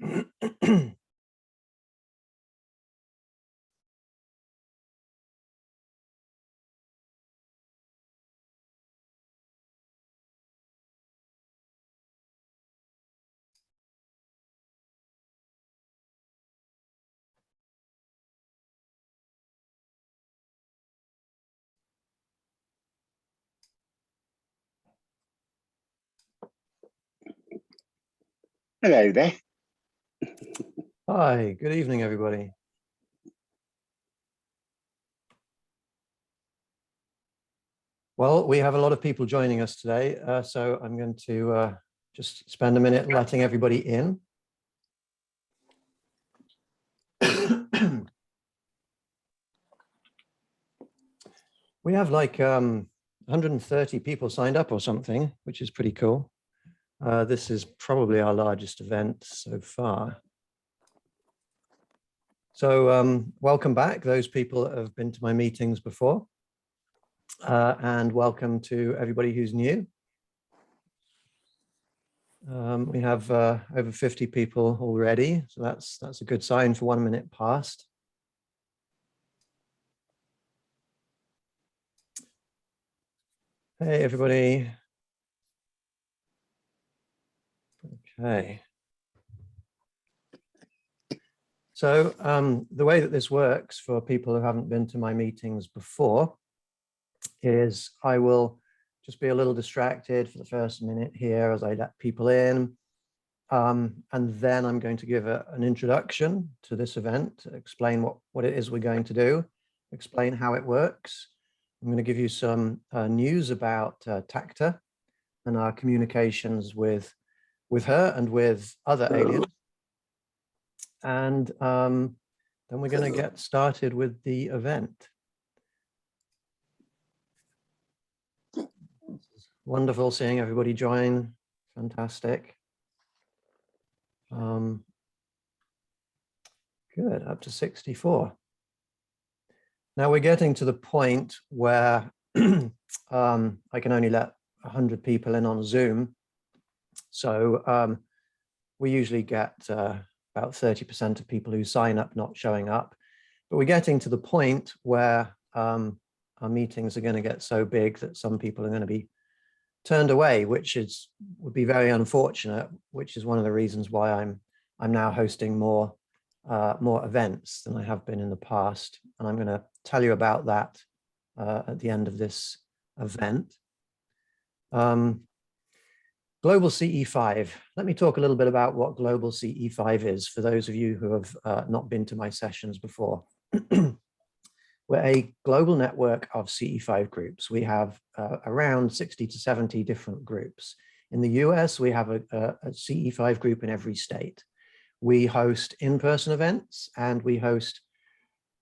Hello there. Hi, good evening, everybody. Well, we have a lot of people joining us today, so I'm going to just spend a minute letting everybody in. We have like 130 people signed up or something, which is pretty cool. This is probably our largest event so far. So welcome back, those people that have been to my meetings before. And welcome to everybody who's new. We have over 50 people already, so that's a good sign for 1 minute past. Hey, everybody. Okay. So the way that this works for people who haven't been to my meetings before is I will just be a little distracted for the first minute here as I let people in. And then I'm going to give an introduction to this event, explain what it is we're going to do, explain how it works. I'm going to give you some news about Tacta and our communications with her and with other aliens. And then we're going to get started with the event. Wonderful seeing everybody join. Fantastic. Good, up to 64. Now we're getting to the point where I can only let 100 people in on Zoom. So we usually get about 30% of people who sign up not showing up. But we're getting to the point where our meetings are going to get so big that some people are going to be turned away, which would be very unfortunate, which is one of the reasons why I'm now hosting more events than I have been in the past. And I'm going to tell you about that at the end of this event. Global CE5. Let me talk a little bit about what Global CE5 is for those of you who have not been to my sessions before. We're a global network of CE5 groups. We have around 60 to 70 different groups. In the US, we have a CE5 group in every state. We host in-person events and we host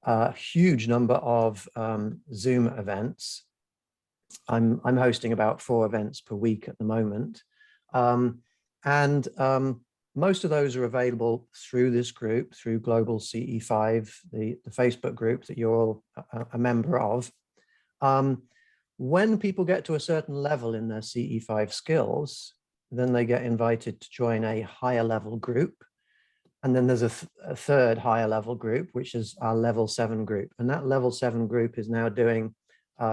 a huge number of Zoom events. I'm hosting about 4 events per week at the moment. Most of those are available through this group, through Global CE5, the Facebook group that you're all a member of. When people get to a certain level in their CE5 skills, then they get invited to join a higher level group. And then there's a third higher level group, which is our level 7 group. And that level 7 group is now doing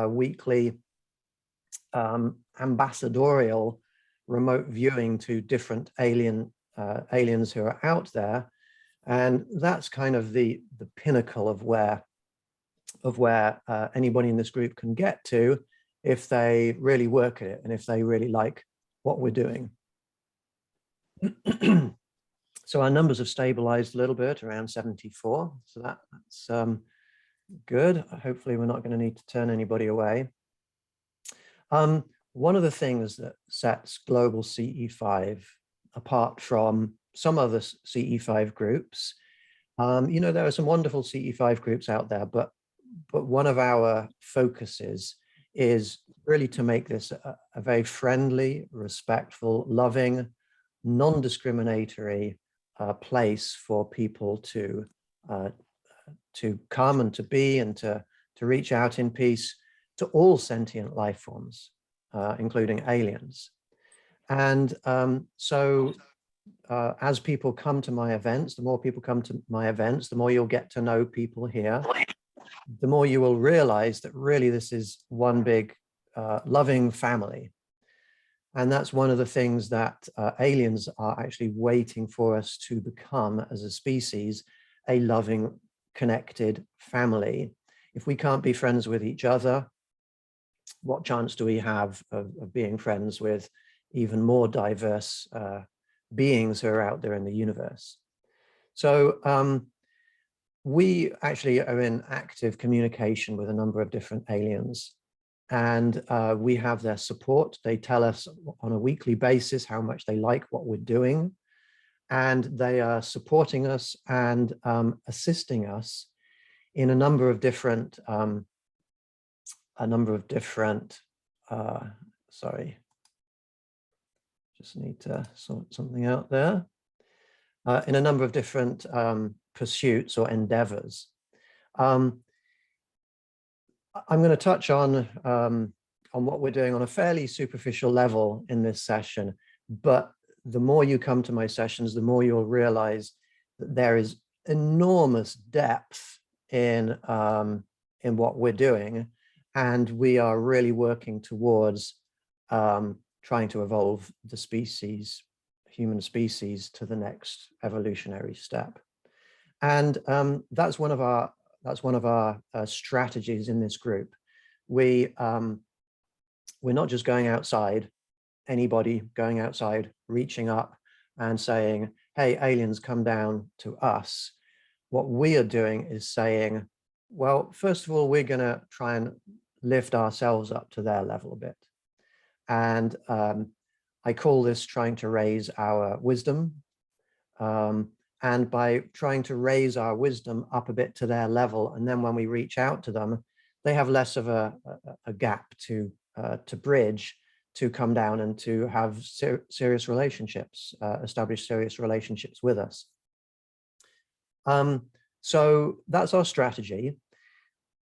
weekly ambassadorial remote viewing to different aliens who are out there. And that's kind of the pinnacle of where anybody in this group can get to if they really work at it and if they really like what we're doing. So our numbers have stabilized a little bit around 74. So that's good. Hopefully we're not going to need to turn anybody away. One of the things that sets Global CE5 apart from some other CE5 groups, you know, there are some wonderful CE5 groups out there, but one of our focuses is really to make this a very friendly, respectful, loving, non-discriminatory place for people to come and to be and to reach out in peace to all sentient life forms, including aliens. And as people come to my events, the more people come to my events, the more you'll get to know people here, the more you will realize that really this is one big loving family. And that's one of the things that aliens are actually waiting for us to become as a species, a loving, connected family. If we can't be friends with each other, what chance do we have of being friends with even more diverse beings who are out there in the universe? So we actually are in active communication with a number of different aliens, and we have their support. They tell us on a weekly basis how much they like what we're doing, and they are supporting us and assisting us in a number of different sorry, just need to sort something out there, in a number of different pursuits or endeavors. I'm going to touch on what we're doing on a fairly superficial level in this session, but the more you come to my sessions, the more you'll realize that there is enormous depth in what we're doing, and we are really working towards trying to evolve the species, human species, to the next evolutionary step. And that's one of our strategies in this group. We're not just going outside, anybody going outside, reaching up and saying, hey, aliens, come down to us. What we are doing is saying, well, first of all, we're going to try and lift ourselves up to their level a bit. And I call this trying to raise our wisdom. And by trying to raise our wisdom up a bit to their level, and then when we reach out to them, they have less of a gap to bridge, to come down and to have serious relationships, establish serious relationships with us. So that's our strategy.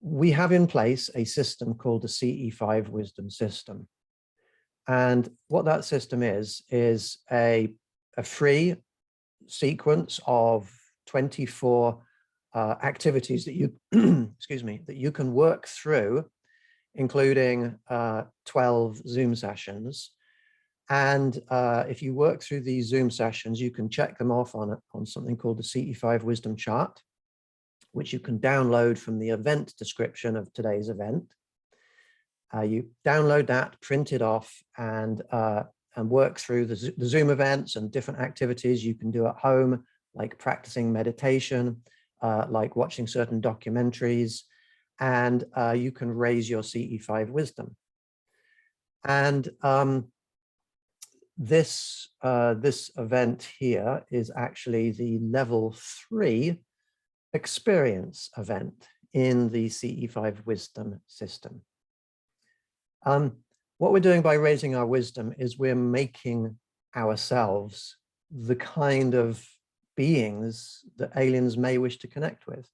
We have in place a system called the CE5 wisdom system. And what that system is a free sequence of 24 activities that you, excuse me, that you can work through, including 12 Zoom sessions. And if you work through these Zoom sessions, you can check them off on something called the CE5 Wisdom Chart, which you can download from the event description of today's event. You download that, print it off, and work through the Zoom events and different activities you can do at home, like practicing meditation, like watching certain documentaries, and you can raise your CE5 wisdom. And this event here is actually the level 3 experience event in the CE5 wisdom system. What we're doing by raising our wisdom is we're making ourselves the kind of beings that aliens may wish to connect with.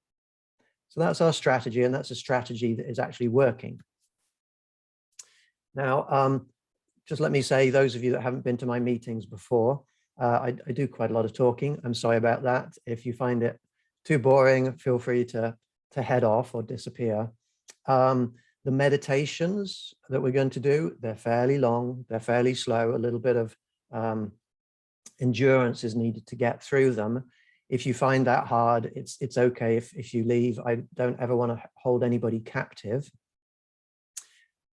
So that's our strategy, and that's a strategy that is actually working. Now, just let me say, those of you that haven't been to my meetings before, I do quite a lot of talking. I'm sorry about that. If you find it too boring, feel free to head off or disappear. The meditations that we're going to do, they're fairly long, they're fairly slow, a little bit of endurance is needed to get through them. If you find that hard, it's okay if you leave. I don't ever want to hold anybody captive.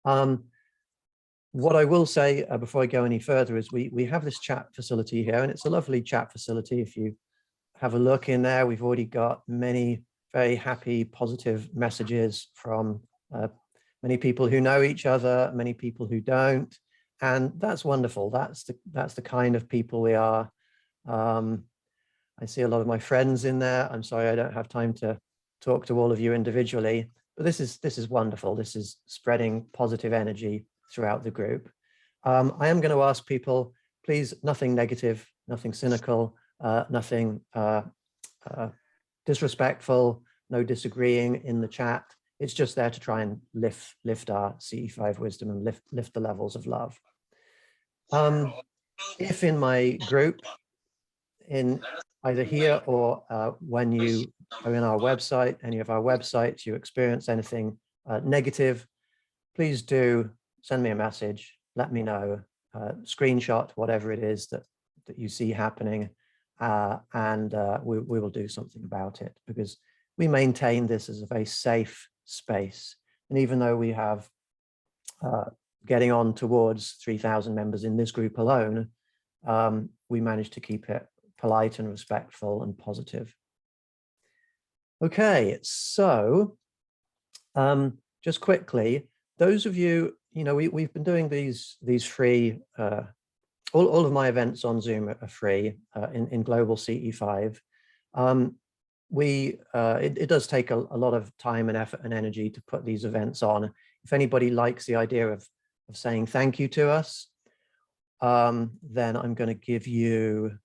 What I will say before I go any further is we have this chat facility here, and it's a lovely chat facility. If you have a look in there, we've already got many very happy, positive messages from many people who know each other, many people who don't, and that's wonderful. That's the kind of people we are. I see a lot of my friends in there. I'm sorry I don't have time to talk to all of you individually, but this is wonderful. This is spreading positive energy throughout the group. I am going to ask people, please, nothing negative, nothing cynical, nothing disrespectful, no disagreeing in the chat. It's just there to try and lift our CE5 wisdom and lift the levels of love. If in my group, in either here or when you are in our website, any of our websites, you experience anything negative, please do send me a message, let me know, screenshot whatever it is that you see happening, and we will do something about it, because we maintain this as a very safe space. And even though we have getting on towards 3,000 members in this group alone, we managed to keep it polite and respectful and positive. Okay, so just quickly, those of you, we've been doing these free, all of my events on Zoom are free in Global CE5. It does take a lot of time and effort and energy to put these events on. If anybody likes the idea of saying thank you to us, then I'm going to give you,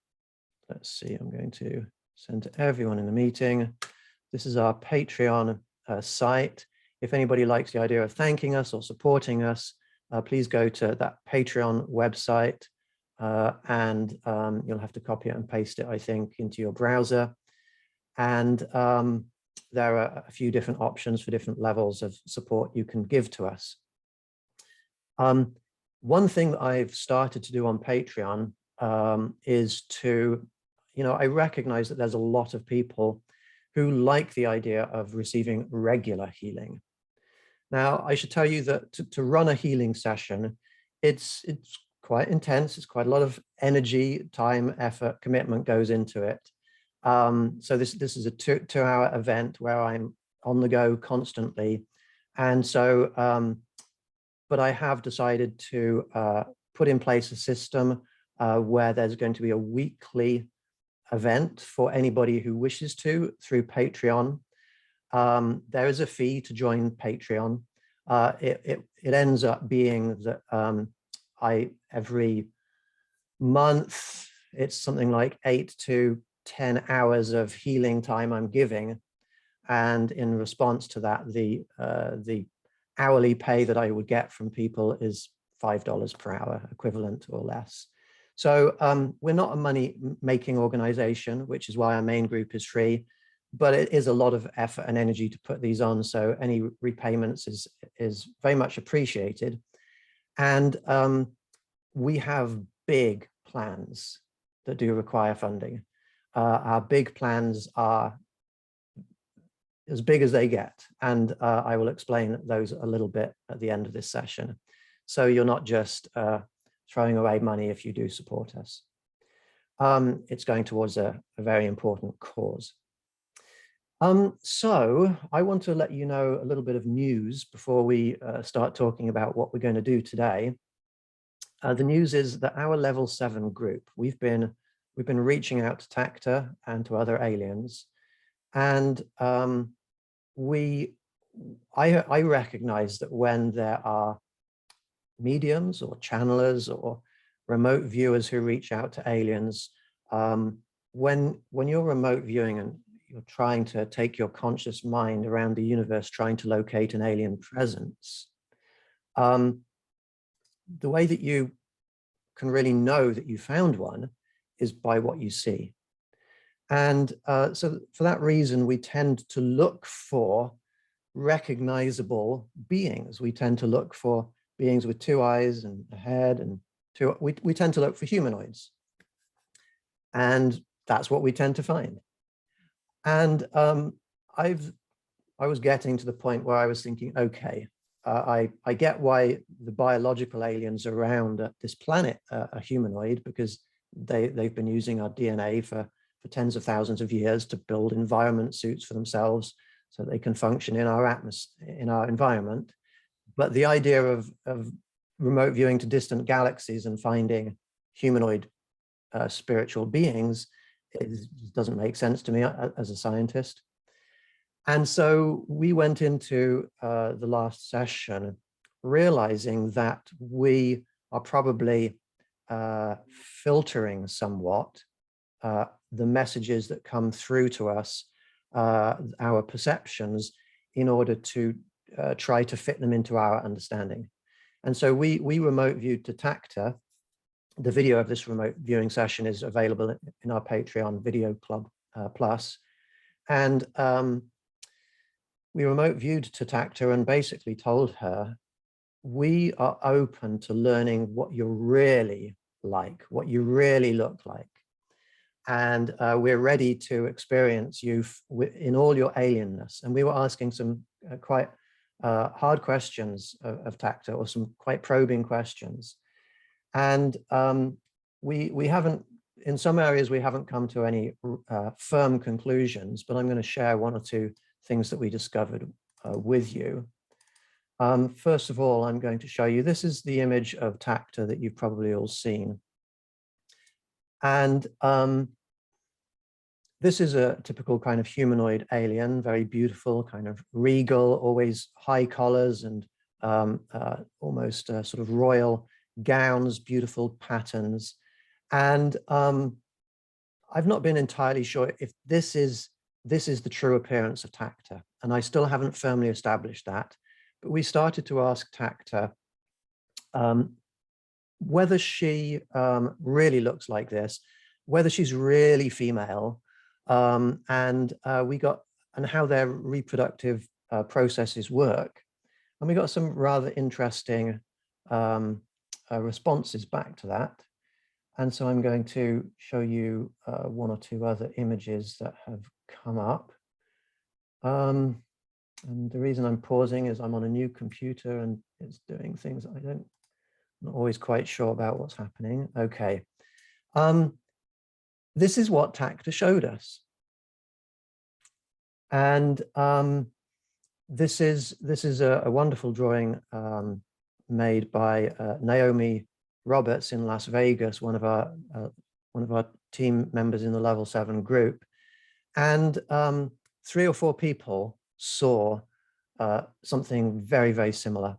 let's see, I'm going to send to everyone in the meeting. This is our Patreon site. If anybody likes the idea of thanking us or supporting us, please go to that Patreon website, and you'll have to copy it and paste it, I think, into your browser. And there are a few different options for different levels of support you can give to us. One thing that I've started to do on Patreon is to, I recognize that there's a lot of people who like the idea of receiving regular healing. Now, I should tell you that to run a healing session, it's quite intense. It's quite a lot of energy, time, effort, commitment goes into it. So this is a two-hour event where I'm on the go constantly. And so, but I have decided to put in place a system where there's going to be a weekly event for anybody who wishes to through Patreon. There is a fee to join Patreon. It ends up being that every month, it's something like 8 to 10 hours of healing time I'm giving. And in response to that, the hourly pay that I would get from people is $5 per hour, equivalent or less. So we're not a money-making organization, which is why our main group is free, but it is a lot of effort and energy to put these on. So any repayments is very much appreciated. And we have big plans that do require funding. Our big plans are as big as they get. And I will explain those a little bit at the end of this session. So you're not just throwing away money if you do support us. It's going towards a very important cause. So I want to let you know a little bit of news before we start talking about what we're going to do today. The news is that our level 7 group, we've been reaching out to Tacta and to other aliens, and I recognize that when there are mediums or channelers or remote viewers who reach out to aliens, when you're remote viewing and you're trying to take your conscious mind around the universe, trying to locate an alien presence, the way that you can really know that you found one is by what you see. And so for that reason, we tend to look for recognizable beings. We tend to look for beings with 2 eyes and a head, and we tend to look for humanoids. And that's what we tend to find. And I was getting to the point where I was thinking, okay, I get why the biological aliens around this planet are humanoid, because they've been using our DNA for tens of thousands of years to build environment suits for themselves so they can function in our atmosphere, in our environment. But the idea of remote viewing to distant galaxies and finding humanoid spiritual beings doesn't make sense to me as a scientist. And so we went into the last session realizing that we are probably filtering somewhat the messages that come through to us, our perceptions, in order to try to fit them into our understanding. And so we remote viewed to Tacta, the video of this remote viewing session is available in our Patreon Video Club Plus. And we remote viewed to Tacta and basically told her, we are open to learning what you're really like, what you really look like. And we're ready to experience you in all your alienness. And we were asking some quite hard questions of Tacta, or some quite probing questions. And we haven't, in some areas, we haven't come to any firm conclusions, but I'm going to share one or two things that we discovered with you. First of all, I'm going to show you, this is the image of Tacta that you've probably all seen. And this is a typical kind of humanoid alien, very beautiful, kind of regal, always high collars and almost sort of royal gowns, beautiful patterns. And I've not been entirely sure if this is the true appearance of Tacta, and I still haven't firmly established that. But we started to ask Tacta whether she really looks like this, whether she's really female, and how their reproductive processes work. And we got some rather interesting responses back to that. And so I'm going to show you one or two other images that have come up. And the reason I'm pausing is I'm on a new computer and it's doing things I'm not always quite sure about what's happening. Okay. This is what Tacta showed us. And this is a wonderful drawing made by Naomi Roberts in Las Vegas, one of our team members in the Level 7 group. And 3 or 4 people saw something very, very similar.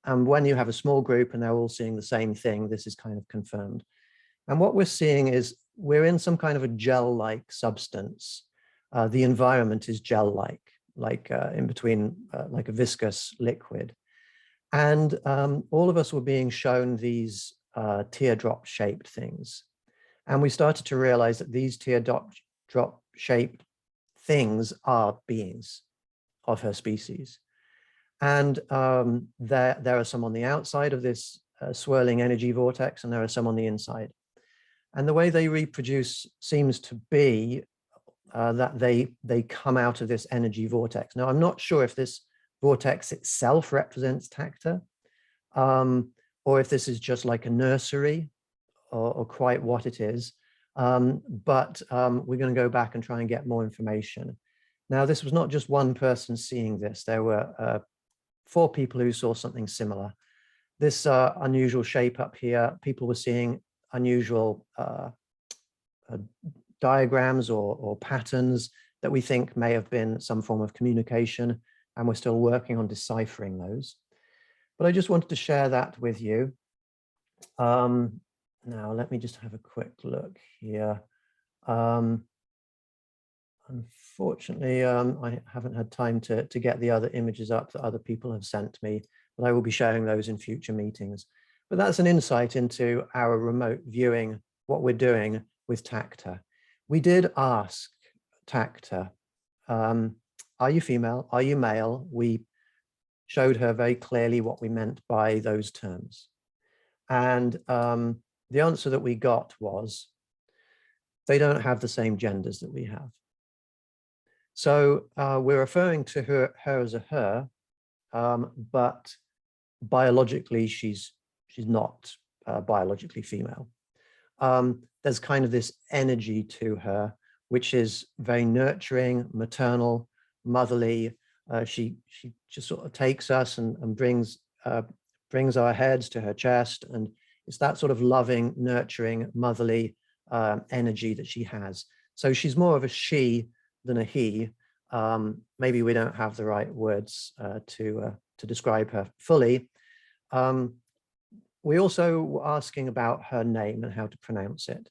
And when you have a small group and they're all seeing the same thing, this is kind of confirmed. And what we're seeing is we're in some kind of a gel-like substance. The environment is gel-like, like in between, like a viscous liquid. And all of us were being shown teardrop-shaped things. And we started to realize that these teardrop-shaped things are beings of her species. And there are some on the outside of this swirling energy vortex, and there are some on the inside. And the way they reproduce seems to be that they come out of this energy vortex. Now, I'm not sure if this vortex itself represents Tacta, or if this is just like a nursery, or quite what it is. But we're going to go back and try and get more information. Now, this was not just one person seeing this. There were 4 people who saw something similar. This unusual shape up here, people were seeing unusual diagrams or patterns that we think may have been some form of communication, and we're still working on deciphering those. But I just wanted to share that with you. Now, let me just have a quick look here. Unfortunately, I haven't had time to get the other images up that other people have sent me, but I will be sharing those in future meetings. But that's an insight into our remote viewing, what we're doing with Tacta. We did ask Tacta, are you female? Are you male? We showed her very clearly what we meant by those terms. And the answer that we got was, they don't have the same genders that we have. So we're referring to her as a her, but biologically she's not biologically female. There's kind of this energy to her, which is very nurturing, maternal, motherly. She just sort of takes us and brings our heads to her chest, and it's that sort of loving, nurturing, motherly energy that she has. So she's more of a she than a he. Maybe we don't have the right words to describe her fully. We also were asking about her name and how to pronounce it,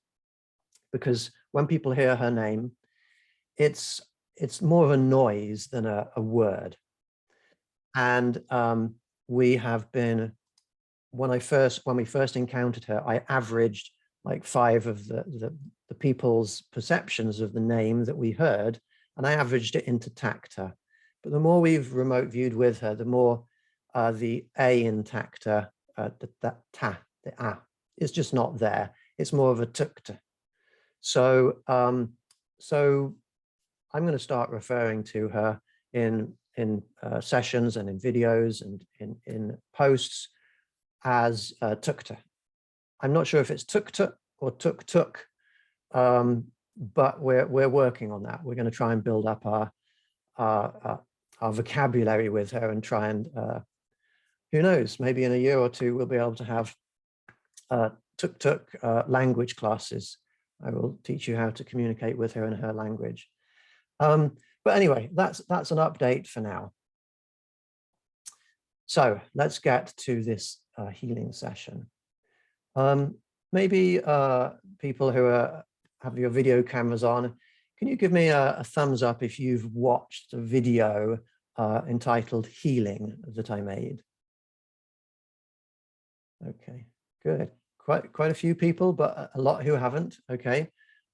because when people hear her name, it's more of a noise than a word. And we have been when we first encountered her, I averaged like 5 of the people's perceptions of the name that we heard, and I averaged it into tacta. But the more we've remote viewed with her, the more the A in tacta, the A, is just not there. It's more of a tukta. So, so I'm going to start referring to her in sessions and in videos and in posts as tukta. I'm not sure if it's tukta or tuk, but we're working on that. We're going to try and build up our vocabulary with her and try and, who knows, maybe in a year or two, we'll be able to have tuk language classes. I will teach you how to communicate with her in her language. But anyway, that's an update for now. So let's get to this healing session. Maybe people who have your video cameras on, can you give me a thumbs up if you've watched a video entitled Healing that I made? Okay, good. Quite a few people, but a lot who haven't. Okay.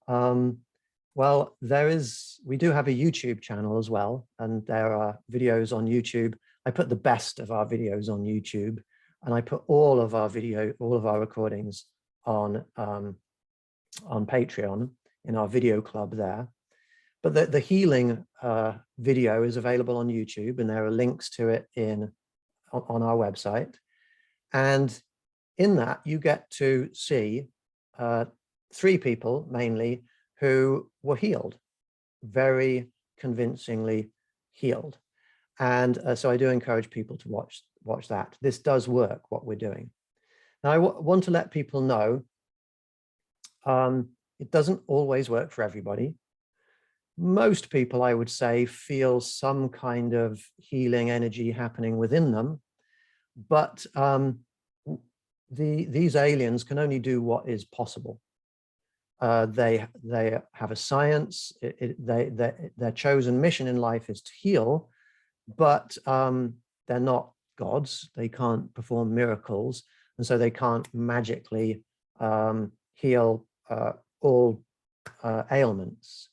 Well, we do have a YouTube channel as well, and there are videos on YouTube. I put the best of our videos on YouTube, and I put all of our recordings on Patreon in our video club there. But the healing video is available on YouTube, and there are links to it on our website. And in that, you get to see 3 people mainly who were healed, very convincingly healed. And so I do encourage people to watch that. This does work, what we're doing. Now, I want to let people know it doesn't always work for everybody. Most people, I would say, feel some kind of healing energy happening within them, but these aliens can only do what is possible. They have a science. Their chosen mission in life is to heal, but they're not gods. They can't perform miracles, and so they can't magically heal all ailments.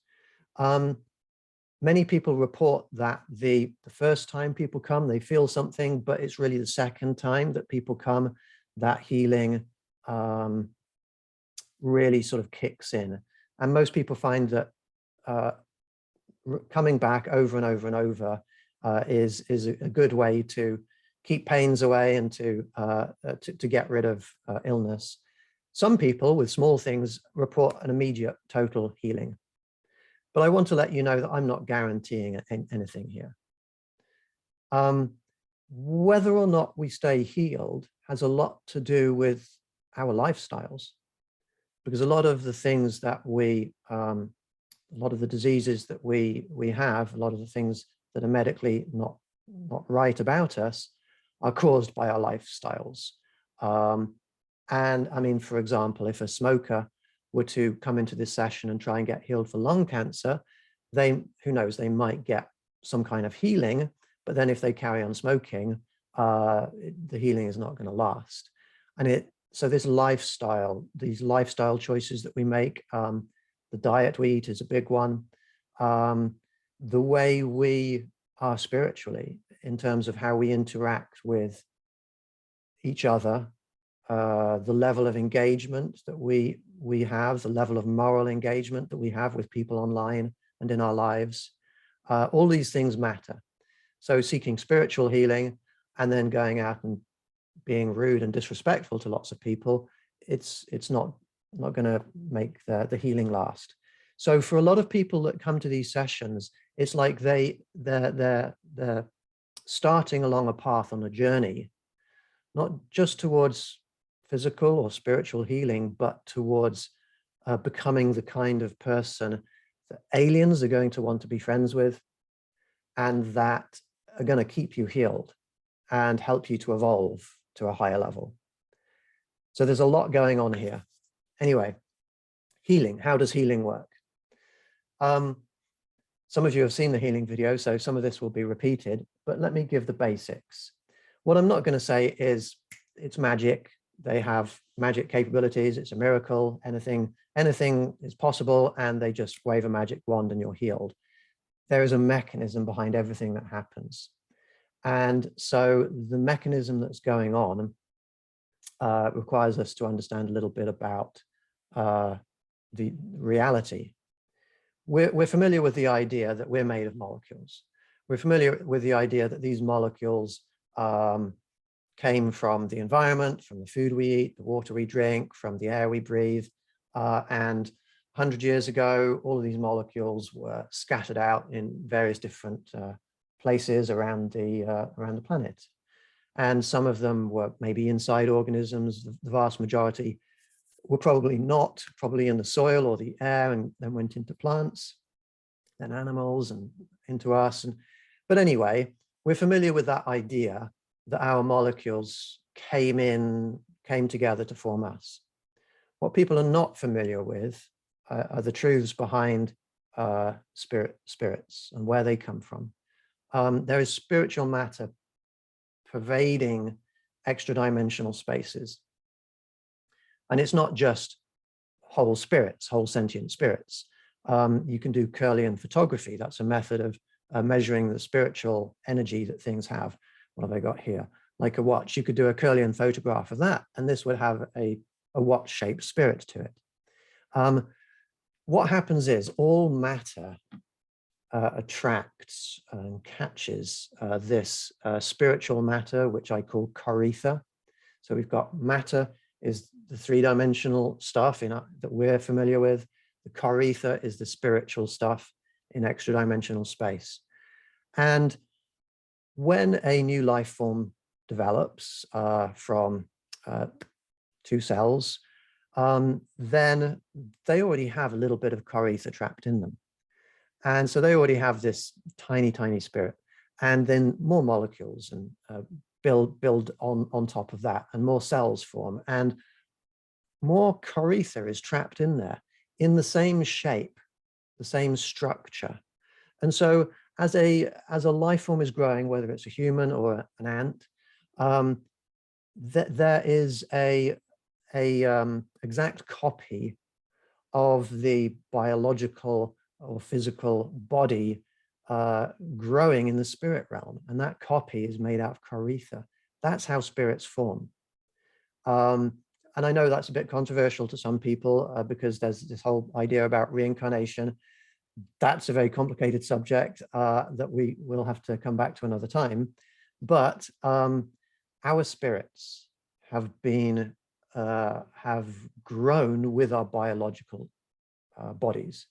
Many people report that the first time people come, they feel something, but it's really the second time that people come that healing really sort of kicks in. And most people find that coming back over and over and over is a good way to keep pains away and to get rid of illness. Some people with small things report an immediate total healing. But I want to let you know that I'm not guaranteeing anything here. Whether or not we stay healed has a lot to do with our lifestyles, because a lot of the things that a lot of the diseases that we have, a lot of the things that are medically not right about us are caused by our lifestyles. And I mean, for example, if a smoker were to come into this session and try and get healed for lung cancer, who knows, they might get some kind of healing, but then if they carry on smoking, the healing is not going to last. And so this lifestyle, these lifestyle choices that we make, the diet we eat is a big one. The way we are spiritually in terms of how we interact with each other, the level of engagement that we have, the level of moral engagement that we have with people online and in our lives, all these things matter. So seeking spiritual healing and then going out and being rude and disrespectful to lots of people, it's not going to make the healing last. So for a lot of people that come to these sessions, it's like they're starting along a path on a journey, not just towards physical or spiritual healing, but towards becoming the kind of person that aliens are going to want to be friends with, and that are going to keep you healed and help you to evolve to a higher level. So there's a lot going on here. Anyway, healing. How does healing work? Some of you have seen the healing video, so some of this will be repeated, but let me give the basics. What I'm not going to say is it's magic. They have magic capabilities. It's a miracle. Anything is possible, and they just wave a magic wand and you're healed. There is a mechanism behind everything that happens. And so the mechanism that's going on requires us to understand a little bit about the reality. We're familiar with the idea that we're made of molecules. We're familiar with the idea that these molecules came from the environment, from the food we eat, the water we drink, from the air we breathe. And 100 years ago, all of these molecules were scattered out in various different places around the planet. And some of them were maybe inside organisms. The vast majority were probably not, probably in the soil or the air, and then went into plants, then animals, and into us. But anyway, we're familiar with that idea that our molecules came together to form us. What people are not familiar with are the truths behind spirits and where they come from. There is spiritual matter pervading extra-dimensional spaces. And it's not just whole spirits, whole sentient spirits. You can do Kirlian photography. That's a method of measuring the spiritual energy that things have. What have I got here? Like a watch. You could do a Kirlian photograph of that, and this would have a watch-shaped spirit to it. What happens is all matter attracts and catches this spiritual matter, which I call charitha. So we've got matter is the three-dimensional stuff that we're familiar with. The charitha is the spiritual stuff in extra-dimensional space. And when a new life form develops from two cells, then they already have a little bit of charitha trapped in them. And so they already have this tiny, tiny spirit. And then more molecules and build on top of that, and more cells form, and more charitha is trapped in there in the same shape, the same structure. And so as a life form is growing, whether it's a human or an ant, there is a exact copy of the biological or physical body growing in the spirit realm, and that copy is made out of charitha. That's how spirits form. And I know that's a bit controversial to some people because there's this whole idea about reincarnation. That's a very complicated subject that we will have to come back to another time. But our spirits have grown with our biological bodies.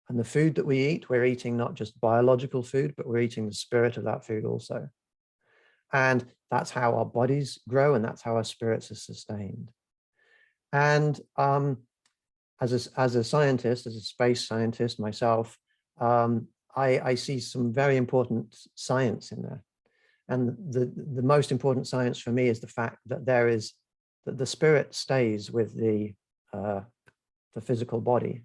And the food that we eat, we're eating not just biological food, but we're eating the spirit of that food also. And that's how our bodies grow, and that's how our spirits are sustained. And as a scientist, as a space scientist myself, I see some very important science in there. And the most important science for me is the fact that that the spirit stays with the physical body.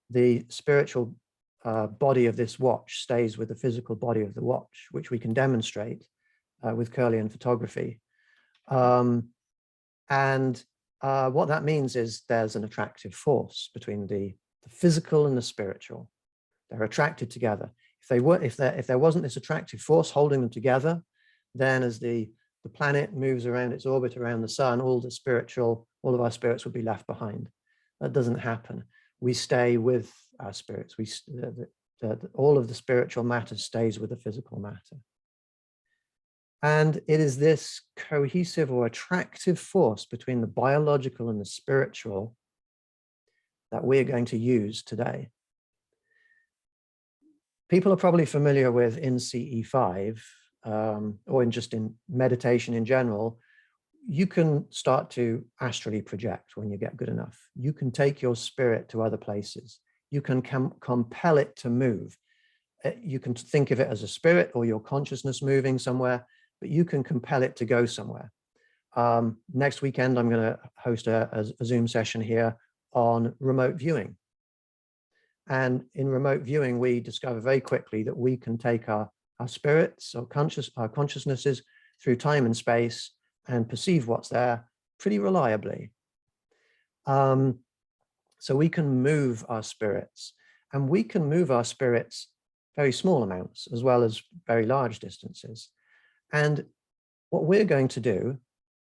The spiritual body of this watch stays with the physical body of the watch, which we can demonstrate with Kirlian photography. What that means is there's an attractive force between the physical and the spiritual. They're attracted together. If there wasn't this attractive force holding them together, then as the planet moves around its orbit around the sun, all of our spirits would be left behind. That doesn't happen. We stay with our spirits. All of the spiritual matter stays with the physical matter. And it is this cohesive or attractive force between the biological and the spiritual that we're going to use today. People are probably familiar with in CE5, or just in meditation in general, you can start to astrally project when you get good enough. You can take your spirit to other places. You can compel it to move. You can think of it as a spirit or your consciousness moving somewhere, but you can compel it to go somewhere. Next weekend, I'm going to host a Zoom session here on remote viewing. And in remote viewing, we discover very quickly that we can take our spirits or our consciousnesses through time and space and perceive what's there pretty reliably. So we can move our spirits, and we can move our spirits very small amounts as well as very large distances. And what we're going to do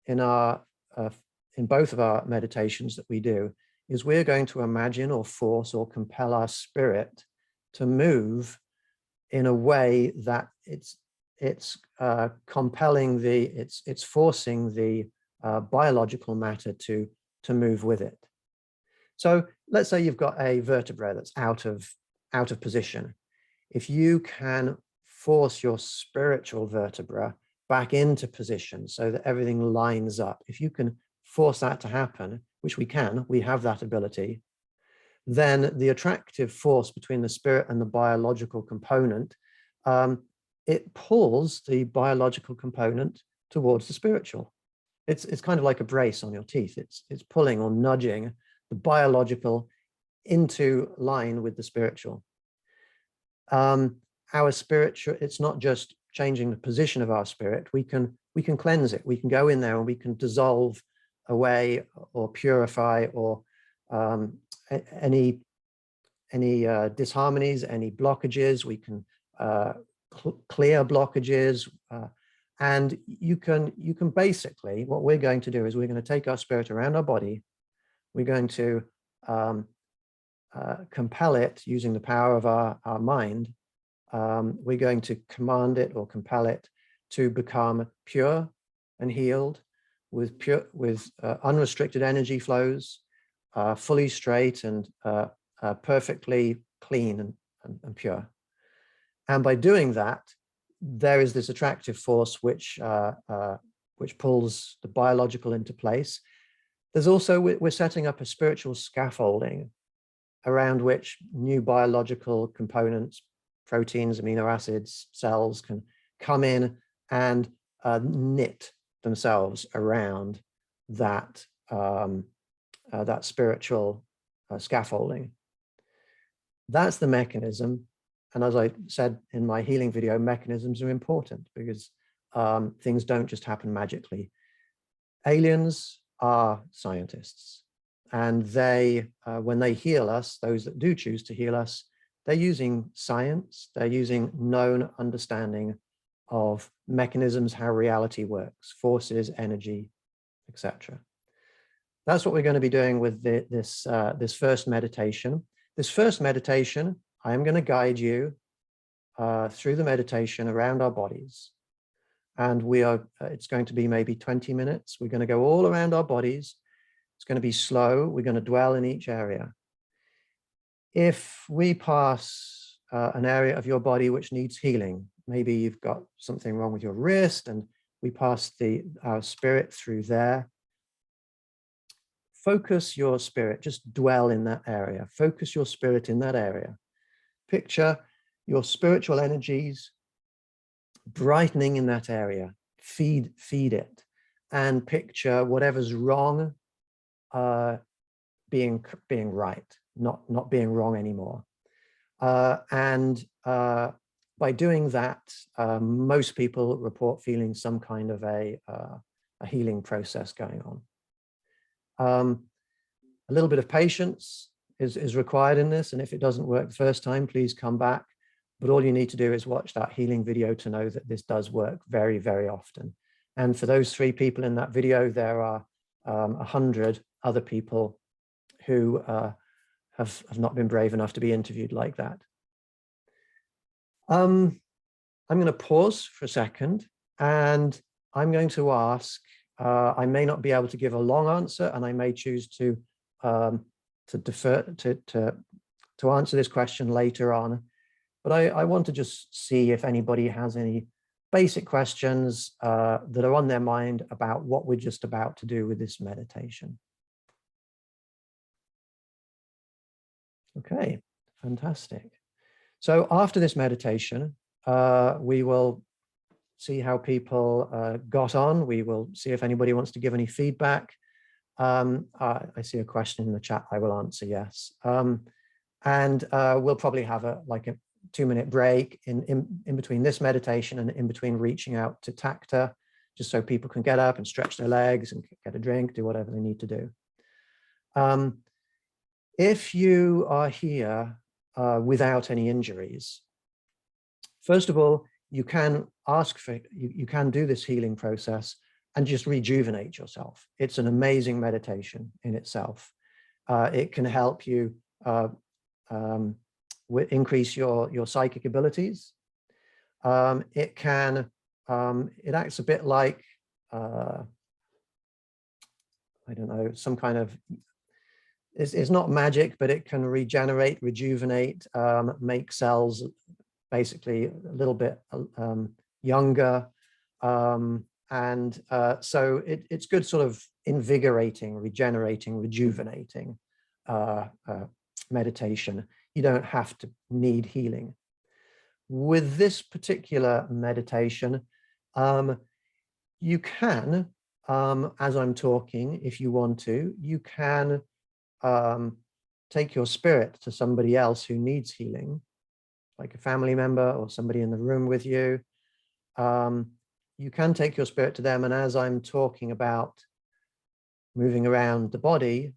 in both of our meditations that we do is we're going to imagine or force or compel our spirit to move in a way that it's compelling it's forcing the biological matter to move with it. So let's say you've got a vertebra that's out of position. If you can force your spiritual vertebra back into position so that everything lines up, if you can force that to happen, which we have that ability, then the attractive force between the spirit and the biological component, it pulls the biological component towards the spiritual. It's kind of like a brace on your teeth. It's pulling or nudging the biological into line with the spiritual. Our spiritual, it's not just changing the position of our spirit. We can cleanse it. We can go in there and we can dissolve away or purify or any disharmonies, any blockages. We can clear blockages, and you can basically, what we're going to do is we're going to take our spirit around our body. We're going to compel it using the power of our mind. We're going to command it or compel it to become pure and healed with unrestricted energy flows, fully straight and perfectly clean and pure. And by doing that, there is this attractive force which pulls the biological into place. There's also, we're setting up a spiritual scaffolding around which new biological components, proteins, amino acids, cells can come in and knit themselves around that, that spiritual scaffolding. That's the mechanism. And as I said in my healing video, mechanisms are important because things don't just happen magically. Aliens are scientists, and they, when they heal us, those that do choose to heal us, they're using science, they're using known understanding of mechanisms, how reality works, forces, energy, etc. That's what we're going to be doing with this first meditation. This first meditation, I am going to guide you through the meditation around our bodies. And it's going to be maybe 20 minutes. We're going to go all around our bodies. It's going to be slow. We're going to dwell in each area. If we pass an area of your body which needs healing, maybe you've got something wrong with your wrist and we pass our spirit through there, focus your spirit, just dwell in that area. Focus your spirit in that area. Picture your spiritual energies brightening in that area. Feed it, and picture whatever's wrong being right, not being wrong anymore. And by doing that, most people report feeling some kind of a healing process going on. A little bit of patience is required in this, and if it doesn't work the first time, please come back. But all you need to do is watch that healing video to know that this does work very, very often. And for those 3 people in that video, there are 100 other people who have not been brave enough to be interviewed like that. I'm going to pause for a second, and I'm going to ask, I may not be able to give a long answer, and I may choose to defer to answer this question later on. But I want to just see if anybody has any basic questions that are on their mind about what we're just about to do with this meditation. Okay, fantastic. So after this meditation, we will see how people got on. We will see if anybody wants to give any feedback. I see a question in the chat. I will answer yes. And we'll probably have a 2-minute break in between this meditation and in between reaching out to Takta just so people can get up and stretch their legs and get a drink, do whatever they need to do. If you are here without any injuries, first of all, you can ask for, you can do this healing process and just rejuvenate yourself. It's an amazing meditation in itself. It can help you increase your psychic abilities. It can, it acts a bit like, I don't know, some kind of, it's not magic, but it can regenerate, rejuvenate, make cells basically a little bit younger. So it's good sort of invigorating, regenerating, rejuvenating meditation. You don't have to need healing. With this particular meditation, you can, as I'm talking, if you want to, you can take your spirit to somebody else who needs healing, like a family member or somebody in the room with you. You can take your spirit to them, and as I'm talking about moving around the body,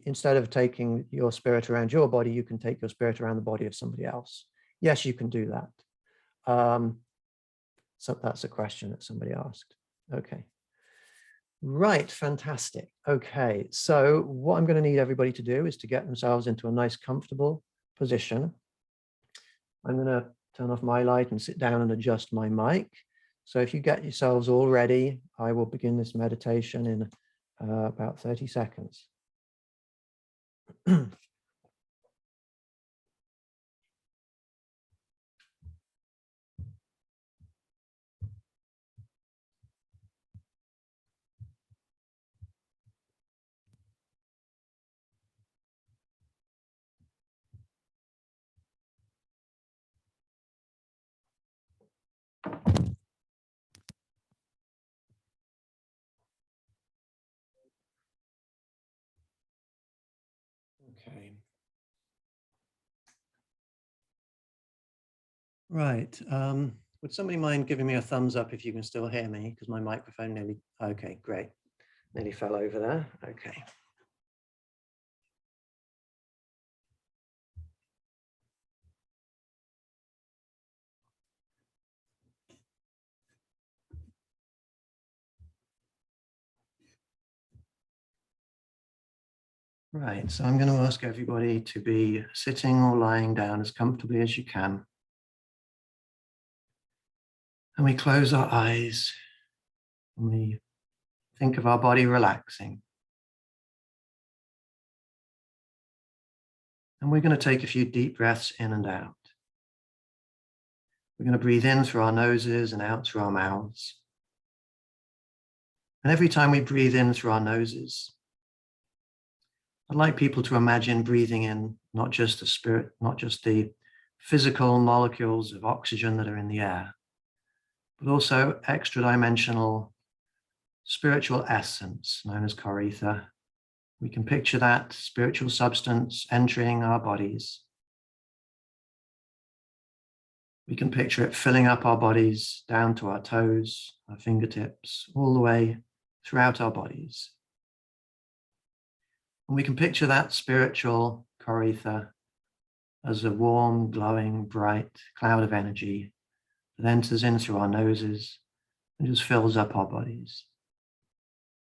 instead of taking your spirit around your body, you can take your spirit around the body of somebody else. Yes, you can do that. So that's a question that somebody asked. Okay. Right, fantastic. Okay, so what I'm going to need everybody to do is to get themselves into a nice, comfortable position. I'm going to turn off my light and sit down and adjust my mic. So if you get yourselves all ready, I will begin this meditation in about 30 seconds. Okay. Right. Would somebody mind giving me a thumbs up if you can still hear me? Because my microphone nearly, okay, great. Nearly fell over there. Okay. Right, so I'm going to ask everybody to be sitting or lying down as comfortably as you can. And we close our eyes and we think of our body relaxing. And we're going to take a few deep breaths in and out. We're going to breathe in through our noses and out through our mouths. And every time we breathe in through our noses, I'd like people to imagine breathing in not just the spirit, not just the physical molecules of oxygen that are in the air, but also extra-dimensional spiritual essence known as core ether. We can picture that spiritual substance entering our bodies. We can picture it filling up our bodies down to our toes, our fingertips, all the way throughout our bodies. And we can picture that spiritual core ether as a warm, glowing, bright cloud of energy that enters in through our noses and just fills up our bodies.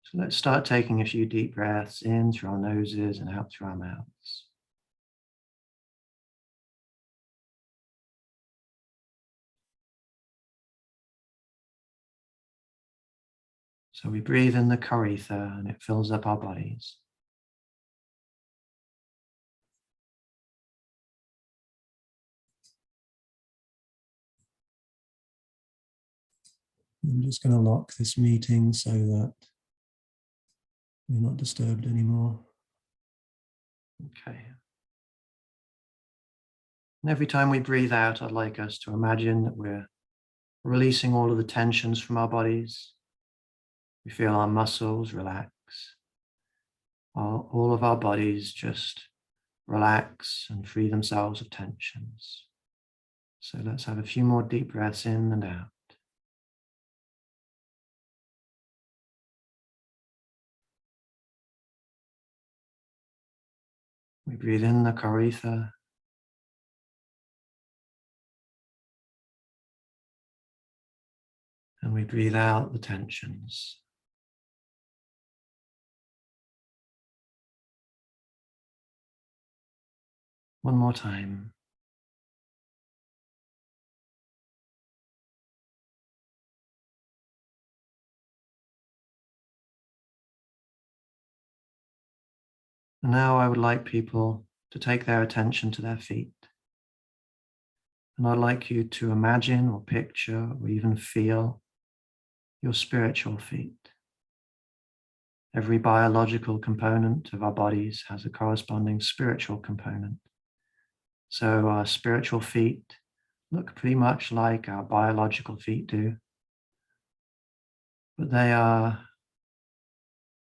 So let's start taking a few deep breaths in through our noses and out through our mouths. So we breathe in the core ether and it fills up our bodies. I'm just going to lock this meeting so that we're not disturbed anymore. Okay. And every time we breathe out, I'd like us to imagine that we're releasing all of the tensions from our bodies. We feel our muscles relax. All of our bodies just relax and free themselves of tensions. So let's have a few more deep breaths in and out. We breathe in the Karitha. And we breathe out the tensions. One more time. And now I would like people to take their attention to their feet. And I'd like you to imagine or picture or even feel your spiritual feet. Every biological component of our bodies has a corresponding spiritual component. So our spiritual feet look pretty much like our biological feet do, but they are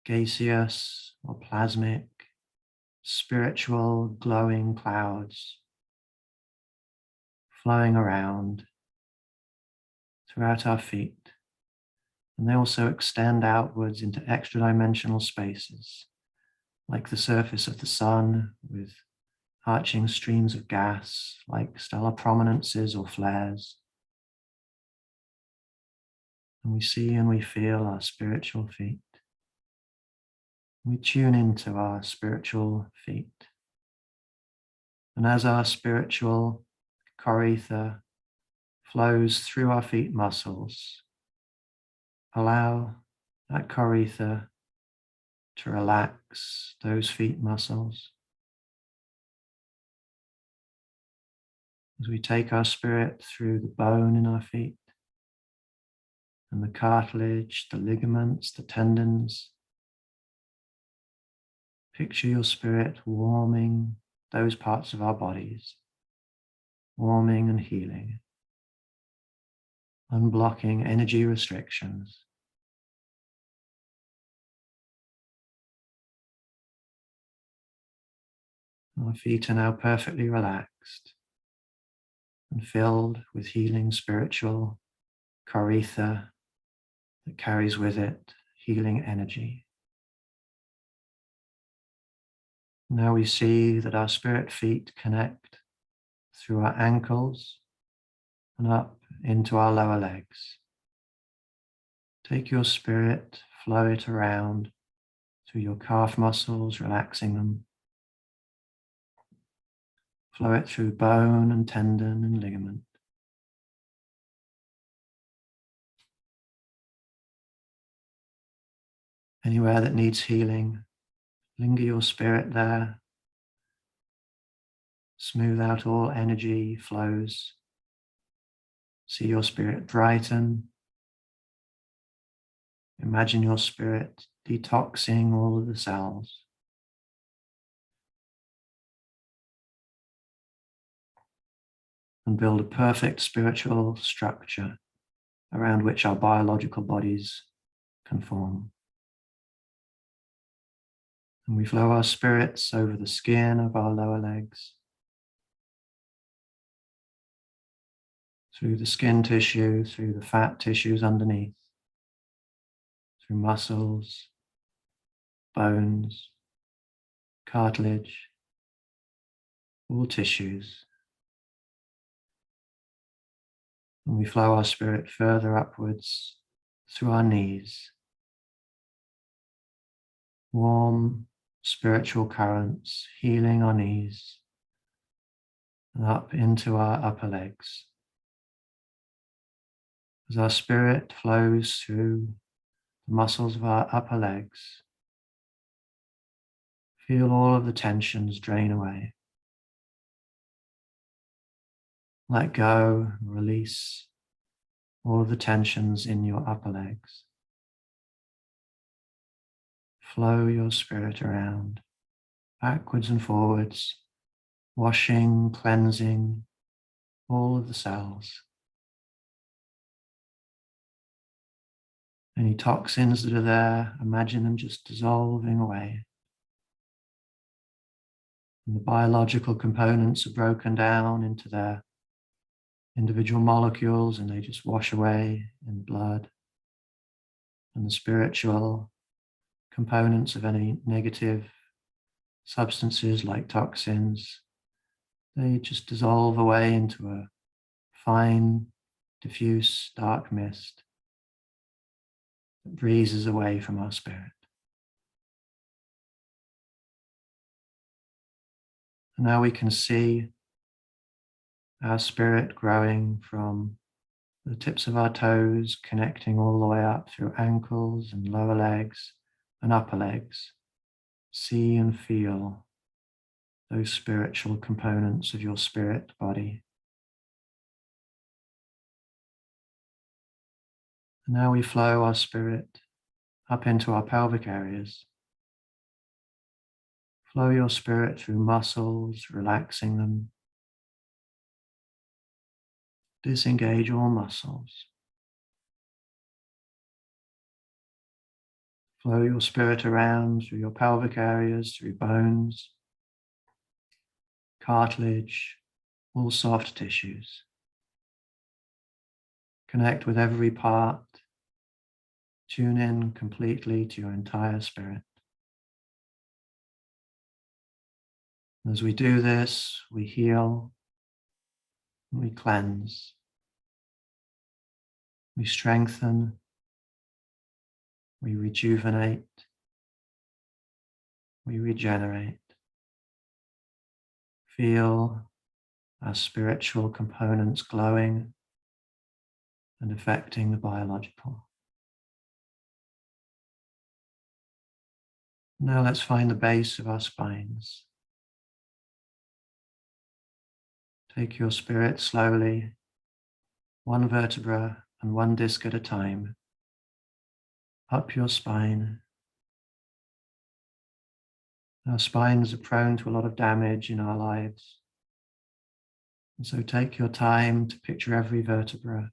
gaseous or plasmic, spiritual glowing clouds flowing around throughout our feet. And they also extend outwards into extra dimensional spaces, like the surface of the sun with arching streams of gas, like stellar prominences or flares. And we see and we feel our spiritual feet. We tune into our spiritual feet. And as our spiritual Karitha flows through our feet muscles, allow that Karitha to relax those feet muscles. As we take our spirit through the bone in our feet and the cartilage, the ligaments, the tendons, picture your spirit warming those parts of our bodies, warming and healing, unblocking energy restrictions. Our feet are now perfectly relaxed and filled with healing spiritual Karitha that carries with it healing energy. Now we see that our spirit feet connect through our ankles and up into our lower legs. Take your spirit, flow it around through your calf muscles, relaxing them. Flow it through bone and tendon and ligament. Anywhere that needs healing, linger your spirit there. Smooth out all energy flows. See your spirit brighten. Imagine your spirit detoxing all of the cells. And build a perfect spiritual structure around which our biological bodies can form. And we flow our spirits over the skin of our lower legs, through the skin tissue, through the fat tissues underneath, through muscles, bones, cartilage, all tissues. And we flow our spirit further upwards through our knees. Warm spiritual currents healing our knees and up into our upper legs. As our spirit flows through the muscles of our upper legs, feel all of the tensions drain away. Let go, release all of the tensions in your upper legs. Flow your spirit around, backwards and forwards, washing, cleansing all of the cells. Any toxins that are there, imagine them just dissolving away. And the biological components are broken down into their individual molecules and they just wash away in the blood. And the spiritual components of any negative substances like toxins, they just dissolve away into a fine, diffuse, dark mist that breezes away from our spirit. And now we can see our spirit growing from the tips of our toes, connecting all the way up through ankles and lower legs and upper legs. See and feel those spiritual components of your spirit body. And now we flow our spirit up into our pelvic areas. Flow your spirit through muscles, relaxing them. Disengage all muscles. Flow your spirit around through your pelvic areas, through bones, cartilage, all soft tissues. Connect with every part. Tune in completely to your entire spirit. As we do this, we heal, we cleanse, we strengthen, we rejuvenate, we regenerate. Feel our spiritual components glowing and affecting the biological. Now let's find the base of our spines. Take your spirit slowly, one vertebra and one disc at a time, up your spine. Our spines are prone to a lot of damage in our lives. And so take your time to picture every vertebra.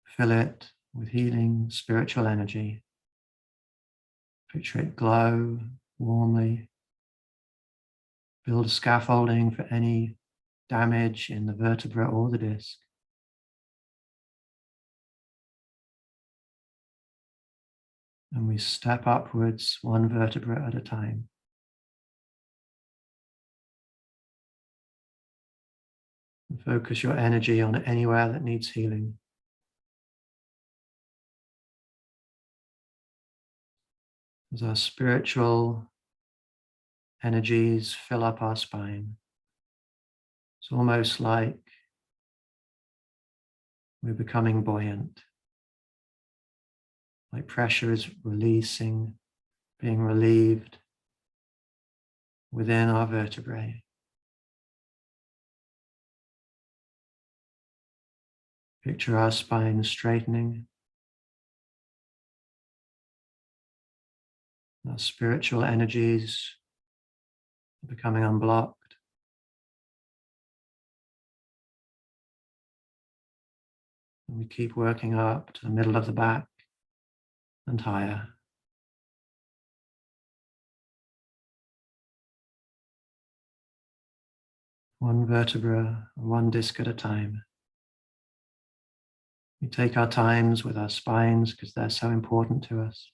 Fill it with healing spiritual energy. Picture it glow warmly. Build a scaffolding for any damage in the vertebra or the disc. And we step upwards one vertebra at a time. And focus your energy on anywhere that needs healing. As our spiritual energies fill up our spine, it's almost like we're becoming buoyant. Like pressure is releasing, being relieved within our vertebrae. Picture our spine straightening. Our spiritual energies becoming unblocked. And we keep working up to the middle of the back and higher. One vertebra, one disc at a time. We take our times with our spines because they're so important to us.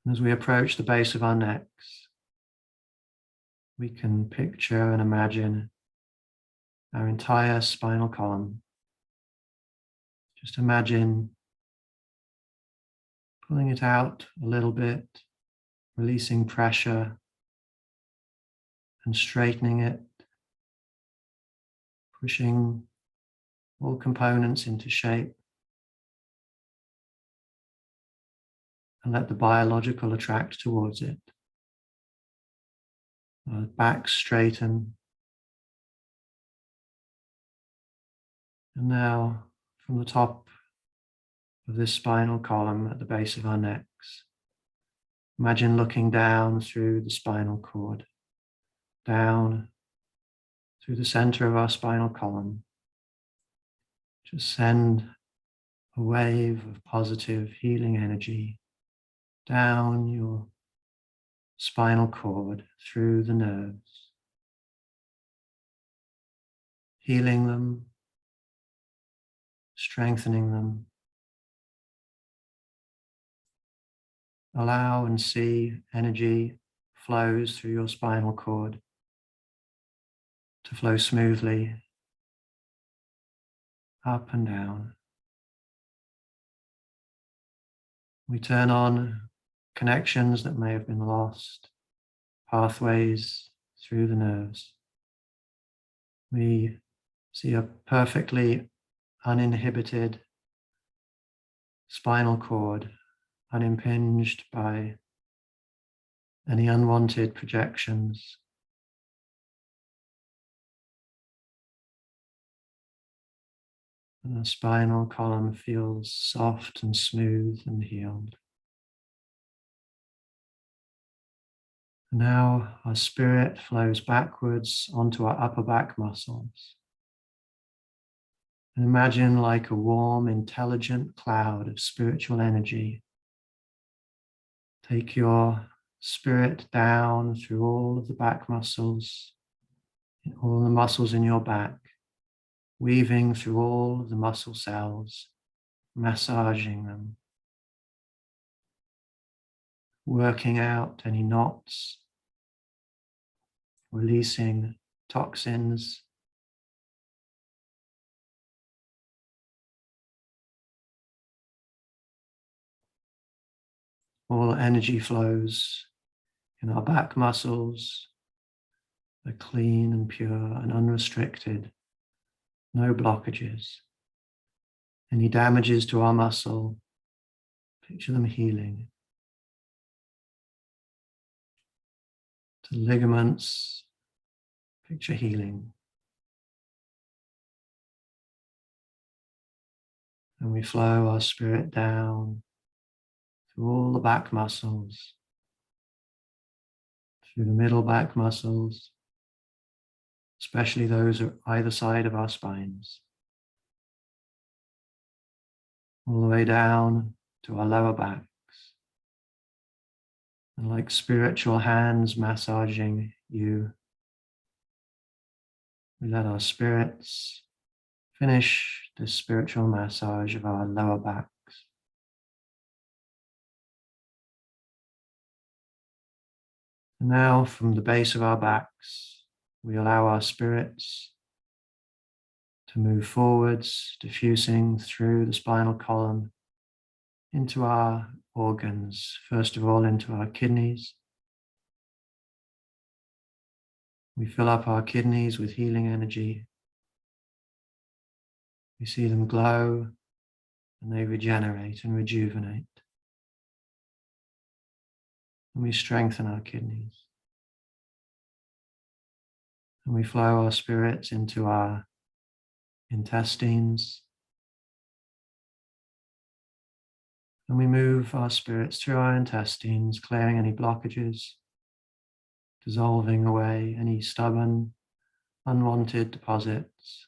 And as we approach the base of our necks, we can picture and imagine our entire spinal column. Just imagine pulling it out a little bit, releasing pressure and straightening it, pushing all components into shape, and let the biological attract towards it. Our back straighten. And now from the top of this spinal column at the base of our necks, imagine looking down through the spinal cord, down through the center of our spinal column. Just send a wave of positive healing energy down your spinal cord through the nerves, healing them, strengthening them, allow and see energy flows through your spinal cord to flow smoothly up and down. We turn on connections that may have been lost, pathways through the nerves. We see a perfectly uninhibited spinal cord, unimpinged by any unwanted projections. And the spinal column feels soft and smooth and healed. Now our spirit flows backwards onto our upper back muscles. And imagine like a warm, intelligent cloud of spiritual energy. Take your spirit down through all of the back muscles, all the muscles in your back, weaving through all of the muscle cells, massaging them, working out any knots, releasing toxins, all energy flows in our back muscles are clean and pure and unrestricted, no blockages. Any damages to our muscle, picture them healing. To ligaments, picture healing. And we flow our spirit down through all the back muscles, through the middle back muscles, especially those at either side of our spines, all the way down to our lower backs. And like spiritual hands massaging you, we let our spirits finish this spiritual massage of our lower backs. And now from the base of our backs, we allow our spirits to move forwards, diffusing through the spinal column into our organs, first of all into our kidneys. We fill up our kidneys with healing energy. We see them glow and they regenerate and rejuvenate. And we strengthen our kidneys. And we flow our spirits into our intestines. And we move our spirits through our intestines, clearing any blockages, dissolving away any stubborn, unwanted deposits,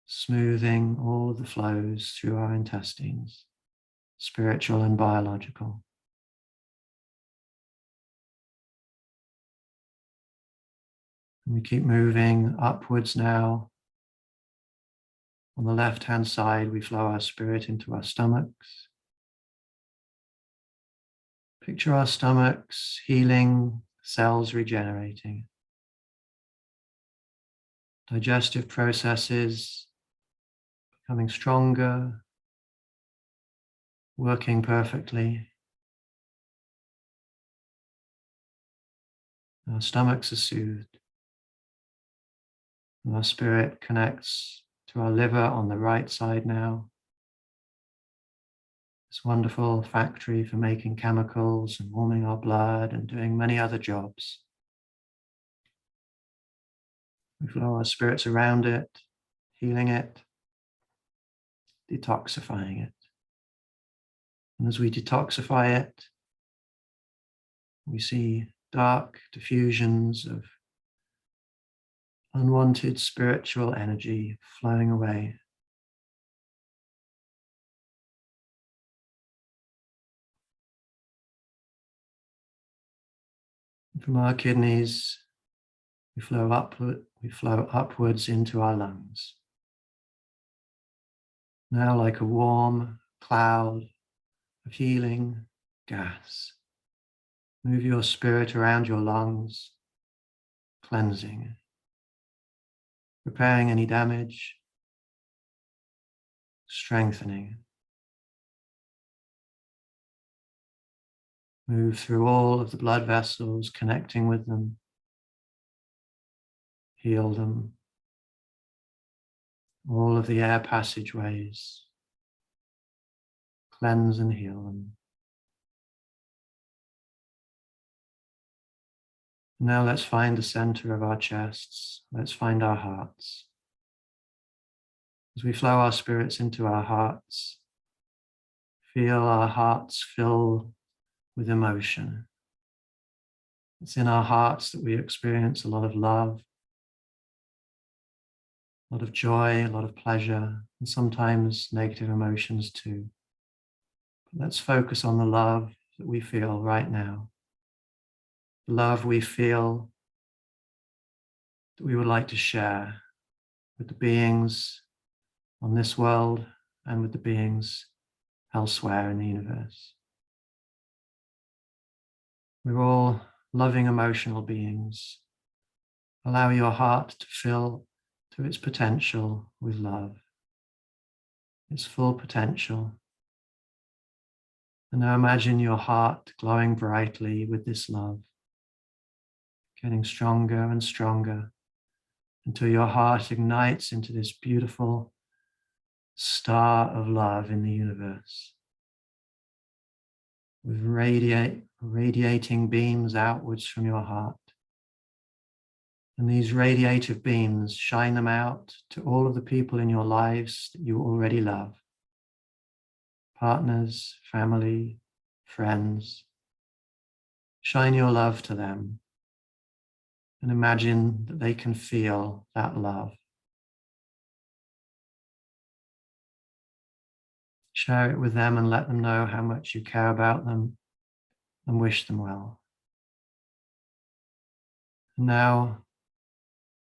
smoothing all of the flows through our intestines, spiritual and biological. And we keep moving upwards now. On the left-hand side, we flow our spirit into our stomachs. Picture our stomachs healing, cells regenerating. Digestive processes becoming stronger, working perfectly. Our stomachs are soothed. And our spirit connects to our liver on the right side now. This wonderful factory for making chemicals and warming our blood and doing many other jobs. We flow our spirits around it, healing it, detoxifying it. And as we detoxify it, we see dark diffusions of unwanted spiritual energy flowing away. From our kidneys, we flow upwards into our lungs. Now, like a warm cloud of healing gas. Move your spirit around your lungs, cleansing, repairing any damage, strengthening. Move through all of the blood vessels, connecting with them, heal them. All of the air passageways, cleanse and heal them. Now let's find the center of our chests. Let's find our hearts. As we flow our spirits into our hearts, feel our hearts fill with emotion. It's in our hearts that we experience a lot of love, a lot of joy, a lot of pleasure, and sometimes negative emotions too. But let's focus on the love that we feel right now. The love we feel that we would like to share with the beings on this world and with the beings elsewhere in the universe. We're all loving, emotional beings. Allow your heart to fill to its potential with love, its full potential. And now imagine your heart glowing brightly with this love, getting stronger and stronger until your heart ignites into this beautiful star of love in the universe, with radiating beams outwards from your heart. And these radiative beams, shine them out to all of the people in your lives that you already love. Partners, family, friends. Shine your love to them and imagine that they can feel that love. Share it with them and let them know how much you care about them and wish them well. And now,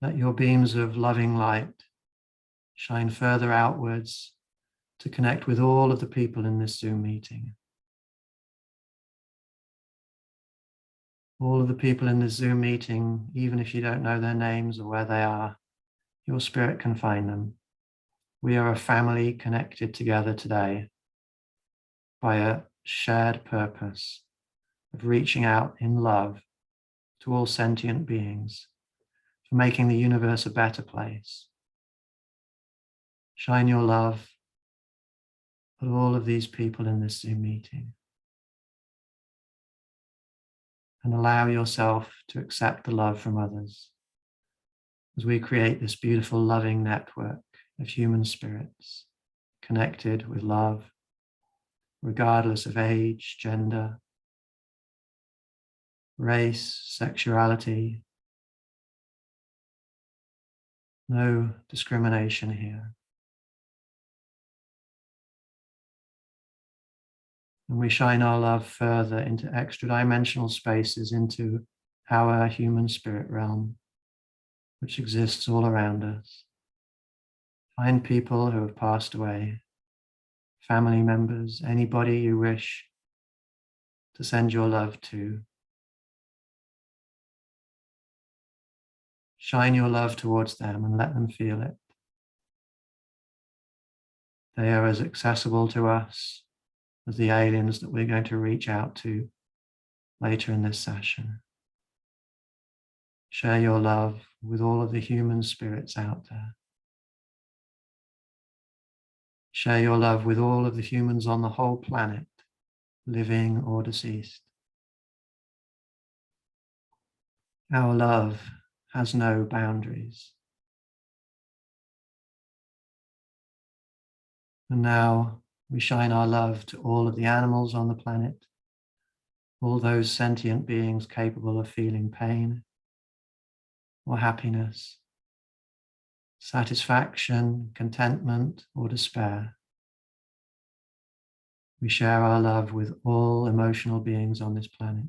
let your beams of loving light shine further outwards to connect with all of the people in this Zoom meeting. All of the people in this Zoom meeting, even if you don't know their names or where they are, your spirit can find them. We are a family connected together today by a shared purpose of reaching out in love to all sentient beings, for making the universe a better place. Shine your love at all of these people in this Zoom meeting. And allow yourself to accept the love from others as we create this beautiful, loving network of human spirits connected with love, regardless of age, gender, race, sexuality. No discrimination here. And we shine our love further into extra dimensional spaces, into our human spirit realm, which exists all around us. Find people who have passed away, family members, anybody you wish to send your love to. Shine your love towards them and let them feel it. They are as accessible to us as the aliens that we're going to reach out to later in this session. Share your love with all of the human spirits out there. Share your love with all of the humans on the whole planet, living or deceased. Our love has no boundaries. And now we shine our love to all of the animals on the planet, all those sentient beings capable of feeling pain or happiness, satisfaction, contentment, or despair. We share our love with all emotional beings on this planet.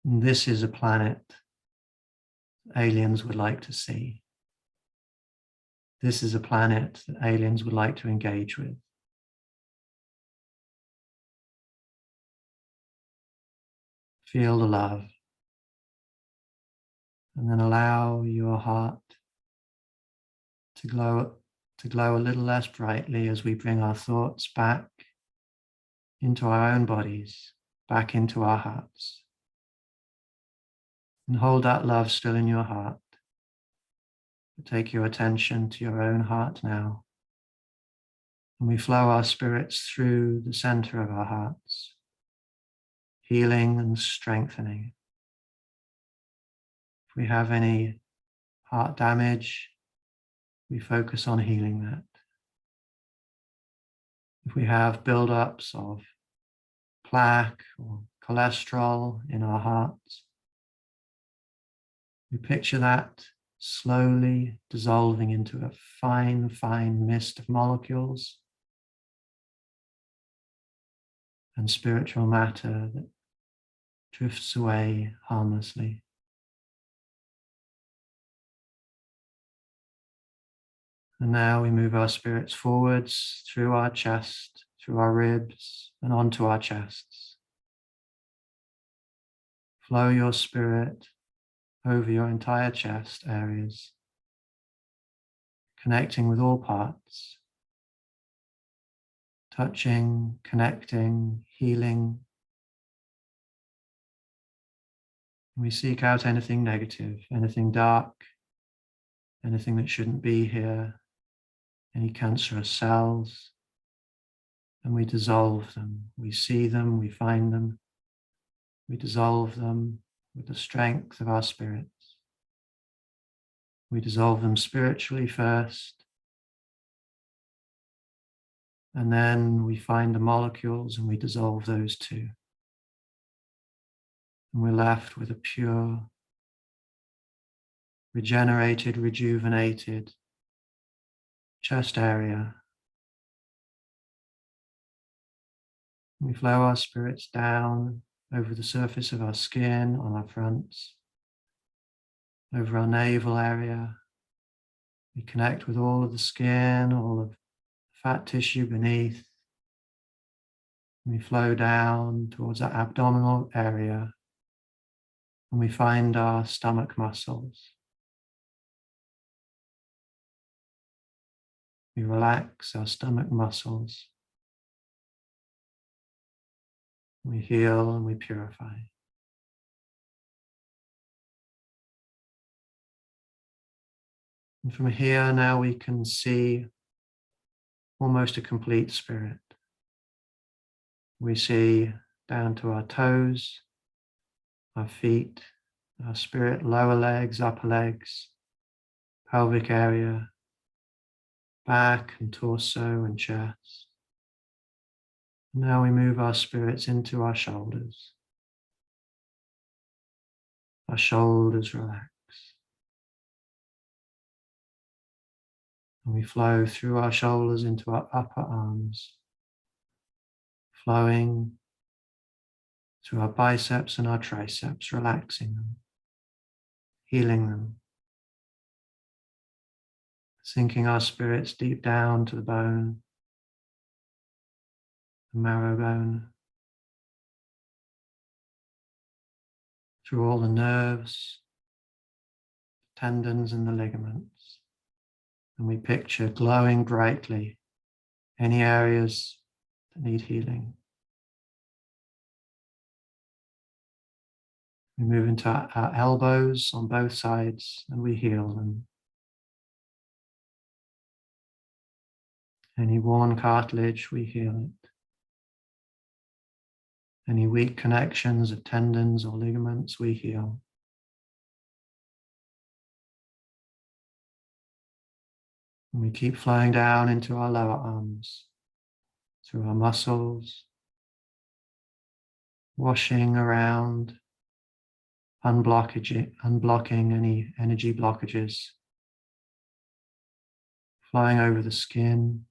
And this is a planet aliens would like to see. this is a planet that aliens would like to engage with. Feel the love. And then allow your heart to glow a little less brightly as we bring our thoughts back into our own bodies, back into our hearts. And hold that love still in your heart. Take your attention to your own heart now. And we flow our spirits through the center of our hearts, healing and strengthening. If we have any heart damage, we focus on healing that. If we have buildups of plaque or cholesterol in our hearts, we picture that slowly dissolving into a fine, fine mist of molecules and spiritual matter that drifts away harmlessly. And now we move our spirits forwards through our chest, through our ribs, and onto our chests. Flow your spirit over your entire chest areas, connecting with all parts, touching, connecting, healing. We seek out anything negative, anything dark, anything that shouldn't be here, any cancerous cells, and we dissolve them. We see them, we find them, we dissolve them with the strength of our spirits. We dissolve them spiritually first, and then we find the molecules and we dissolve those too. And we're left with a pure, regenerated, rejuvenated chest area. We flow our spirits down over the surface of our skin, on our fronts, over our navel area. We connect with all of the skin, all of the fat tissue beneath. We flow down towards our abdominal area, and we find our stomach muscles. We relax our stomach muscles. We heal and we purify. And from here now we can see almost a complete spirit. We see down to our toes, our feet, our spirit, lower legs, upper legs, pelvic area, back and torso and chest. Now we move our spirits into our shoulders. Our shoulders relax. And we flow through our shoulders into our upper arms, flowing through our biceps and our triceps, relaxing them, healing them, sinking our spirits deep down to the bone, the marrow bone, through all the nerves, tendons and the ligaments. And we picture glowing brightly any areas that need healing. We move into our elbows on both sides and we heal them. Any worn cartilage, we heal it. Any weak connections of tendons or ligaments, we heal. And we keep flowing down into our lower arms, through our muscles, washing around, unblocking any energy blockages, flowing over the skin,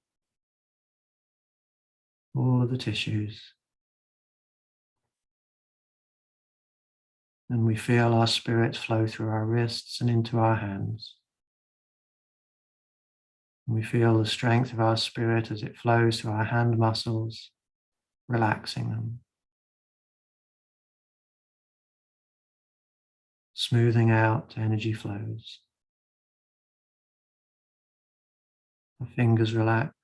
all of the tissues. And we feel our spirits flow through our wrists and into our hands. We feel the strength of our spirit as it flows through our hand muscles, relaxing them, smoothing out energy flows. Our fingers relax.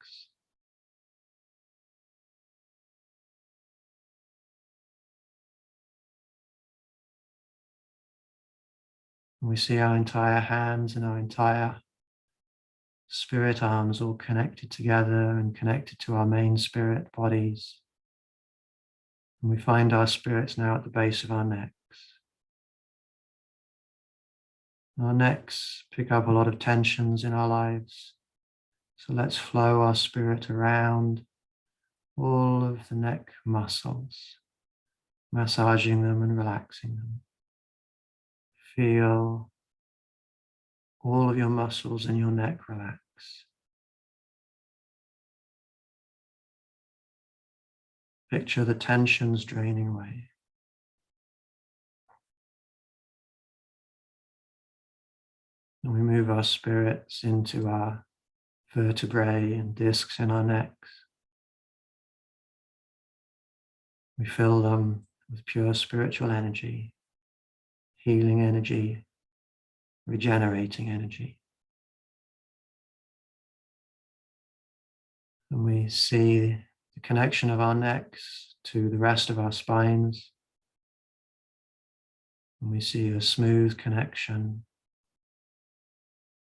And we see our entire hands and our entire spirit arms all connected together and connected to our main spirit bodies. And we find our spirits now at the base of our necks. Our necks pick up a lot of tensions in our lives. So let's flow our spirit around all of the neck muscles, massaging them and relaxing them. Feel all of your muscles in your neck relax. Picture the tensions draining away. And we move our spirits into our vertebrae and discs in our necks. We fill them with pure spiritual energy, healing energy, regenerating energy. And we see the connection of our necks to the rest of our spines. And we see a smooth connection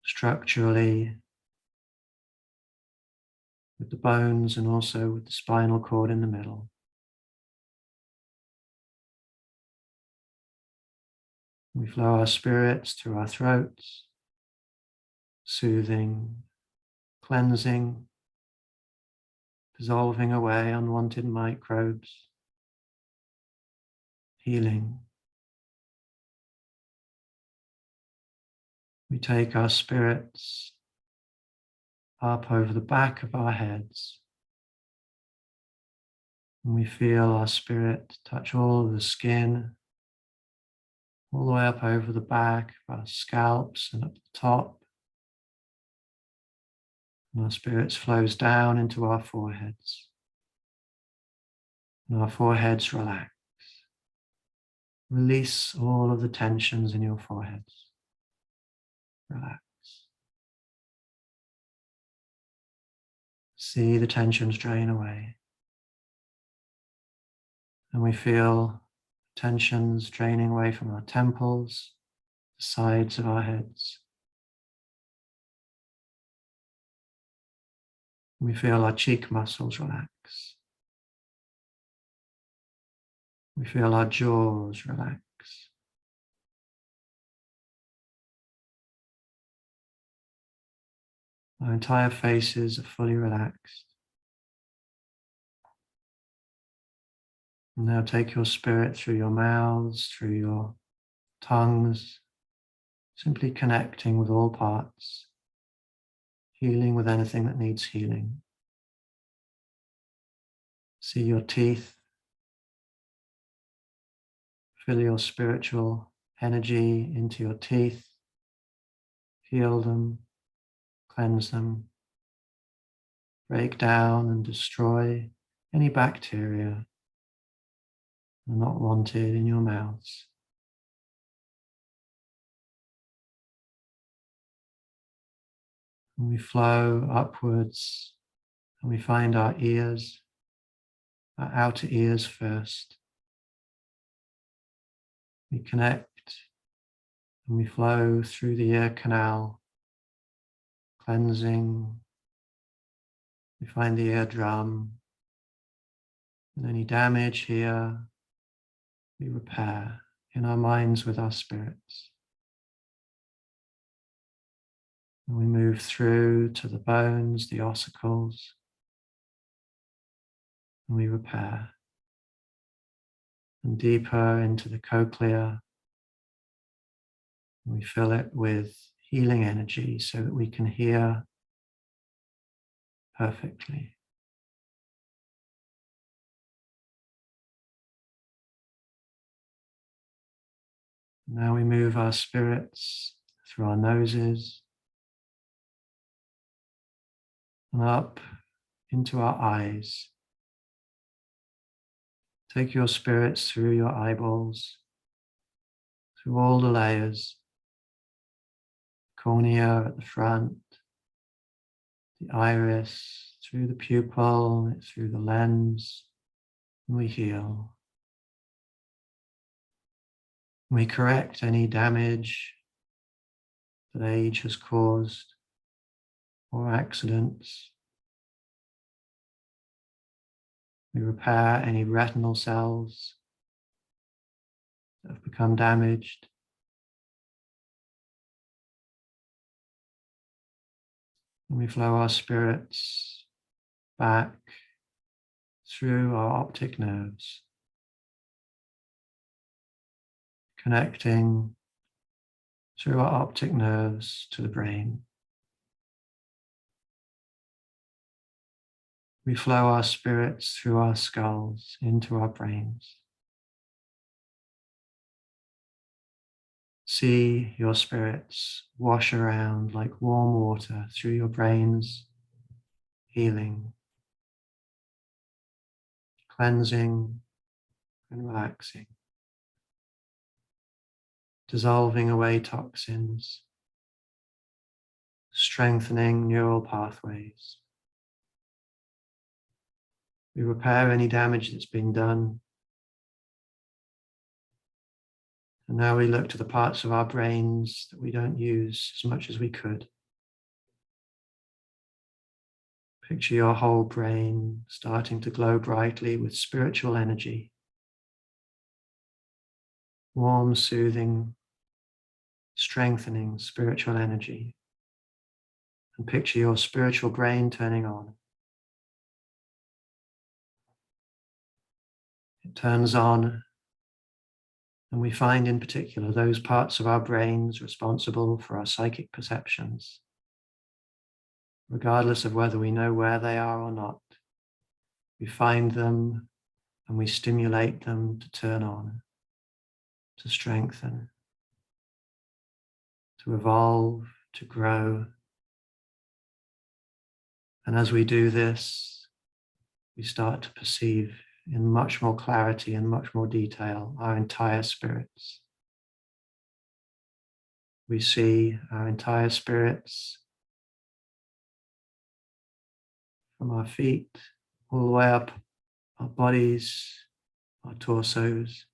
structurally with the bones and also with the spinal cord in the middle. We flow our spirits through our throats, soothing, cleansing, dissolving away unwanted microbes, healing. We take our spirits up over the back of our heads, and we feel our spirit touch all of the skin, all the way up over the back of our scalps and up the top. And our spirit flows down into our foreheads. And our foreheads relax. Release all of the tensions in your foreheads. Relax. See the tensions drain away. And we feel tensions draining away from our temples, the sides of our heads. We feel our cheek muscles relax. We feel our jaws relax. Our entire faces are fully relaxed. And now take your spirit through your mouths, through your tongues, simply connecting with all parts, healing with anything that needs healing. See your teeth. Fill your spiritual energy into your teeth. Heal them, cleanse them, break down and destroy any bacteria that are not wanted in your mouths. And we flow upwards and we find our ears, our outer ears first. We connect and we flow through the ear canal, cleansing. We find the eardrum, and any damage here we repair in our minds with our spirits. And we move through to the bones, the ossicles, and we repair. And deeper into the cochlea, and we fill it with healing energy so that we can hear perfectly. Now we move our spirits through our noses, and up into our eyes. Take your spirits through your eyeballs, through all the layers, cornea at the front, the iris, through the pupil, through the lens, and we heal. We correct any damage that age has caused or accidents. We repair any retinal cells that have become damaged. And we flow our spirits back through our optic nerves, connecting through our optic nerves to the brain. We flow our spirits through our skulls into our brains. See your spirits wash around like warm water through your brains, healing, cleansing and relaxing, dissolving away toxins, strengthening neural pathways. We repair any damage that's been done. And now we look to the parts of our brains that we don't use as much as we could. Picture your whole brain starting to glow brightly with spiritual energy. Warm, soothing, strengthening spiritual energy. And picture your spiritual brain turning on. It turns on, and we find in particular those parts of our brains responsible for our psychic perceptions. Regardless of whether we know where they are or not, we find them and we stimulate them to turn on, to strengthen, to evolve, to grow. And as we do this, we start to perceive in much more clarity and much more detail our entire spirits. We see our entire spirits from our feet all the way up our bodies, our torsos,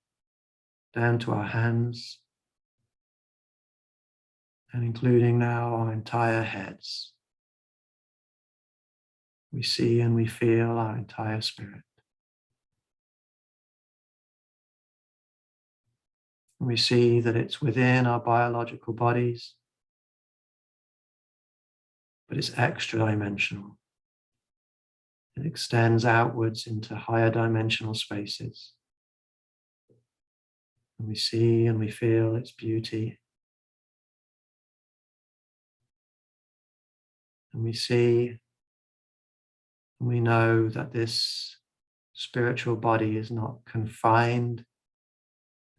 down to our hands, and including now our entire heads. We see and we feel our entire spirit. And we see that it's within our biological bodies, but it's extra dimensional. It extends outwards into higher dimensional spaces. And we see and we feel its beauty. And we see and we know that this spiritual body is not confined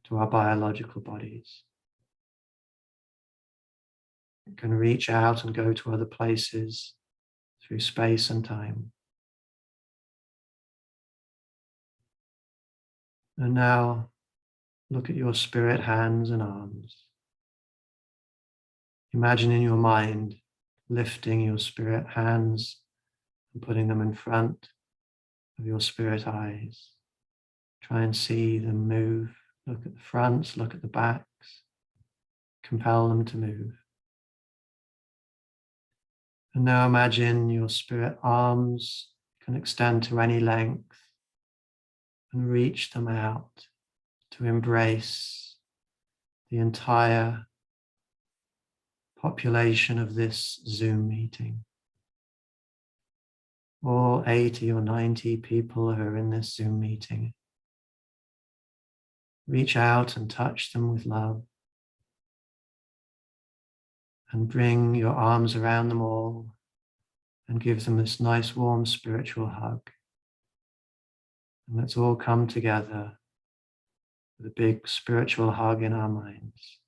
to our biological bodies. It can reach out and go to other places through space and time. And now look at your spirit hands and arms. Imagine in your mind lifting your spirit hands and putting them in front of your spirit eyes. Try and see them move. Look at the fronts, look at the backs. Compel them to move. And now imagine your spirit arms can extend to any length and reach them out to embrace the entire population of this Zoom meeting. All 80 or 90 people who are in this Zoom meeting. Reach out and touch them with love. And bring your arms around them all and give them this nice warm spiritual hug. And let's all come together with a big spiritual hug in our minds.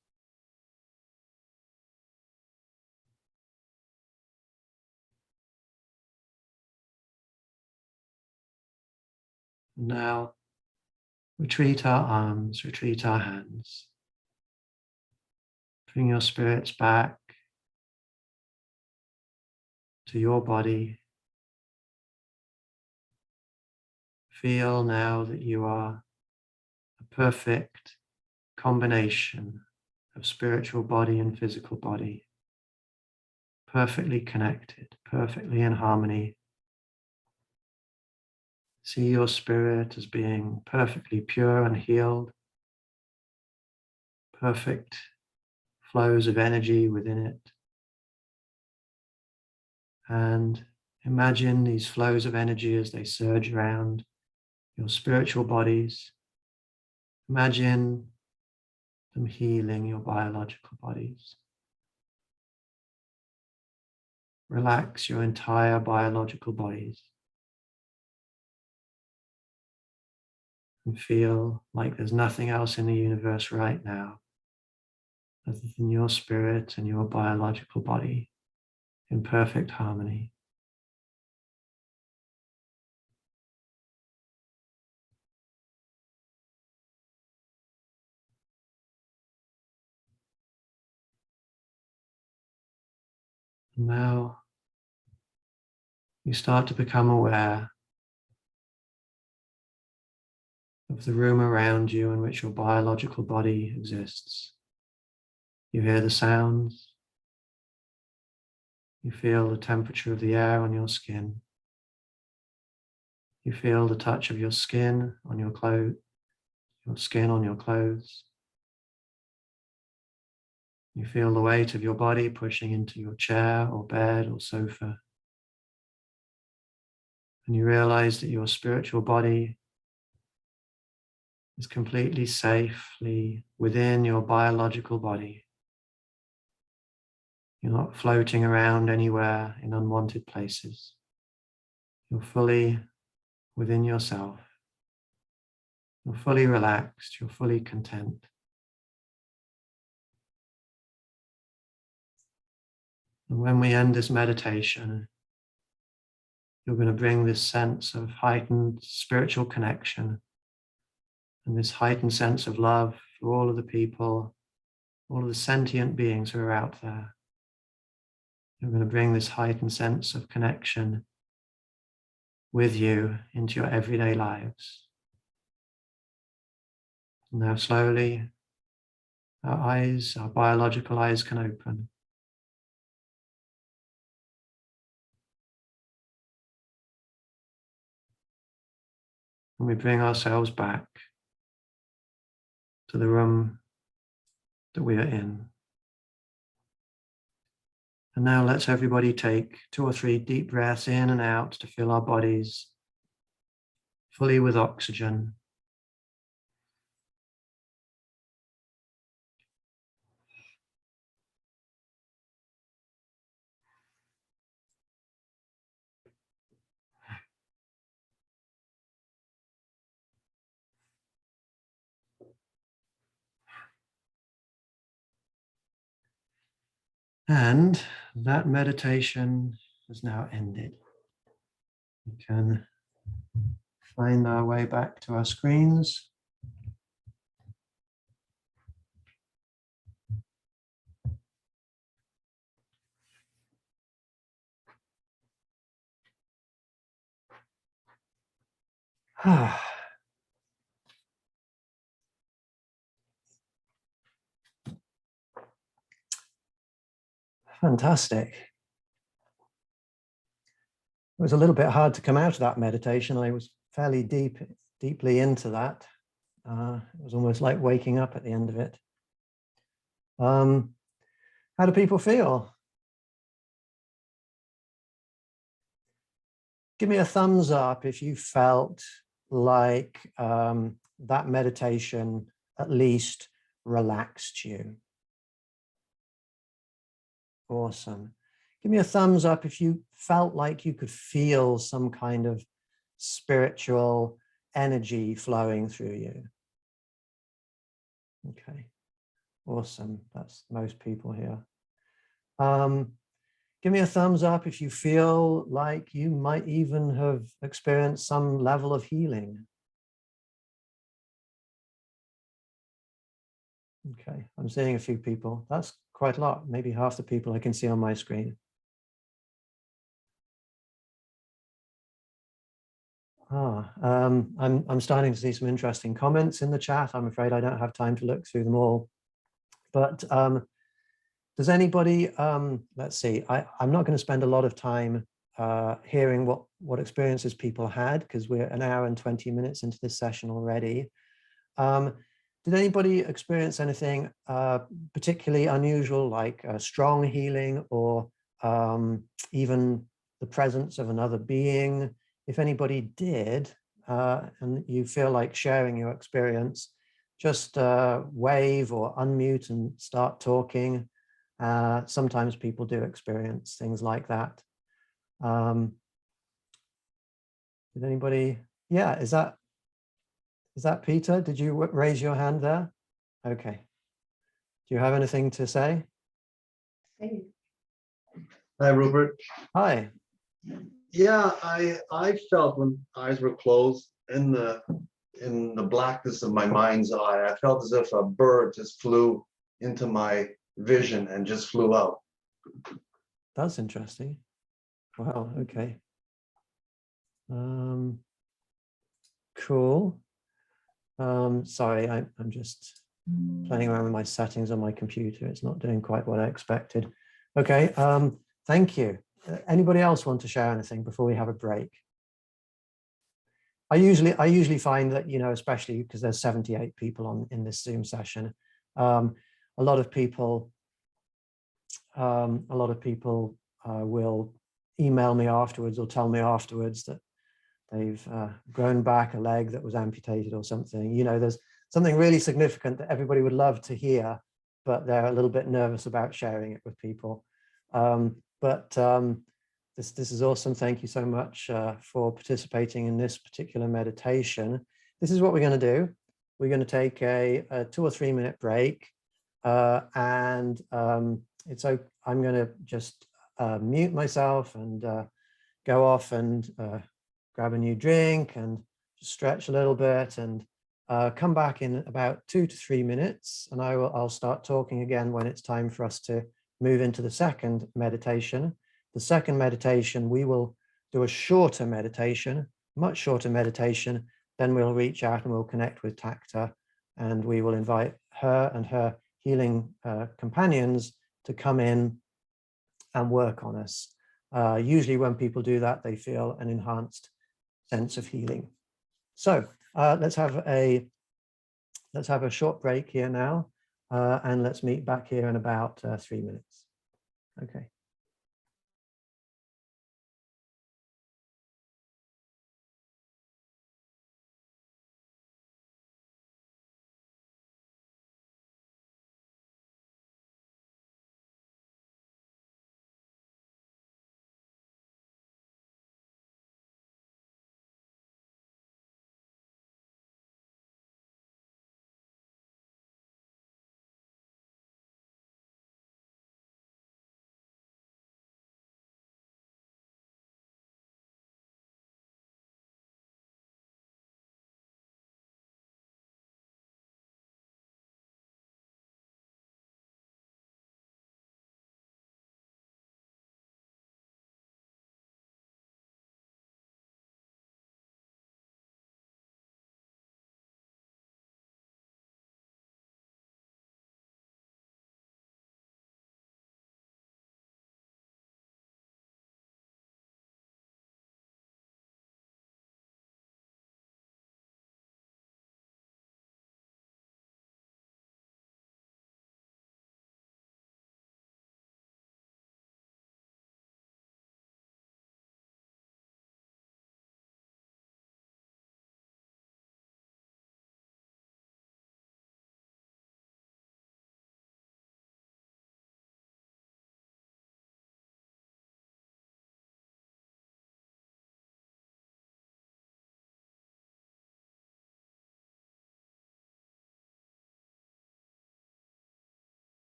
Now, retreat our arms, retreat our hands. Bring your spirits back to your body. Feel now that you are a perfect combination of spiritual body and physical body, perfectly connected, perfectly in harmony. See your spirit as being perfectly pure and healed, perfect flows of energy within it. And imagine these flows of energy as they surge around your spiritual bodies. Imagine them healing your biological bodies. Relax your entire biological bodies and feel like there's nothing else in the universe right now other than your spirit and your biological body in perfect harmony. Now you start to become aware of the room around you in which your biological body exists. You hear the sounds. You feel the temperature of the air on your skin. You feel the touch of your skin on your clothes, your skin on your clothes. You feel the weight of your body pushing into your chair or bed or sofa. And you realize that your spiritual body is completely safely within your biological body. You're not floating around anywhere in unwanted places. You're fully within yourself. You're fully relaxed. You're fully content. And when we end this meditation, you're going to bring this sense of heightened spiritual connection and this heightened sense of love for all of the people, all of the sentient beings who are out there. You're going to bring this heightened sense of connection with you into your everyday lives. Now slowly, our eyes, our biological eyes can open. And we bring ourselves back to the room that we are in. And now let's everybody take 2 or 3 deep breaths in and out to fill our bodies fully with oxygen. And that meditation has now ended. We can find our way back to our screens. Fantastic. It was a little bit hard to come out of that meditation. I was fairly deeply into that. It was almost like waking up at the end of it. How do people feel? Give me a thumbs up if you felt like that meditation at least relaxed you. Awesome. Give me a thumbs up if you felt like you could feel some kind of spiritual energy flowing through you. Okay, awesome. That's most people here. Give me a thumbs up if you feel like you might even have experienced some level of healing. Okay, I'm seeing a few people. That's quite a lot, maybe half the people I can see on my screen. I'm starting to see some interesting comments in the chat. I'm afraid I don't have time to look through them all. But does anybody, let's see, I'm not going to spend a lot of time hearing what experiences people had, because we're an hour and 20 minutes into this session already. Did anybody experience anything particularly unusual, like strong healing, or even the presence of another being? If anybody did, and you feel like sharing your experience, just wave or unmute and start talking. Sometimes people do experience things like that. Did anybody? Yeah, is that Peter? Did you raise your hand there? Okay. Do you have anything to say? Hi, Rupert. Hi. Yeah, I felt when eyes were closed in the blackness of my mind's eye, I felt as if a bird just flew into my vision and just flew out. That's interesting. Wow, okay. Cool. Sorry, I'm just playing around with my settings on my computer. It's not doing quite what I expected. Okay, thank you. Anybody else want to share anything before we have a break? I usually find that, you know, especially because there's 78 people in this Zoom session, a lot of people will email me afterwards or tell me afterwards that they've grown back a leg that was amputated or something. You know, there's something really significant that everybody would love to hear, but they're a little bit nervous about sharing it with people. This is awesome. Thank you so much for participating in this particular meditation. This is what we're going to do. We're going to take a 2 or 3 minute break, I'm going to just mute myself and go off and grab a new drink and stretch a little bit, and come back in about 2 to 3 minutes, and I'll start talking again when it's time for us to move into the second meditation. The second meditation, we will do a shorter meditation, much shorter meditation. Then we'll reach out and we'll connect with Takta, and we will invite her and her healing companions to come in and work on us. Usually when people do that, they feel an enhanced sense of healing. So let's have a short break here now, and let's meet back here in about 3 minutes. Okay.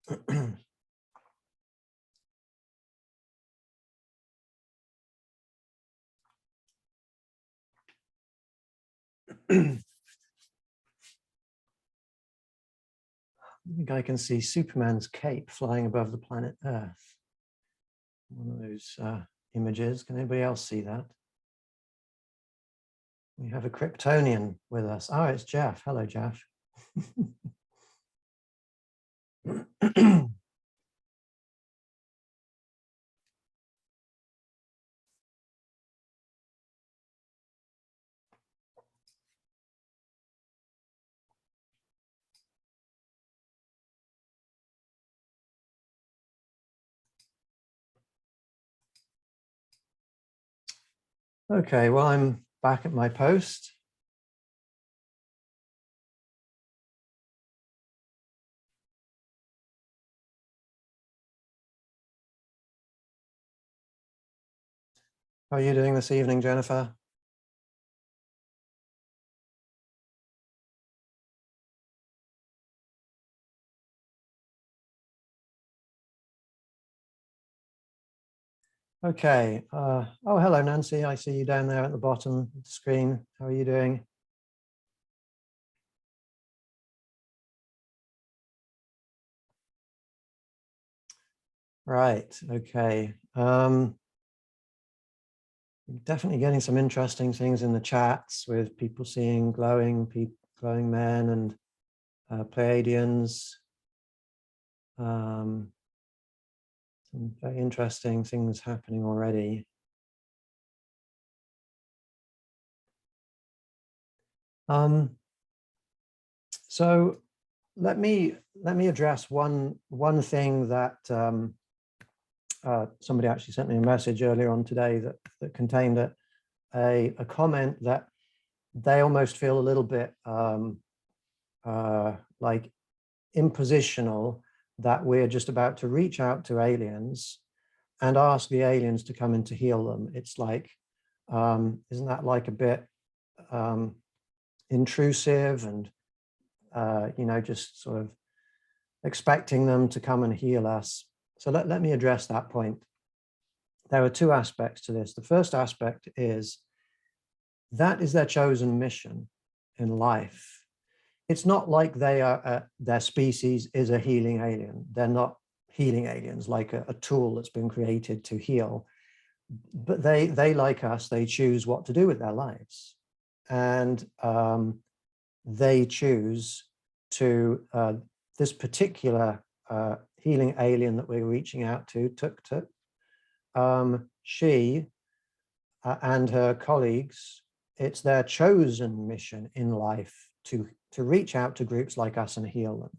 I think I can see Superman's cape flying above the planet Earth. One of those images. Can anybody else see that? We have a Kryptonian with us. Oh, it's Jeff. Hello, Jeff. Okay, well, I'm back at my post. How are you doing this evening, Jennifer? Okay. Oh, hello, Nancy. I see you down there at the bottom of the screen. How are you doing? Right. Okay. Definitely getting some interesting things in the chats with people seeing glowing men and Pleiadians. Some very interesting things happening already. So let me address one thing that somebody actually sent me a message earlier on today that contained a comment that they almost feel a little bit like impositional, that we're just about to reach out to aliens and ask the aliens to come in to heal them. It's like, isn't that like a bit intrusive and, you know, just sort of expecting them to come and heal us? So let me address that point. There are two aspects to this. The first aspect is that is their chosen mission in life. It's not like they are, their species is a healing alien. They're not healing aliens, like a tool that's been created to heal. But they like us, they choose what to do with their lives. And they choose to, this particular healing alien that we're reaching out to, Tuk Tuk, she and her colleagues, it's their chosen mission in life to reach out to groups like us and heal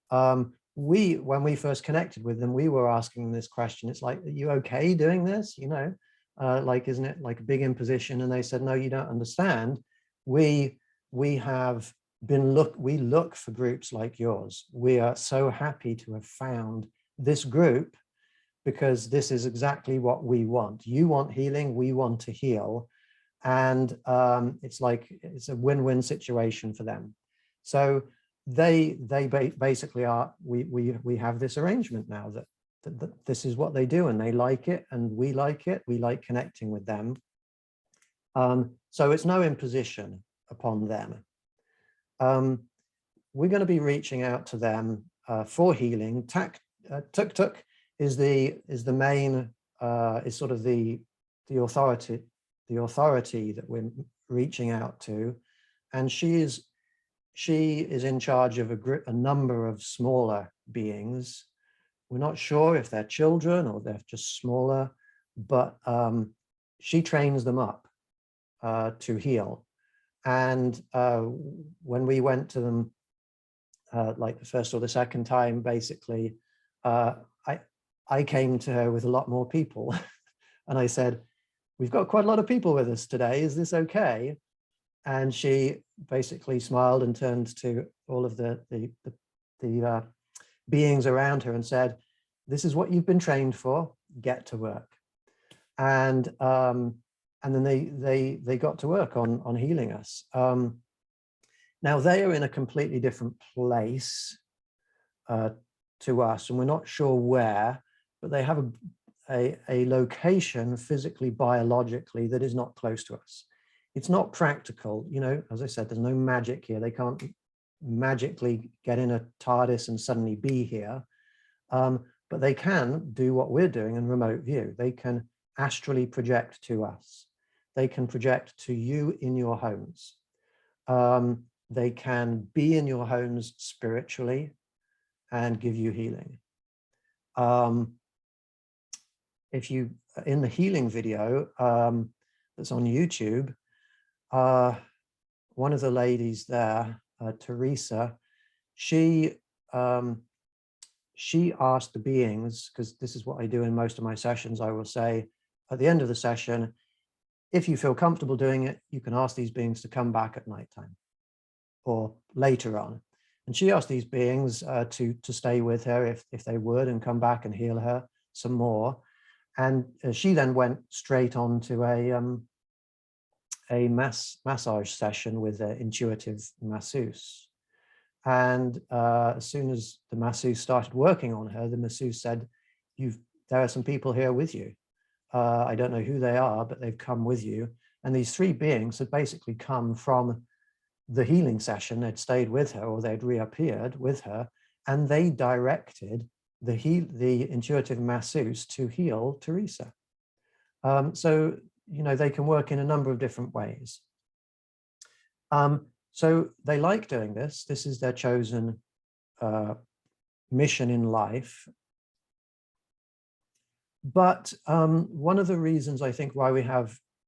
them. When we first connected with them, we were asking this question. It's like, are you okay doing this? You know, like, isn't it like a big imposition? And they said, no, you don't understand. We have been we look for groups like yours. We are so happy to have found this group because this is exactly what we want. You want healing, we want to heal. And it's like, it's a win-win situation for them. So they basically are, we have this arrangement now that this is what they do and they like it and we like it. We like connecting with them. So it's no imposition upon them. We're going to be reaching out to them for healing. Tuk Tuk is the main, is sort of the authority that we're reaching out to, and she is in charge of a number of smaller beings. We're not sure if they're children or they're just smaller, but she trains them up to heal. And when we went to them, like the first or the second time, basically, I came to her with a lot more people, and I said, we've got quite a lot of people with us today. Is this okay? And she basically smiled and turned to all of the beings around her and said, this is what you've been trained for, get to work. And then they got to work on healing us. Now they are in a completely different place to us, and we're not sure where, but they have a location physically, biologically, that is not close to us. It's not practical, you know, as I said, there's no magic here. They can't magically get in a TARDIS and suddenly be here. But they can do what we're doing in remote view. They can astrally project to us. They can project to you in your homes. They can be in your homes spiritually and give you healing. If you, in the healing video that's on YouTube, one of the ladies there, Teresa, she asked the beings, because this is what I do in most of my sessions, I will say at the end of the session, if you feel comfortable doing it, you can ask these beings to come back at nighttime or later on. And she asked these beings to stay with her if they would, and come back and heal her some more. And she then went straight on to a massage session with an intuitive masseuse. And as soon as the masseuse started working on her, the masseuse said, there are some people here with you. I don't know who they are, but they've come with you. And these three beings had basically come from the healing session. They'd stayed with her, or they'd reappeared with her, and they directed the intuitive masseuse to heal Teresa. So, you know, they can work in a number of different ways. So they like doing this. This is their chosen mission in life. But one of the reasons I think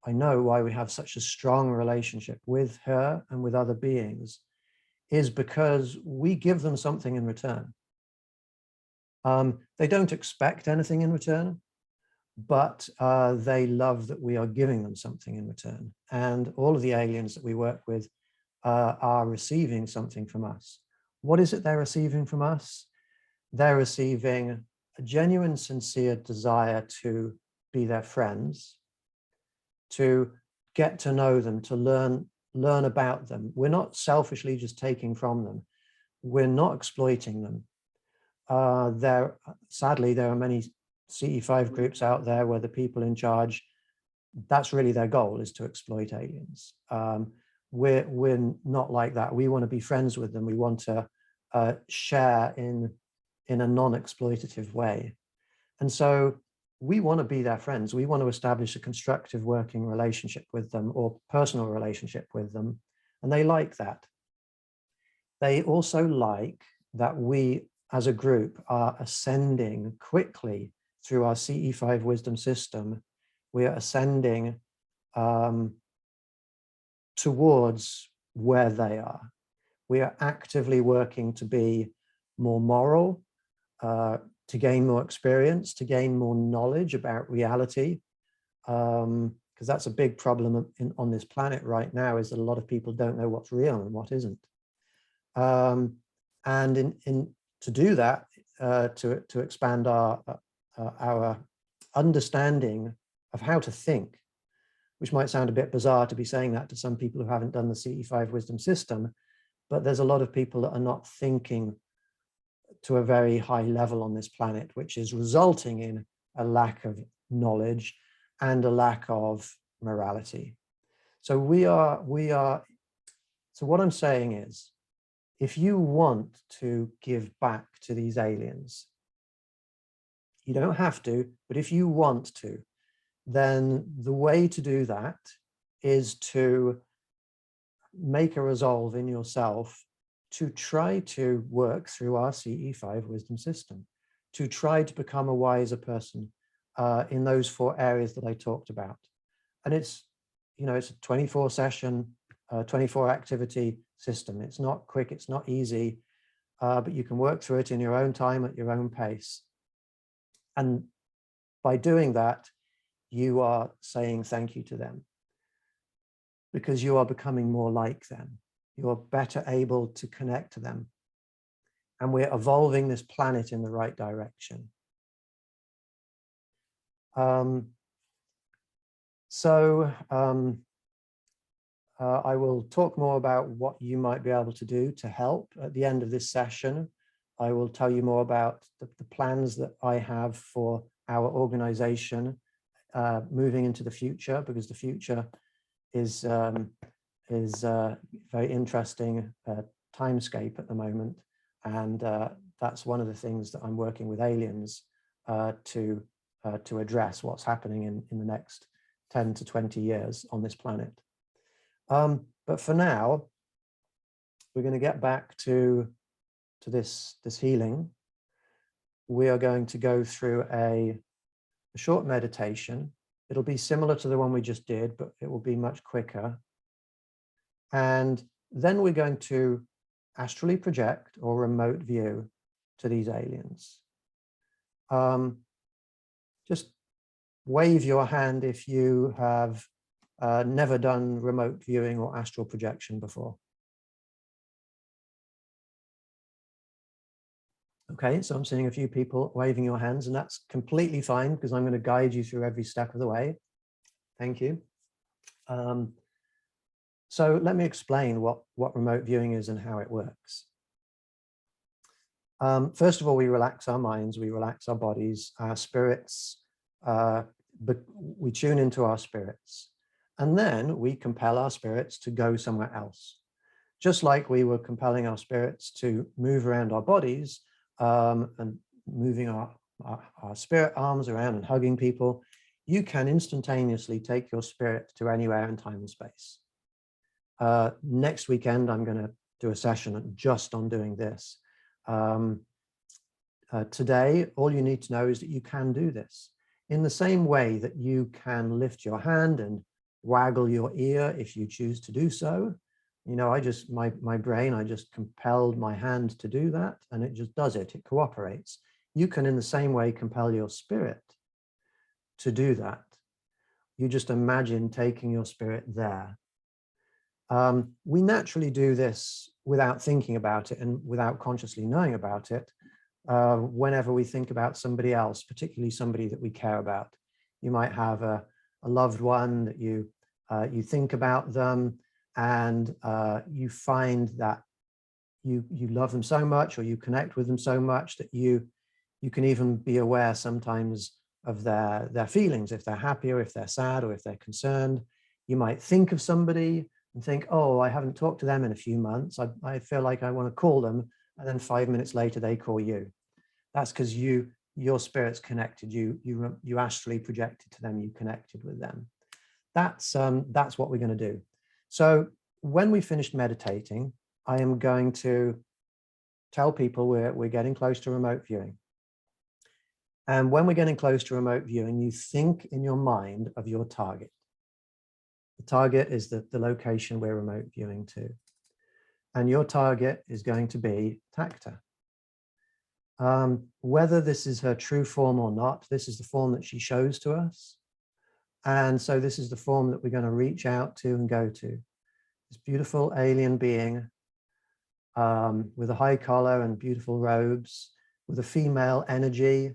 I know why we have such a strong relationship with her and with other beings is because we give them something in return. They don't expect anything in return, but they love that we are giving them something in return. And all of the aliens that we work with are receiving something from us. What is it they're receiving from us? They're receiving a genuine, sincere desire to be their friends, to get to know them, to learn about them. We're not selfishly just taking from them. We're not exploiting them. Sadly, there are many CE5 groups out there where the people in charge, that's really their goal, is to exploit aliens. We're not like that. We want to be friends with them. We want to share in a non-exploitative way. And so we want to be their friends. We want to establish a constructive working relationship with them, or personal relationship with them. And they like that. They also like that we as a group are ascending quickly through our CE5 wisdom system. We are ascending towards where they are. We are actively working to be more moral, to gain more experience, to gain more knowledge about reality, because that's a big problem on this planet right now, is that a lot of people don't know what's real and what isn't. And to do that, to expand our understanding of how to think, which might sound a bit bizarre to be saying that to some people who haven't done the CE5 wisdom system, but there's a lot of people that are not thinking to a very high level on this planet, which is resulting in a lack of knowledge and a lack of morality. So so what I'm saying is, if you want to give back to these aliens, you don't have to, but if you want to, then the way to do that is to make a resolve in yourself to try to work through our CE5 wisdom system, to try to become a wiser person in those 4 areas that I talked about. And it's, you know, it's a 24 session, 24 activity system. It's not quick, it's not easy, but you can work through it in your own time at your own pace. And by doing that, you are saying thank you to them, because you are becoming more like them. You're better able to connect to them. And we're evolving this planet in the right direction. I will talk more about what you might be able to do to help at the end of this session. I will tell you more about the plans that I have for our organization moving into the future, because the future is a very interesting timescape at the moment. And that's one of the things that I'm working with aliens to address what's happening in the next 10 to 20 years on this planet. But for now, we're going to get back to this healing. We are going to go through a short meditation. It'll be similar to the one we just did, but it will be much quicker. And then we're going to astrally project or remote view to these aliens. Just wave your hand if you have never done remote viewing or astral projection before. Okay, so I'm seeing a few people waving your hands, and that's completely fine because I'm going to guide you through every step of the way. Thank you. So let me explain what remote viewing is and how it works. First of all, we relax our minds, we relax our bodies, our spirits, but we tune into our spirits. And then we compel our spirits to go somewhere else. Just like we were compelling our spirits to move around our bodies, and moving our spirit arms around and hugging people, you can instantaneously take your spirit to anywhere in time and space. Next weekend, I'm going to do a session just on doing this. Today, all you need to know is that you can do this. In the same way that you can lift your hand and waggle your ear if you choose to do so. You know, my brain, I just compelled my hand to do that, and it just does it. It cooperates. You can, in the same way, compel your spirit to do that. You just imagine taking your spirit there. We naturally do this without thinking about it and without consciously knowing about it. Whenever we think about somebody else, particularly somebody that we care about. You might have a loved one that you think about them, and you find that you love them so much, or you connect with them so much that you can even be aware sometimes of their feelings, if they're happy or if they're sad or if they're concerned. You might think of somebody and think, oh, I haven't talked to them in a few months. I feel like I want to call them. And then 5 minutes later, they call you. That's because your spirit's connected. You astrally projected to them. You connected with them. That's what we're going to do. So when we finished meditating, I am going to tell people we're getting close to remote viewing. And when we're getting close to remote viewing, you think in your mind of your target. The target is the location we're remote viewing to. And your target is going to be Takta. Whether this is her true form or not, this is the form that she shows to us. And so this is the form that we're going to reach out to and go to. This beautiful alien being with a high collar and beautiful robes, with a female energy,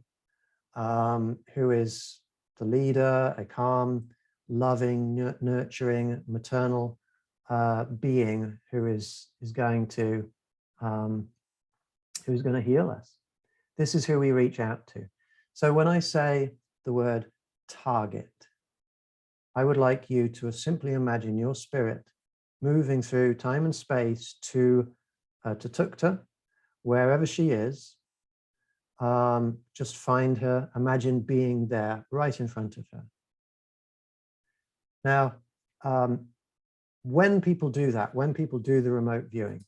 who is the leader, a calm, loving, nurturing, maternal being who is going to who's going to heal us. This is who we reach out to. So when I say the word target, I would like you to simply imagine your spirit moving through time and space to Tukta, wherever she is. Just find her, imagine being there right in front of her. Now, when people do that, when people do the remote viewing,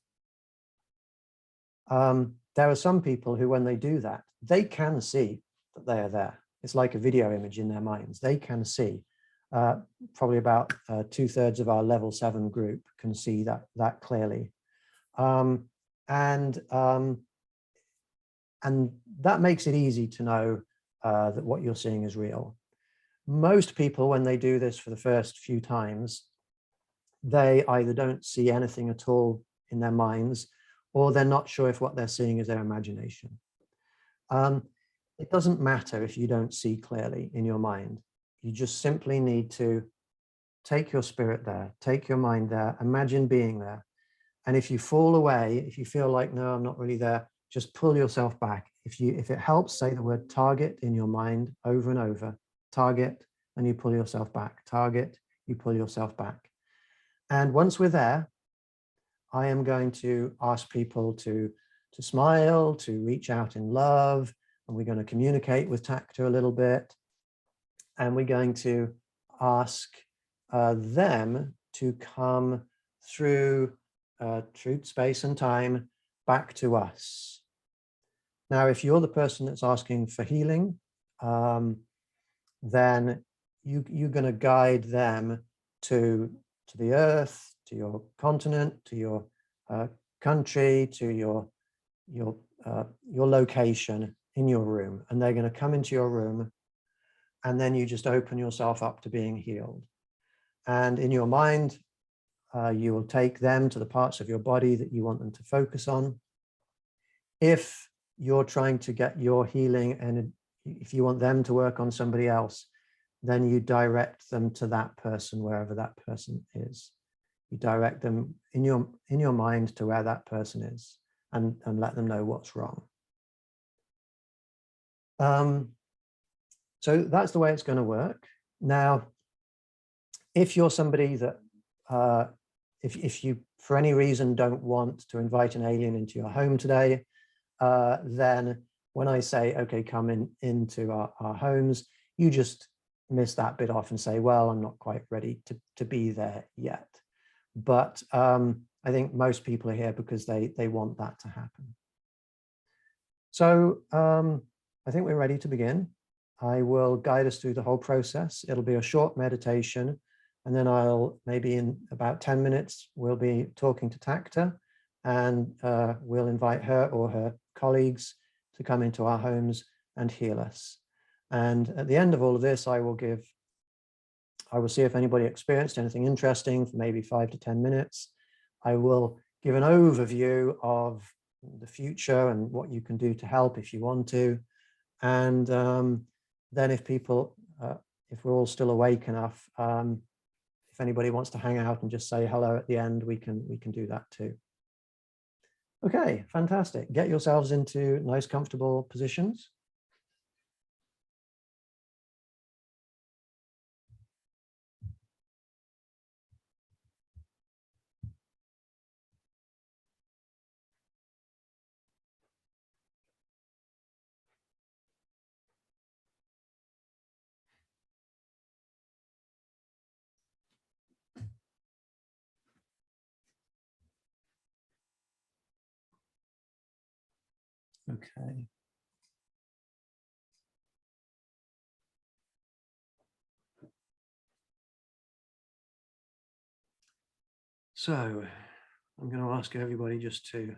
there are some people who, when they do that, they can see that they are there. It's like a video image in their minds. They can see. Probably about 2/3 of our level 7 group can see that clearly. And that makes it easy to know that what you're seeing is real. Most people, when they do this for the first few times, they either don't see anything at all in their minds, or they're not sure if what they're seeing is their imagination. It doesn't matter if you don't see clearly in your mind. You just simply need to take your spirit there, take your mind there, imagine being there. And if you fall away, if you feel like, no, I'm not really there, just pull yourself back. If it helps, say the word target in your mind over and over. Target, and you pull yourself back. Target, you pull yourself back. And once we're there, I am going to ask people to smile, to reach out in love, and we're going to communicate with Tacta a little bit. And we're going to ask them to come through truth, space, and time back to us. Now, if you're the person that's asking for healing, then you're going to guide them to the earth, to your continent, to your country, to your location in your room, and they're going to come into your room, and then you just open yourself up to being healed. And in your mind, you will take them to the parts of your body that you want them to focus on. If you're trying to get your healing, and if you want them to work on somebody else, then you direct them to that person, wherever that person is. You direct them in your mind to where that person is, and let them know what's wrong. So that's the way it's going to work. Now, if you're somebody that, if you, for any reason, don't want to invite an alien into your home today, then when I say, okay, come into our homes, you just miss that bit off and say, well, I'm not quite ready to be there yet. But I think most people are here because they want that to happen. So I think we're ready to begin. I will guide us through the whole process. It'll be a short meditation, and then I'll, maybe in about 10 minutes, we'll be talking to Tacta, and we'll invite her or her colleagues to come into our homes and heal us. And at the end of all of this, I will see if anybody experienced anything interesting for maybe 5 to 10 minutes. I will give an overview of the future and what you can do to help if you want to. And then if people, if we're all still awake enough, if anybody wants to hang out and just say hello at the end, we can do that too. Okay, fantastic. Get yourselves into nice, comfortable positions. Okay. So I'm going to ask everybody just to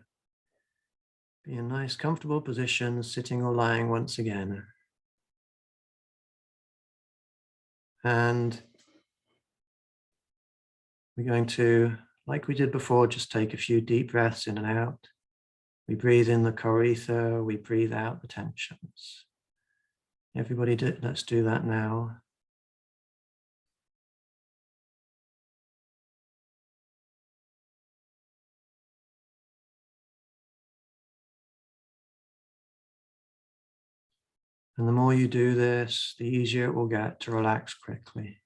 be in nice, comfortable positions, sitting or lying once again. And we're going to, like we did before, just take a few deep breaths in and out. We breathe in the core ether, we breathe out the tensions. Everybody, let's do that now. And the more you do this, the easier it will get to relax quickly.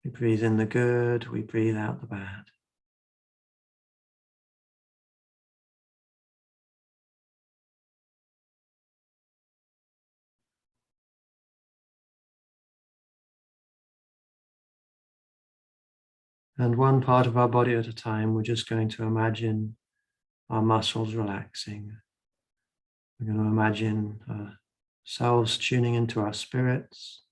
We breathe in the good, we breathe out the bad. And one part of our body at a time, we're just going to imagine our muscles relaxing. We're going to imagine ourselves tuning into our spirits.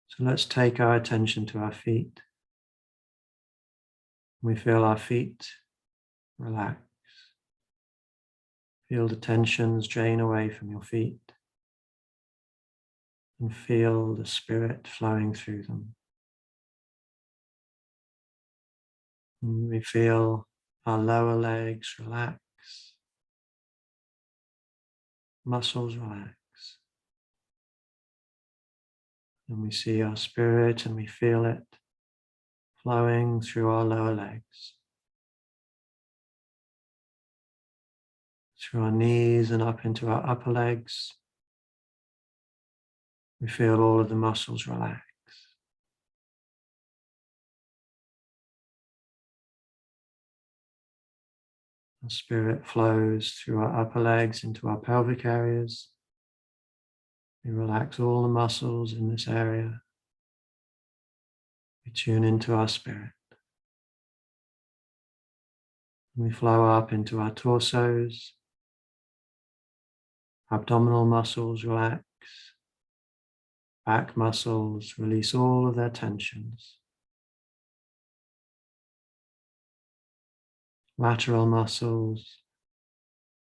So let's take our attention to our feet. We feel our feet relax. Feel the tensions drain away from your feet. And feel the spirit flowing through them. And we feel our lower legs relax. Muscles relax. And we see our spirit and we feel it flowing through our lower legs. through our knees and up into our upper legs. We feel all of the muscles relax. Our spirit flows through our upper legs into our pelvic areas. We relax all the muscles in this area. We tune into our spirit. We flow up into our torsos. Abdominal muscles relax. Back muscles release all of their tensions. Lateral muscles,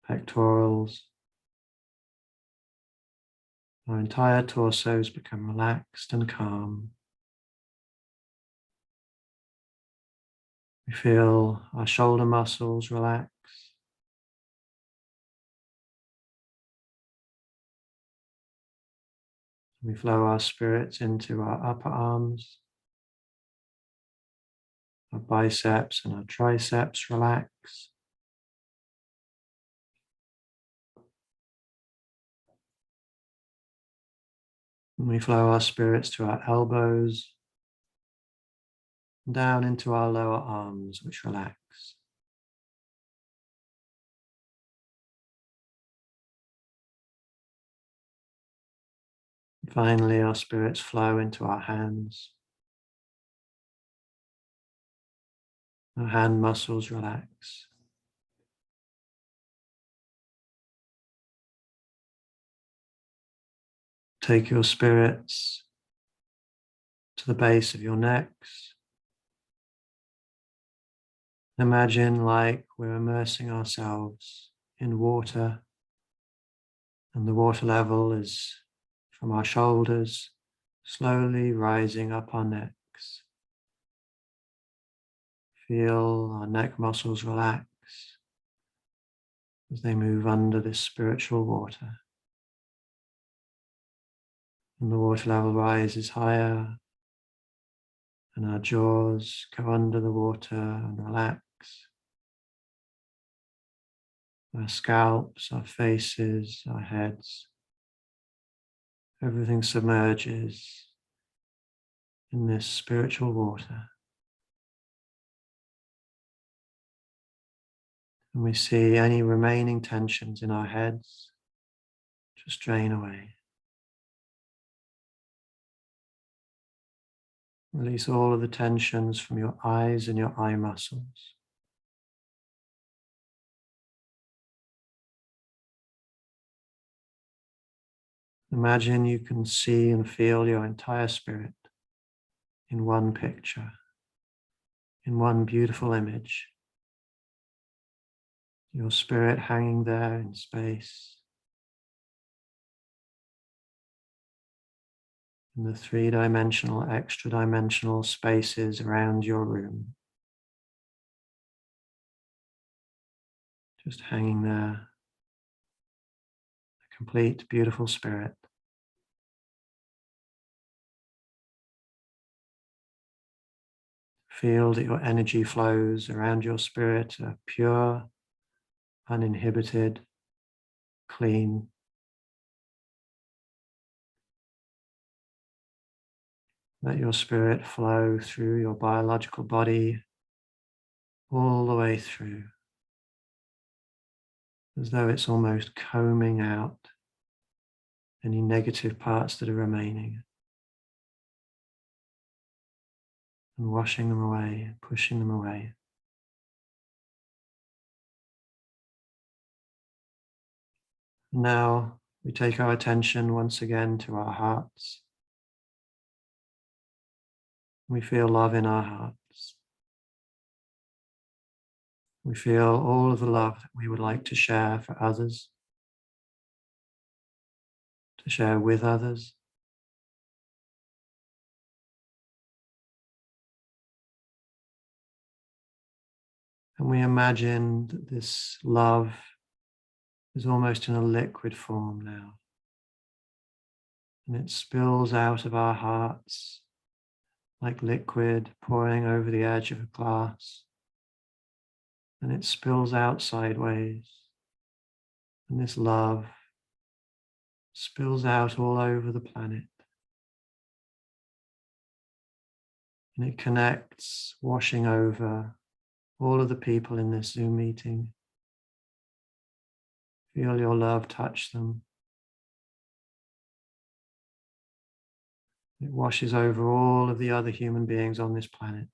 pectorals. Our entire torsos become relaxed and calm. We feel our shoulder muscles relax. We flow our spirits into our upper arms. Our biceps and our triceps relax. And we flow our spirits to our elbows, down into our lower arms, which relax. And finally, our spirits flow into our hands. Our hand muscles relax. Take your spirits to the base of your necks. Imagine like we're immersing ourselves in water, and the water level is from our shoulders, slowly rising up our necks. Feel our neck muscles relax as they move under this spiritual water. And the water level rises higher, and our jaws go under the water and relax. Our scalps, our faces, our heads, everything submerges in this spiritual water. And we see any remaining tensions in our heads just drain away. Release all of the tensions from your eyes and your eye muscles. Imagine you can see and feel your entire spirit in one picture, in one beautiful image. Your spirit hanging there in space, in the three-dimensional, extra-dimensional spaces around your room. Just hanging there, a complete, beautiful spirit. Feel that your energy flows around your spirit, pure, uninhibited, clean. Let your spirit flow through your biological body, all the way through, as though it's almost combing out any negative parts that are remaining and washing them away, pushing them away. Now we take our attention once again to our hearts. We feel love in our hearts. We feel all of the love that we would like to share for others, to share with others. And we imagine that this love is almost in a liquid form now. And it spills out of our hearts like liquid pouring over the edge of a glass. And it spills out sideways And this love spills out all over the planet. And it connects, washing over all of the people in this Zoom meeting. Feel your love touch them. It washes over all of the other human beings on this planet.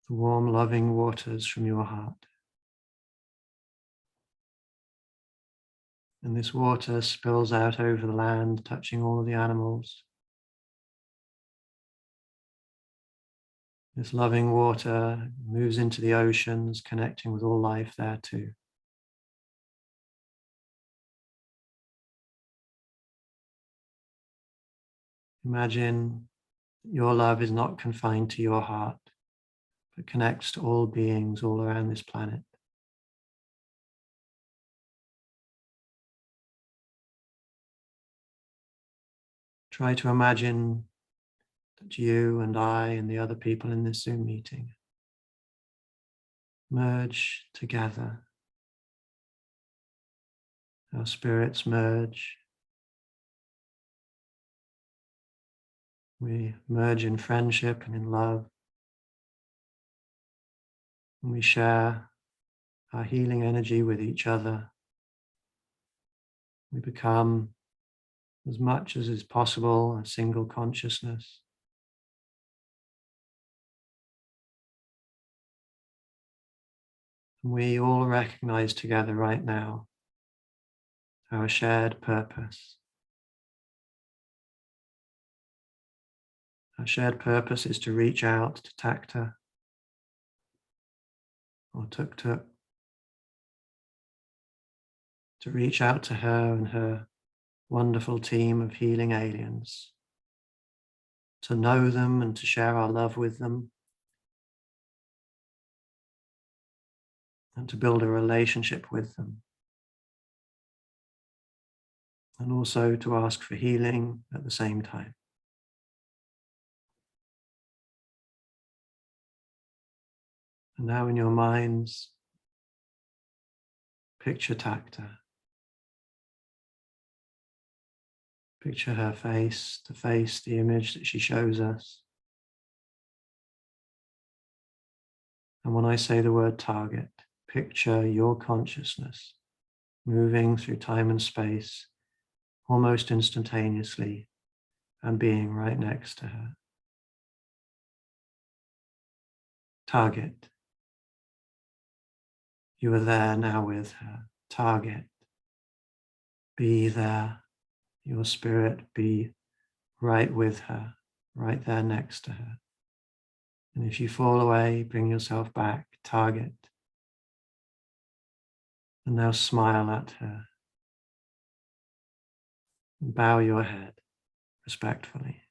The warm, loving waters from your heart. And this water spills out over the land, touching all of the animals. This loving water moves into the oceans, connecting with all life there too. Imagine your love is not confined to your heart, but connects to all beings all around this planet. Try to imagine that you and I and the other people in this Zoom meeting merge together. Our spirits merge. We merge in friendship and in love. And we share our healing energy with each other. We become, as much as is possible, a single consciousness. And we all recognize together right now our shared purpose. Our shared purpose is to reach out to Takta or Tuk Tuk, to reach out to her and her wonderful team of healing aliens, to know them and to share our love with them, and to build a relationship with them. And also to ask for healing at the same time. And now in your minds, picture Takta. Picture her face, the image that she shows us. And when I say the word target, picture your consciousness moving through time and space almost instantaneously and being right next to her. Target. You are there now with her. Target. Be there. Your spirit be right with her, right there next to her. And if you fall away, bring yourself back. Target. And now smile at her. And bow your head respectfully.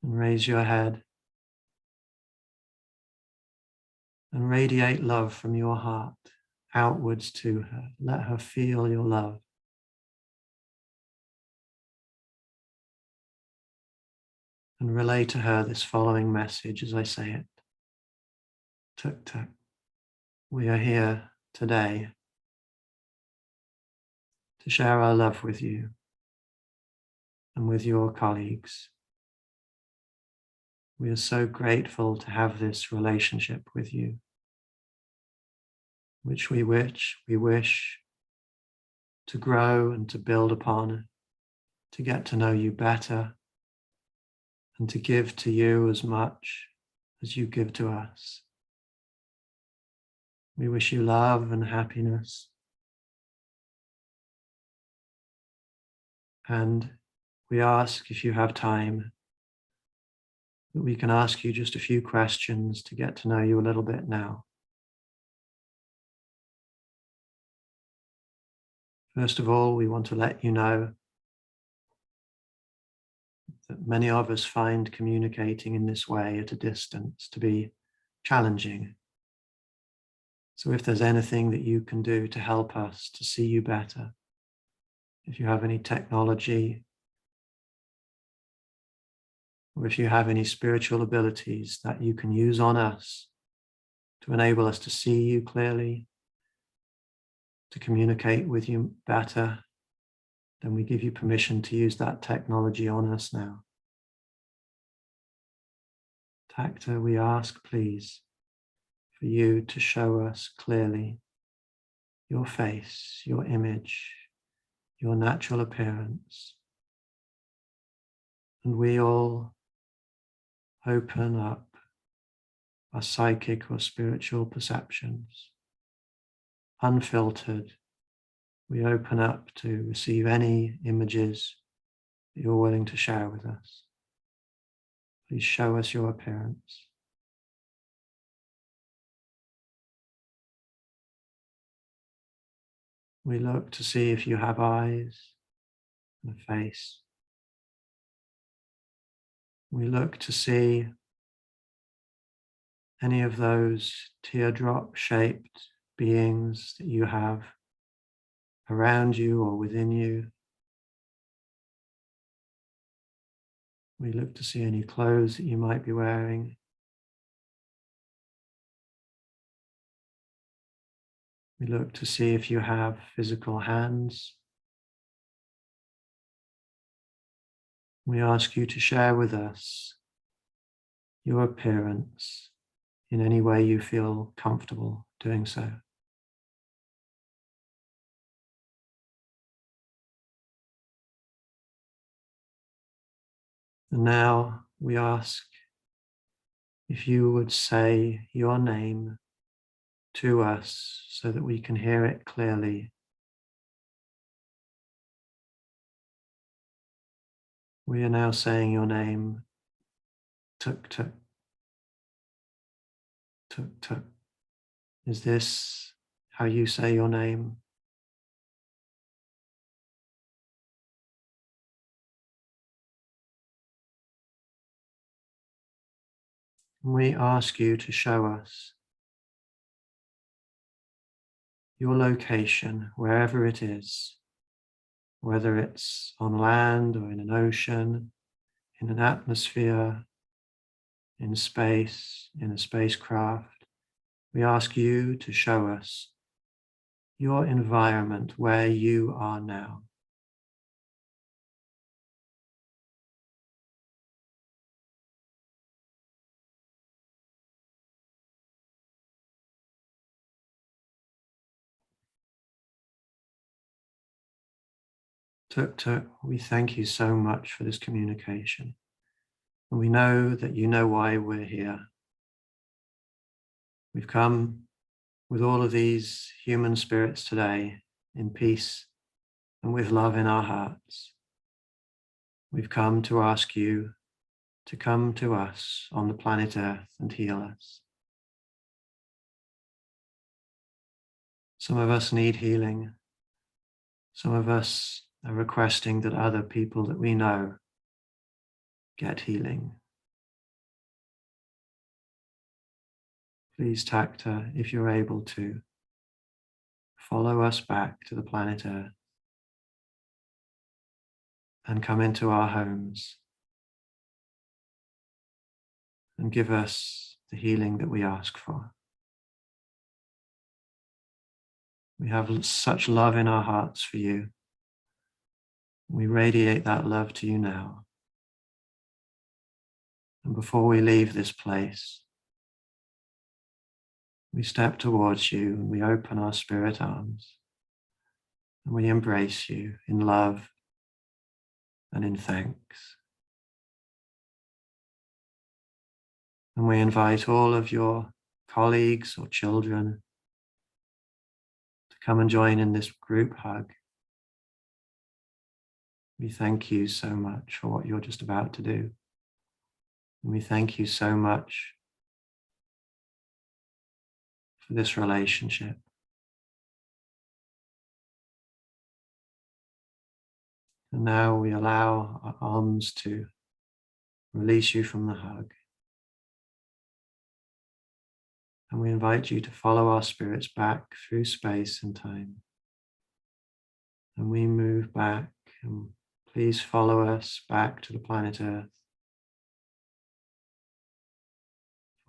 And raise your head. And radiate love from your heart outwards to her. Let her feel your love. And relay to her this following message as I say it. Tuk Tuk, we are here today to share our love with you and with your colleagues. We are so grateful to have this relationship with you, which we wish to grow and to build upon, to get to know you better, and to give to you as much as you give to us. We wish you love and happiness. And we ask, if you have time, that we can ask you just a few questions to get to know you a little bit now. First of all, we want to let you know that many of us find communicating in this way at a distance to be challenging. So if there's anything that you can do to help us to see you better, if you have any technology or if you have any spiritual abilities that you can use on us to enable us to see you clearly, to communicate with you better, then we give you permission to use that technology on us now. Tacta, we ask, please, for you to show us clearly your face, your image, your natural appearance. And we all open up our psychic or spiritual perceptions, unfiltered. We open up to receive any images that you're willing to share with us. Please show us your appearance. We look to see if you have eyes and a face. We look to see any of those teardrop-shaped beings that you have around you or within you. We look to see any clothes that you might be wearing. We look to see if you have physical hands. We ask you to share with us your appearance in any way you feel comfortable doing so. And now we ask if you would say your name to us so that we can hear it clearly. We are now saying your name, Tuk Tuk, Tuk Tuk. Is this how you say your name? We ask you to show us your location, wherever it is, whether it's on land or in an ocean, in an atmosphere, in space, in a spacecraft. We ask you to show us your environment where you are now. Tuk Tuk, we thank you so much for this communication. And we know that you know why we're here. We've come with all of these human spirits today in peace and with love in our hearts. We've come to ask you to come to us on the planet Earth and heal us. Some of us need healing. Some of us are requesting that other people that we know get healing. Please, Tacta, if you're able to, follow us back to the planet Earth and come into our homes and give us the healing that we ask for. We have such love in our hearts for you. We radiate that love to you now. And before we leave this place, we step towards you and we open our spirit arms and we embrace you in love and in thanks. And we invite all of your colleagues or children to come and join in this group hug. We thank you so much for what you're just about to do. And we thank you so much for this relationship. And now we allow our arms to release you from the hug. And we invite you to follow our spirits back through space and time. And we move back, and please follow us back to the planet Earth.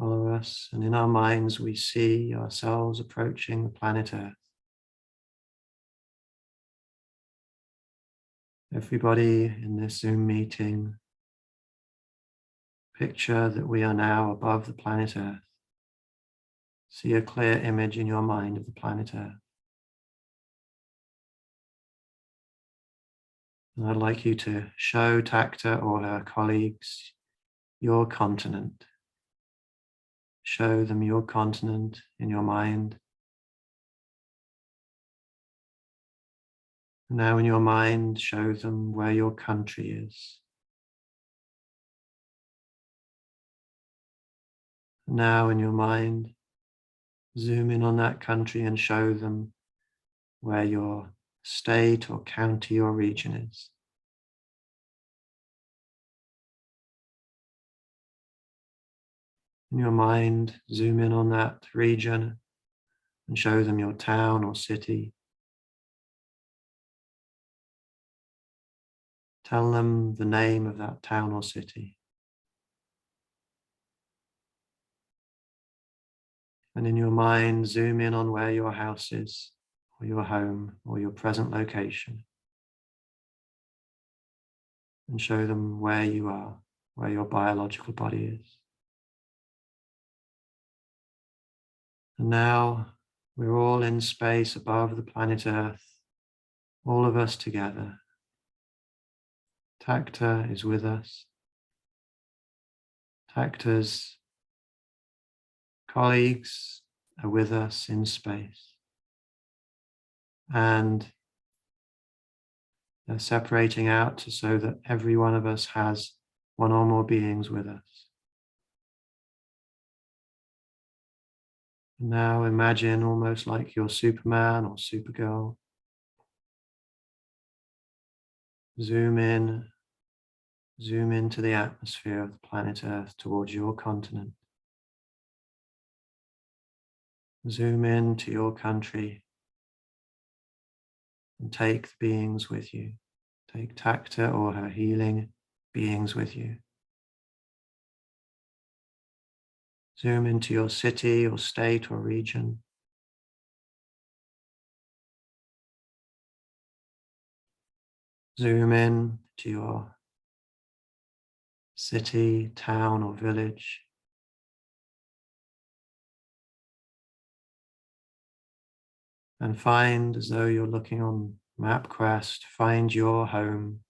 follow us, and in our minds we see ourselves approaching the planet Earth. Everybody in this Zoom meeting, picture that we are now above the planet Earth. See a clear image in your mind of the planet Earth. And I'd like you to show Takta or her colleagues your continent. Show them your continent in your mind. Now in your mind, show them where your country is. Now in your mind, zoom in on that country and show them where your state or county or region is. In your mind, zoom in on that region and show them your town or city. Tell them the name of that town or city. And in your mind, zoom in on where your house is, or your home, or your present location. And show them where you are, where your biological body is. And now we're all in space above the planet Earth, all of us together. Takta is with us. Takta's colleagues are with us in space. And they're separating out so that every one of us has one or more beings with us. Now imagine almost like you're Superman or Supergirl. Zoom into the atmosphere of the planet Earth towards your continent. Zoom into your country and take the beings with you. Take Takta or her healing beings with you. Zoom into your city or state or region. Zoom in to your city, town, or village. And find, as though you're looking on MapQuest, find your home.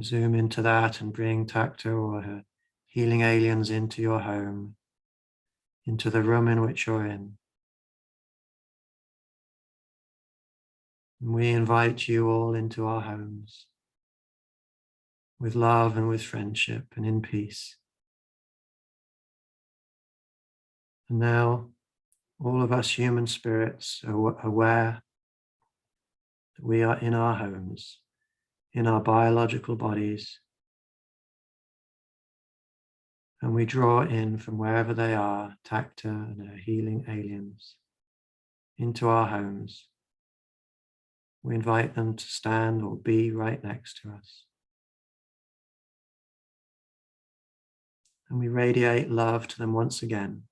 Zoom into that and bring Takta or her healing aliens into your home, into the room in which you're in. And we invite you all into our homes with love and with friendship and in peace. And now, all of us human spirits are aware that we are in our homes, in our biological bodies, and we draw in from wherever they are, Takta and her healing aliens, into our homes. We invite them to stand or be right next to us. And we radiate love to them once again.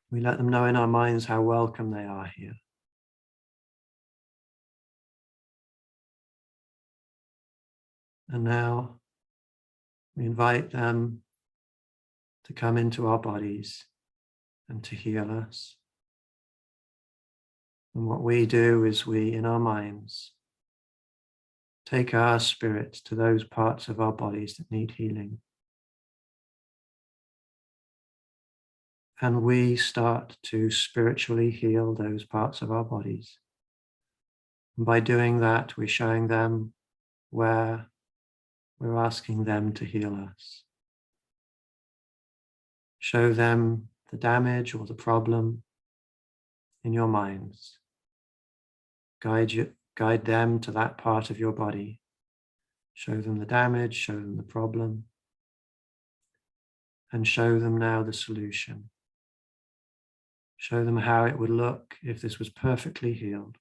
We let them know in our minds how welcome they are here. And now we invite them to come into our bodies and to heal us. And what we do is we, in our minds, take our spirit to those parts of our bodies that need healing. And we start to spiritually heal those parts of our bodies. And by doing that, we're showing them where we're asking them to heal us. Show them the damage or the problem in your minds. Guide them to that part of your body. Show them the damage, show them the problem, and show them now the solution. Show them how it would look if this was perfectly healed.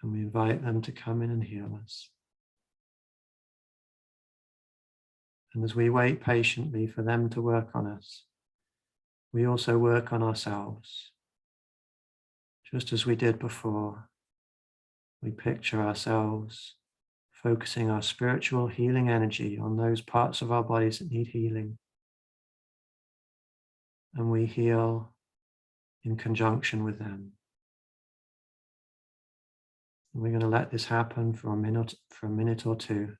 And we invite them to come in and heal us. And as we wait patiently for them to work on us, we also work on ourselves. Just as we did before, we picture ourselves focusing our spiritual healing energy on those parts of our bodies that need healing. And we heal in conjunction with them. And we're going to let this happen for a minute or two.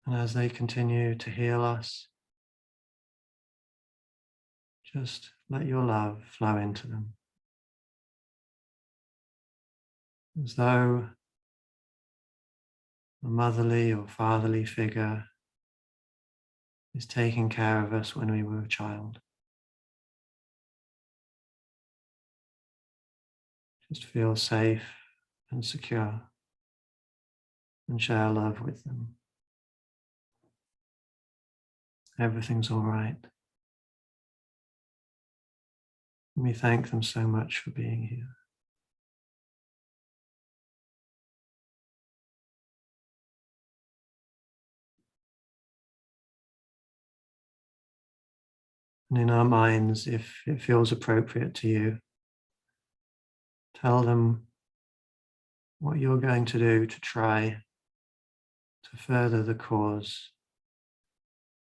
And as they continue to heal us, just let your love flow into them. As though a motherly or fatherly figure is taking care of us when we were a child. Just feel safe and secure and share love with them. Everything's all right. And we thank them so much for being here. And in our minds, if it feels appropriate to you, tell them what you're going to do to try to further the cause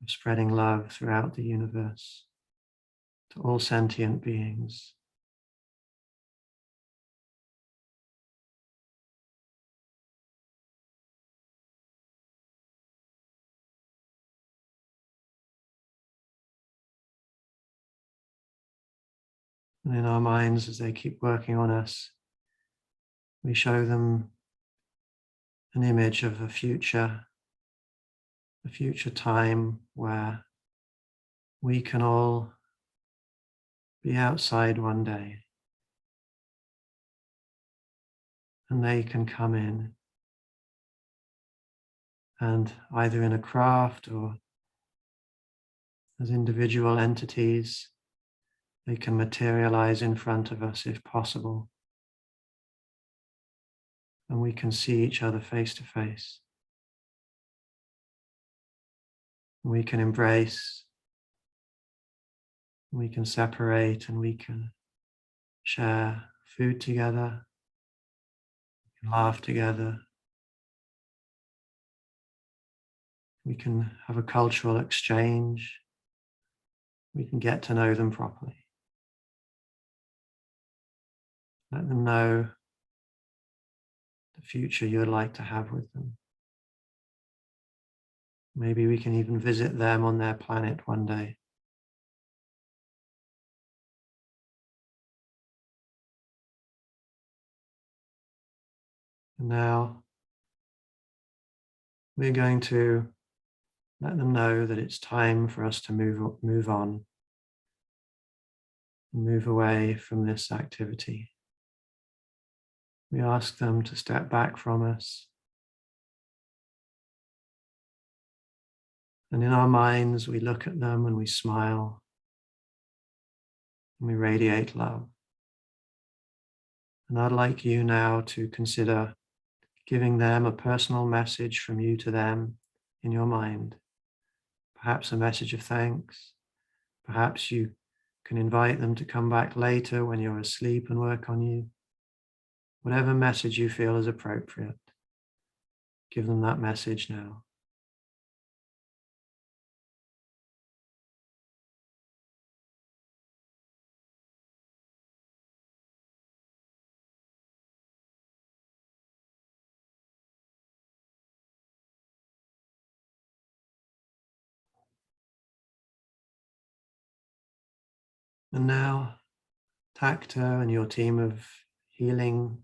of spreading love throughout the universe to all sentient beings. And in our minds, as they keep working on us, we show them an image of a future time where we can all be outside one day and they can come in and either in a craft or as individual entities, they can materialize in front of us if possible. And we can see each other face to face. We can embrace, we can separate, and we can share food together, we can laugh together. We can have a cultural exchange. We can get to know them properly. Let them know the future you'd like to have with them. Maybe we can even visit them on their planet one day. And now we're going to let them know that it's time for us to move on, move away from this activity. We ask them to step back from us. And in our minds, we look at them and we smile and we radiate love. And I'd like you now to consider giving them a personal message from you to them in your mind. Perhaps a message of thanks. Perhaps you can invite them to come back later when you're asleep and work on you. Whatever message you feel is appropriate, give them that message now. And now, Takta and your team of healing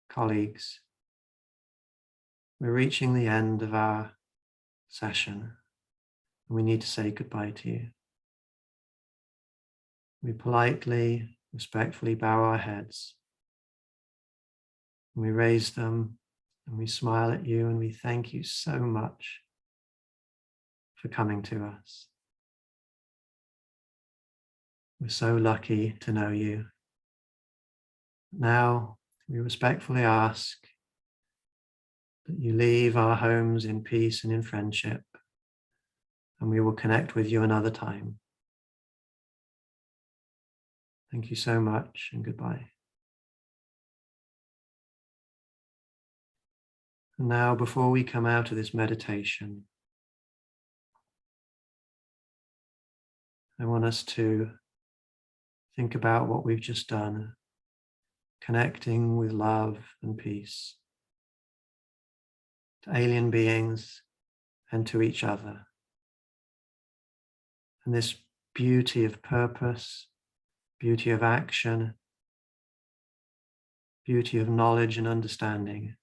colleagues, we're reaching the end of our session, and we need to say goodbye to you. We politely, respectfully bow our heads. And we raise them, and we smile at you, and we thank you so much for coming to us. We're so lucky to know you. Now, we respectfully ask that you leave our homes in peace and in friendship, and we will connect with you another time. Thank you so much, and goodbye. And now, before we come out of this meditation, I want us to think about what we've just done, connecting with love and peace to alien beings and to each other. And this beauty of purpose, beauty of action, beauty of knowledge and understanding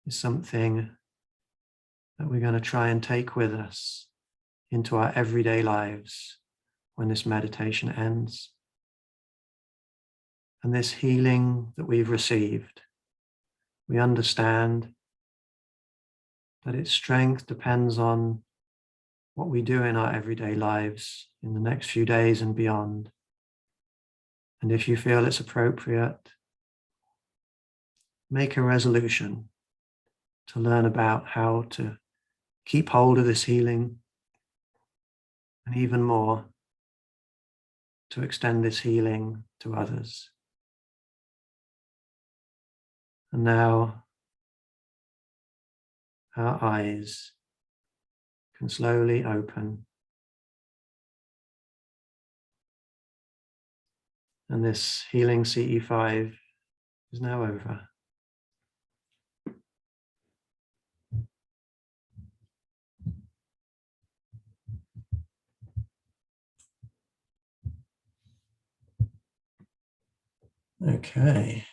is something that we're going to try and take with us into our everyday lives when this meditation ends. And this healing that we've received, we understand that its strength depends on what we do in our everyday lives in the next few days and beyond. And if you feel it's appropriate, make a resolution to learn about how to keep hold of this healing, and even more, to extend this healing to others. And now, our eyes can slowly open. And this healing CE5 is now over. Okay.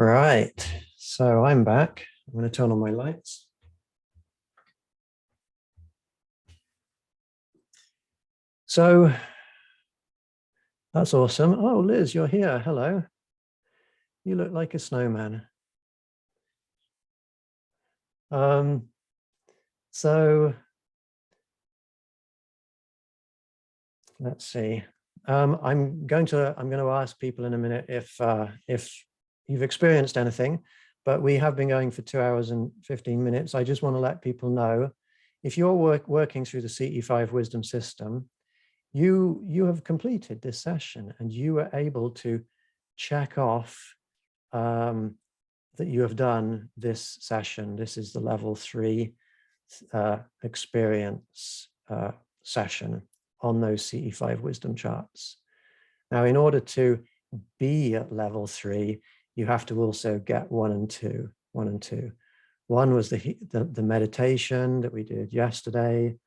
Right, so I'm back. I'm going to turn on my lights. So that's awesome. Oh, Liz, you're here. Hello. You look like a snowman. So let's see. I'm going to ask people in a minute if you've experienced anything, but we have been going for 2 hours and 15 minutes. I just want to let people know, if you're working through the CE5 wisdom system, you have completed this session and you were able to check off that you have done this session. This is the level 3 experience session on those CE5 wisdom charts. Now, in order to be at level 3, you have to also get 1 and 2. 1 and 2. 1 was the meditation that we did yesterday.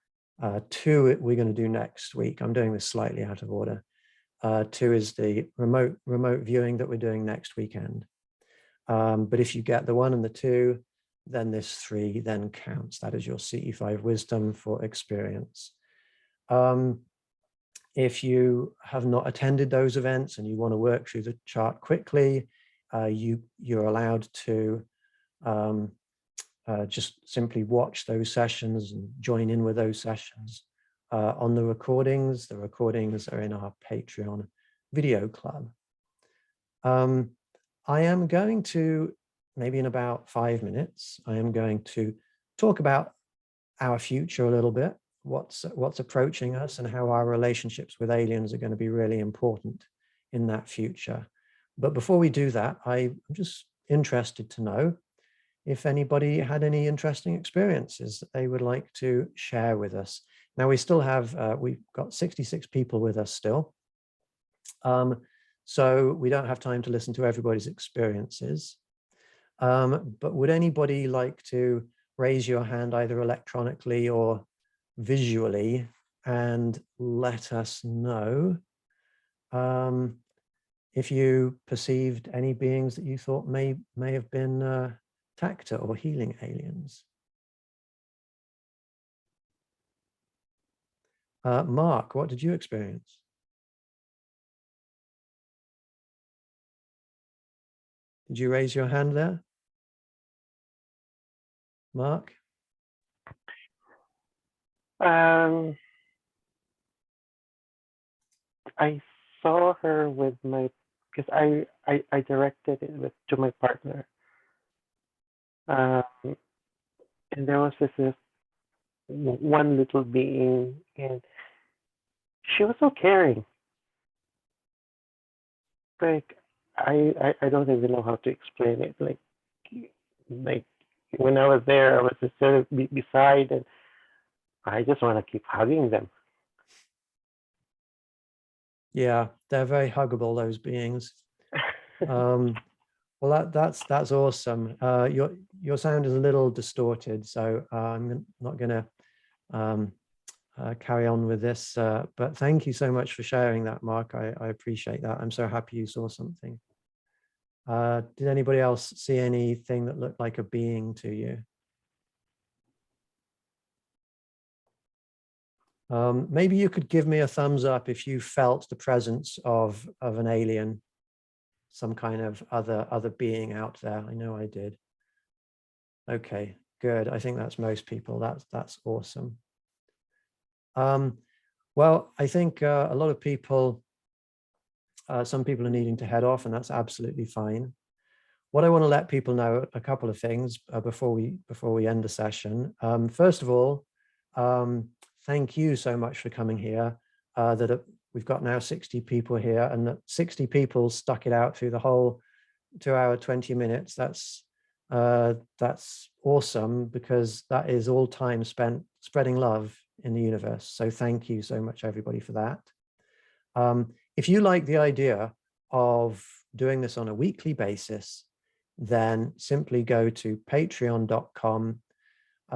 2 we're going to do next week. I'm doing this slightly out of order. 2 is the remote viewing that we're doing next weekend. But if you get the 1 and the 2, then this 3 then counts. That is your CE5 wisdom for experience. If you have not attended those events and you want to work through the chart quickly, you're allowed to just simply watch those sessions and join in with those sessions on the recordings. The recordings are in our Patreon video club. I am going to, maybe in about 5 minutes, I am going to talk about our future a little bit, what's approaching us and how our relationships with aliens are going to be really important in that future. But before we do that, I'm just interested to know if anybody had any interesting experiences that they would like to share with us. Now we still have, we've got 66 people with us still. So we don't have time to listen to everybody's experiences. But would anybody like to raise your hand either electronically or visually and let us know if you perceived any beings that you thought may have been Tacta or healing aliens? Mark, what did you experience? Did you raise your hand there? Mark? I saw her with my, because I directed it to my partner. And there was this one little being, and she was so caring. Like, I don't even know how to explain it. Like when I was there, I was just sort of beside, and I just want to keep hugging them. Yeah, they're very huggable, those beings. Well, that's awesome. Your sound is a little distorted, so I'm not going to carry on with this. But thank you so much for sharing that, Mark. I appreciate that. I'm so happy you saw something. Did anybody else see anything that looked like a being to you? Maybe you could give me a thumbs up if you felt the presence of an alien, some kind of other being out there. I know I did. Okay, good. I think that's most people. That's awesome. Well, I think a lot of people, some people are needing to head off, and that's absolutely fine. What I want to let people know, a couple of things before we end the session. First of all, thank you so much for coming here. We've got now 60 people here, and that 60 people stuck it out through the whole 2 hour, 20 minutes. That's awesome, because that is all time spent spreading love in the universe. So thank you so much, everybody, for that. If you like the idea of doing this on a weekly basis, then simply go to patreon.com,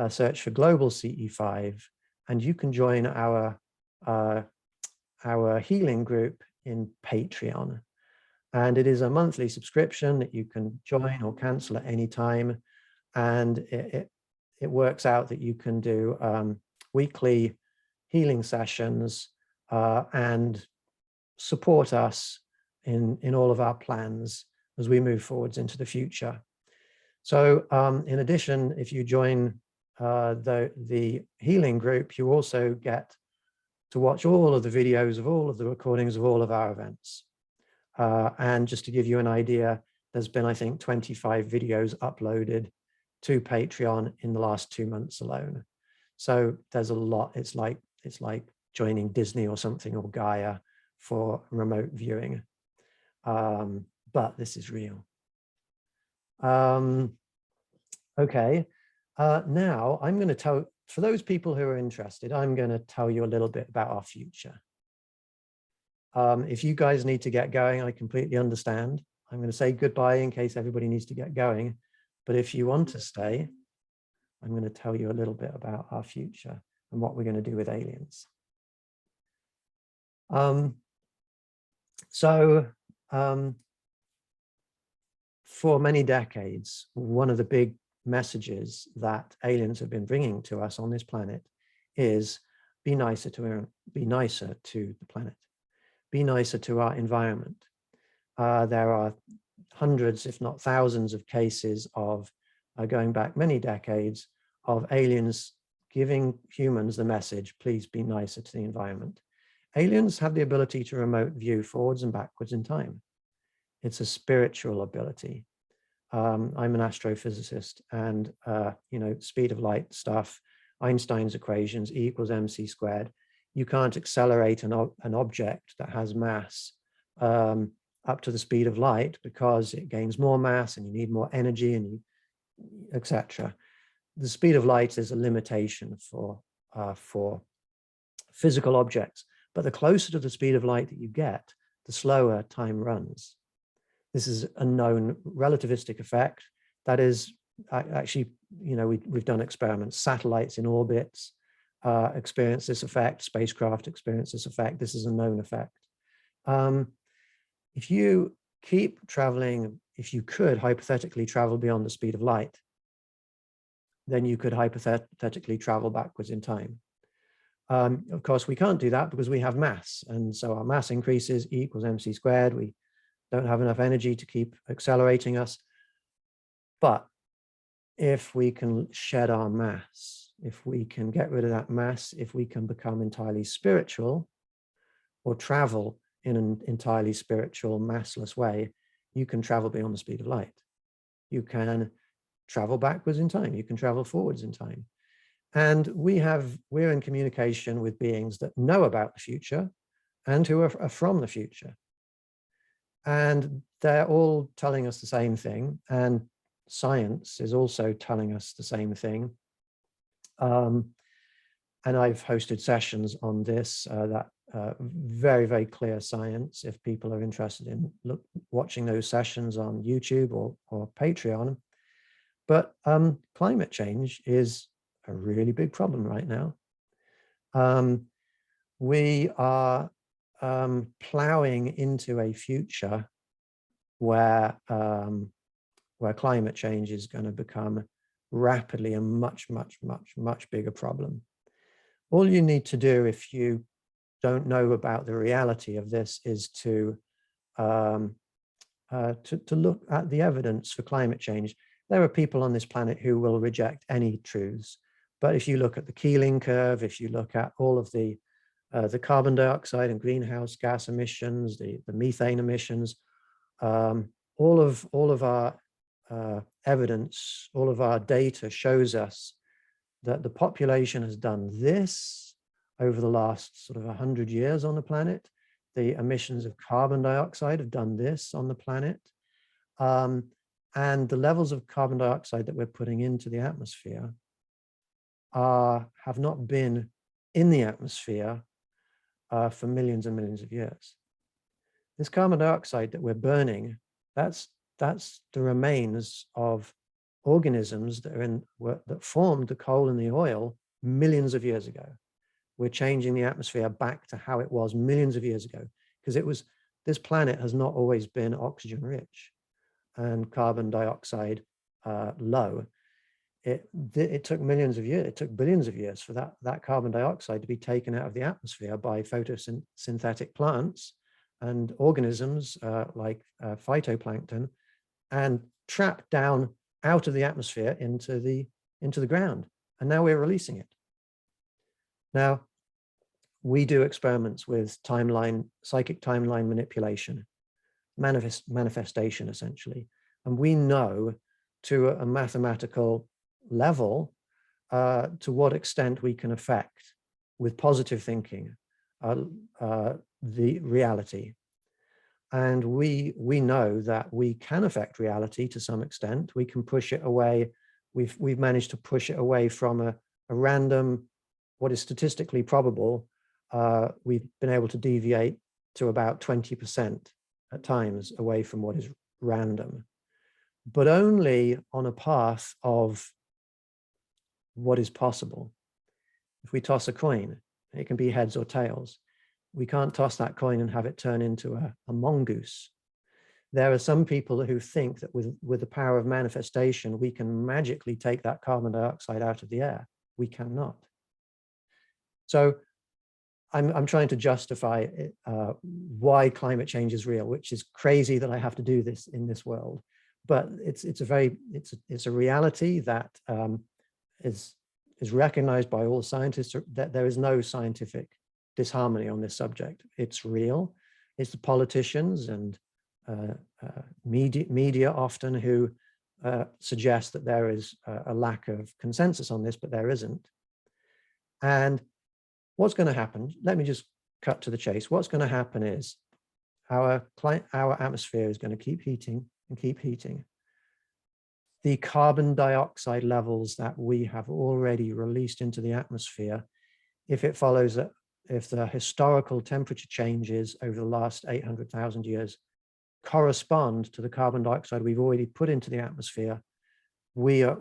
search for Global CE5, and you can join our healing group in Patreon. And it is a monthly subscription that you can join or cancel at any time. And it works out that you can do weekly healing sessions and support us in all of our plans as we move forwards into the future. So in addition, if you join the healing group, you also get to watch all of the videos of all of the recordings of all of our events. And just to give you an idea, there's been, I think, 25 videos uploaded to Patreon in the last 2 months alone. So there's a lot. It's like joining Disney or something, or Gaia, for remote viewing. But this is real. Okay. Now I'm going to tell, for those people who are interested, I'm going to tell you a little bit about our future. If you guys need to get going, I completely understand. I'm going to say goodbye in case everybody needs to get going. But if you want to stay, I'm going to tell you a little bit about our future and what we're going to do with aliens. for many decades, one of the big messages that aliens have been bringing to us on this planet is be nicer to the planet, be nicer to our environment. There are hundreds, if not thousands, of cases of going back many decades of aliens giving humans the message, please be nicer to the environment. Aliens have the ability to remote view forwards and backwards in time. It's a spiritual ability. I'm an astrophysicist, and speed of light stuff, Einstein's equations, E equals mc squared. You can't accelerate an object that has mass up to the speed of light because it gains more mass and you need more energy and etc. The speed of light is a limitation for physical objects, but the closer to the speed of light that you get, the slower time runs. This is a known relativistic effect. That is actually, we've done experiments. Satellites in orbits experience this effect. Spacecraft experience this effect. This is a known effect. If you keep traveling, if you could hypothetically travel beyond the speed of light, then you could hypothetically travel backwards in time. Of course, we can't do that because we have mass. And so our mass increases, E equals mc squared. We don't have enough energy to keep accelerating us. But if we can shed our mass, if we can get rid of that mass, if we can become entirely spiritual or travel in an entirely spiritual, massless way, you can travel beyond the speed of light. You can travel backwards in time. You can travel forwards in time. And we're in communication with beings that know about the future and who are from the future. And they're all telling us the same thing. And science is also telling us the same thing. And I've hosted sessions on this, very, very clear science. If people are interested in watching those sessions on YouTube or Patreon. But climate change is a really big problem right now. We are plowing into a future where climate change is going to become rapidly a much, much, much, much bigger problem. All you need to do if you don't know about the reality of this is to look at the evidence for climate change. There are people on this planet who will reject any truths. But if you look at the Keeling curve, if you look at all of the carbon dioxide and greenhouse gas emissions, the methane emissions, all of our evidence, all of our data shows us that the population has done this over the last sort of 100 years on the planet. The emissions of carbon dioxide have done this on the planet. And the levels of carbon dioxide that we're putting into the atmosphere have not been in the atmosphere for millions and millions of years. This carbon dioxide that we're burning, that's the remains of organisms that formed the coal and the oil millions of years ago. We're changing the atmosphere back to how it was millions of years ago, because this planet has not always been oxygen rich and carbon dioxide low. It took millions of years, it took billions of years for that carbon dioxide to be taken out of the atmosphere by photosynthetic plants and organisms like phytoplankton, and trapped down out of the atmosphere into the ground. And now we're releasing it. Now, we do experiments with psychic timeline manipulation, manifestation essentially. And we know to a mathematical level to what extent we can affect with positive thinking the reality. And we know that we can affect reality to some extent. We can push it away. We've managed to push it away from a random, what is statistically probable. We've been able to deviate to about 20% at times away from what is random, but only on a path of what is possible. If we toss a coin, it can be heads or tails. We can't toss that coin and have it turn into a mongoose. There are some people who think that with the power of manifestation, we can magically take that carbon dioxide out of the air. We cannot. So I'm trying to justify why climate change is real, which is crazy that I have to do this in this world. But it's a reality that is recognized by all scientists, that there is no scientific disharmony on this subject. It's real. It's the politicians and media often who suggest that there is a lack of consensus on this, but there isn't. And what's going to happen? Let me just cut to the chase. What's going to happen is our atmosphere is going to keep heating and keep heating. The carbon dioxide levels that we have already released into the atmosphere, if it follows that, if the historical temperature changes over the last 800,000 years correspond to the carbon dioxide we've already put into the atmosphere, we are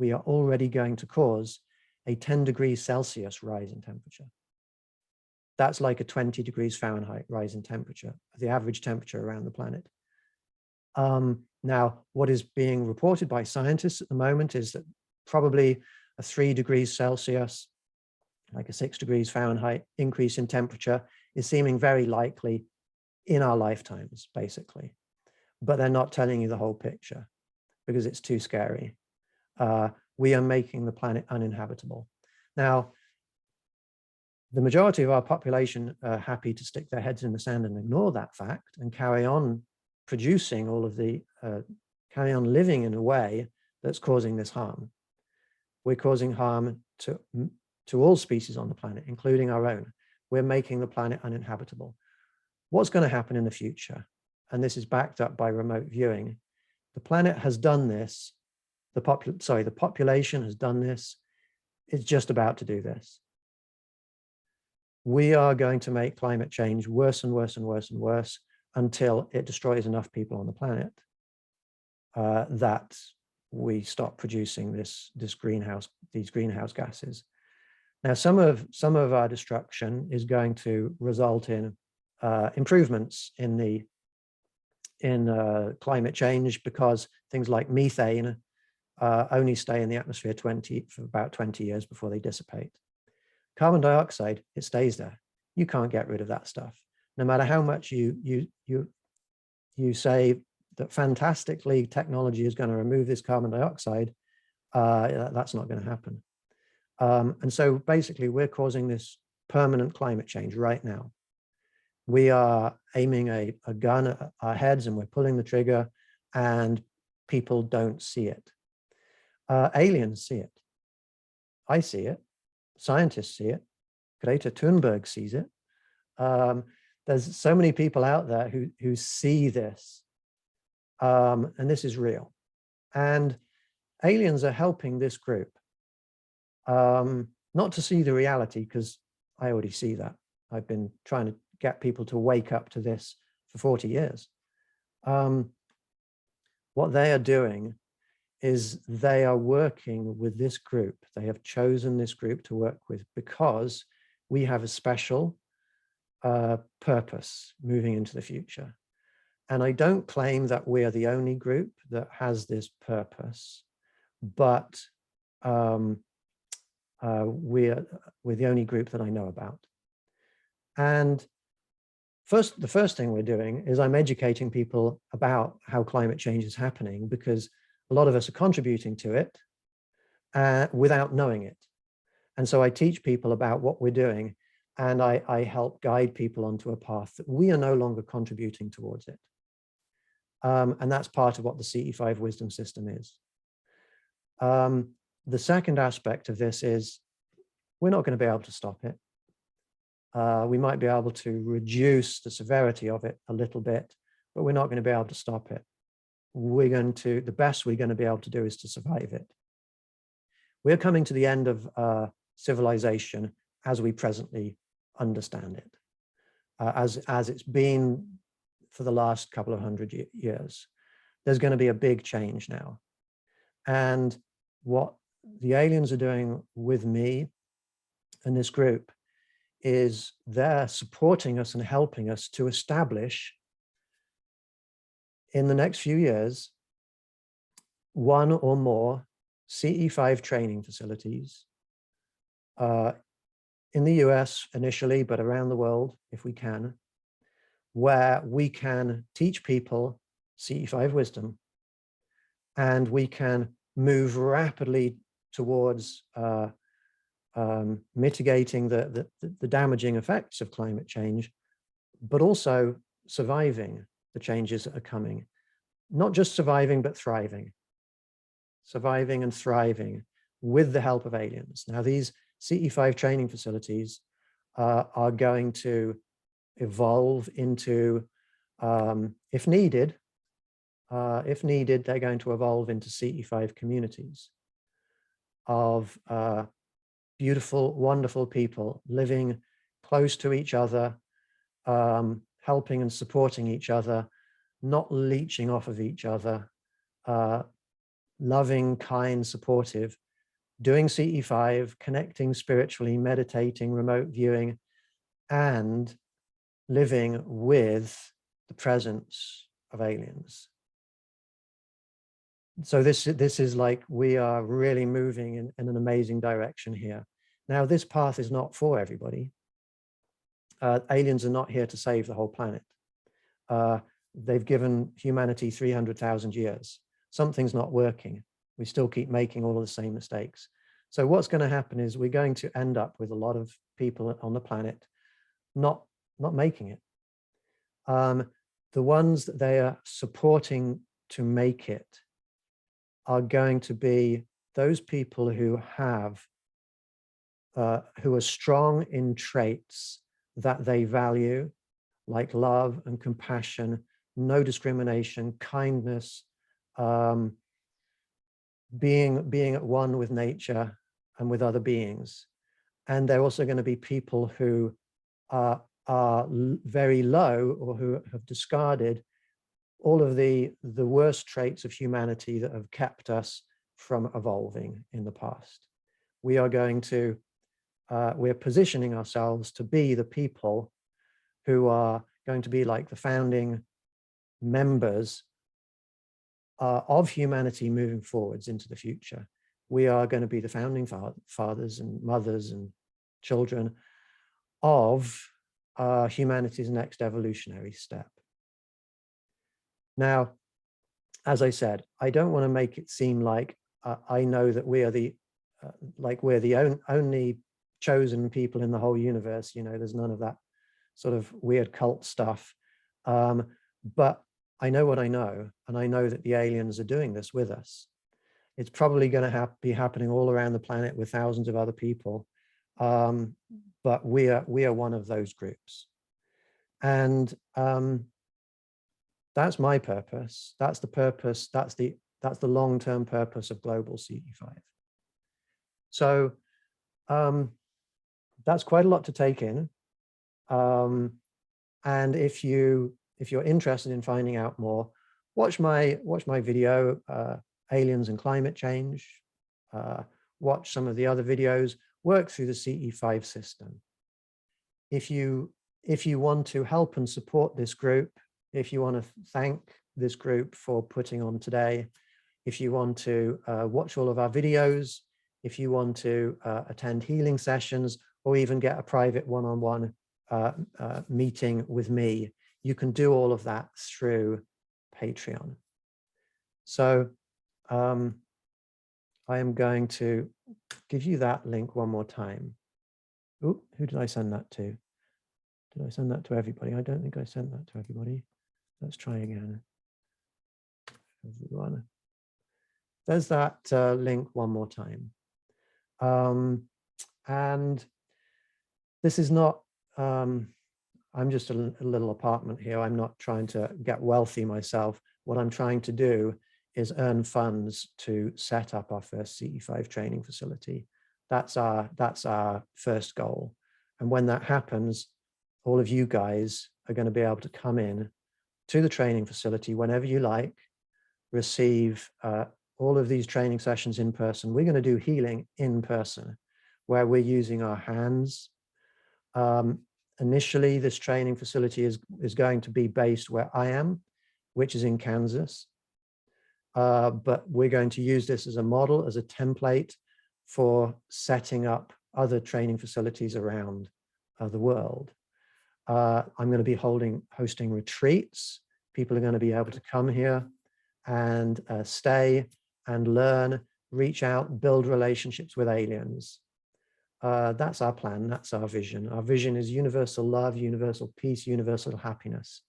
already going to cause a 10 degrees Celsius rise in temperature. That's like a 20 degrees Fahrenheit rise in temperature, the average temperature around the planet. Now, what is being reported by scientists at the moment is that probably a 3 degrees Celsius, like a 6 degrees Fahrenheit increase in temperature is seeming very likely in our lifetimes, basically. But they're not telling you the whole picture because it's too scary. We are making the planet uninhabitable. Now, the majority of our population are happy to stick their heads in the sand and ignore that fact and carry on producing all of the, carry on living in a way that's causing this harm. We're causing harm to all species on the planet, including our own. We're making the planet uninhabitable. What's going to happen in the future? And this is backed up by remote viewing. The planet has done this. The population has done this. It's just about to do this. We are going to make climate change worse and worse and worse and worse until it destroys enough people on the planet that we stop producing these greenhouse gases. Now, some of our destruction is going to result in improvements in climate change, because things like methane only stay in the atmosphere for about 20 years before they dissipate. Carbon dioxide, it stays there. You can't get rid of that stuff. No matter how much you say that fantastically technology is going to remove this carbon dioxide, that's not going to happen. And so basically we're causing this permanent climate change right now. We are aiming a gun at our heads and we're pulling the trigger, and people don't see it. Aliens see it. I see it. Scientists see it. Greta Thunberg sees it. There's so many people out there who see this, and this is real. And aliens are helping this group not to see the reality, because I already see that. I've been trying to get people to wake up to this for 40 years. What they are doing is they are working with this group. They have chosen this group to work with because we have a special purpose moving into the future. And I don't claim that we are the only group that has this purpose, but we're the only group that I know about. And the first thing we're doing is I'm educating people about how climate change is happening, because a lot of us are contributing to it without knowing it. And so I teach people about what we're doing, and I help guide people onto a path that we are no longer contributing towards it. And that's part of what the CE5 wisdom system is. The second aspect of this is we're not going to be able to stop it. We might be able to reduce the severity of it a little bit, but we're not going to be able to stop it. The best we're going to be able to do is to survive it. We're coming to the end of civilization as we presently understand it, as it's been for the last couple of hundred years. There's going to be a big change now. And what the aliens are doing with me and this group is they're supporting us and helping us to establish in the next few years, one or more CE5 training facilities in the US initially, but around the world, if we can, where we can teach people CE5 wisdom, and we can move rapidly towards mitigating the damaging effects of climate change, but also surviving the changes that are coming. Not just surviving, but thriving. Surviving and thriving with the help of aliens. Now, these CE5 training facilities are going to evolve into, if needed, they're going to evolve into CE5 communities of beautiful, wonderful people living close to each other, helping and supporting each other, not leeching off of each other, loving, kind, supportive, doing CE5, connecting spiritually, meditating, remote viewing, and living with the presence of aliens. So this is like, we are really moving in an amazing direction here. Now, this path is not for everybody. Aliens are not here to save the whole planet. They've given humanity 300,000 years. Something's not working. We still keep making all of the same mistakes. So what's going to happen is we're going to end up with a lot of people on the planet not making it. The ones that they are supporting to make it are going to be those people who have, who are strong in traits that they value, like love and compassion, no discrimination, kindness, being at one with nature and with other beings. And they're also going to be people who are very low, or who have discarded all of the worst traits of humanity that have kept us from evolving in the past. We are going to, we're positioning ourselves to be the people who are going to be like the founding members of humanity moving forwards into the future. We are going to be the founding fathers and mothers and children of humanity's next evolutionary step. Now, as I said, I don't want to make it seem like I know that we are the only chosen people in the whole universe. You know, there's none of that sort of weird cult stuff. But I know what I know, and I know that the aliens are doing this with us. It's probably going to be happening all around the planet with thousands of other people. But we are one of those groups. And that's my purpose. That's the purpose. That's the long-term purpose of Global CE5. So that's quite a lot to take in. And if you're interested in finding out more, watch my video, Aliens and Climate Change. Watch some of the other videos. Work through the CE5 system. If you want to help and support this group, if you want to thank this group for putting on today, if you want to watch all of our videos, if you want to attend healing sessions, or even get a private one-on-one meeting with me, you can do all of that through Patreon. So I am going to give you that link one more time. Ooh, who did I send that to? Did I send that to everybody? I don't think I sent that to everybody. Let's try again. Everyone. There's that link one more time. And this is not, I'm just a little apartment here. I'm not trying to get wealthy myself. What I'm trying to do is earn funds to set up our first CE5 training facility. That's our first goal. And when that happens, all of you guys are going to be able to come in to the training facility whenever you like, receive all of these training sessions in person. We're going to do healing in person, where we're using our hands. Initially, this training facility is going to be based where I am which is in Kansas. But we're going to use this as a model, as a template for setting up other training facilities around the world. I'm going to be hosting retreats. People are going to be able to come here and stay and learn, reach out, build relationships with aliens. That's our plan. That's our vision. Our vision is universal love, universal peace, universal happiness.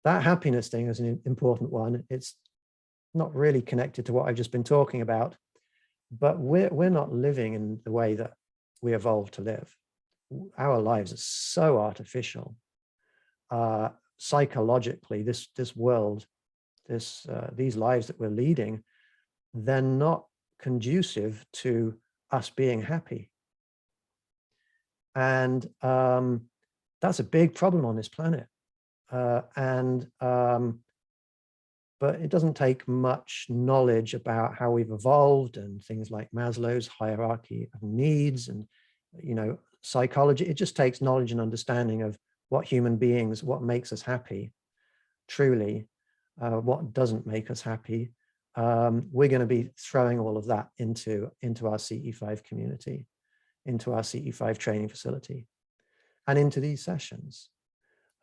That happiness thing is an important one. It's not really connected to what I've just been talking about, but we're not living in the way that we evolved to live. Our lives are so artificial. Psychologically, this world, these lives that we're leading, they're not conducive to us being happy. And that's a big problem on this planet. But it doesn't take much knowledge about how we've evolved and things like Maslow's hierarchy of needs and, you know, psychology. It just takes knowledge and understanding of what human beings, what makes us happy, truly, what doesn't make us happy. We're going to be throwing all of that into our CE5 community, into our CE5 training facility, and into these sessions.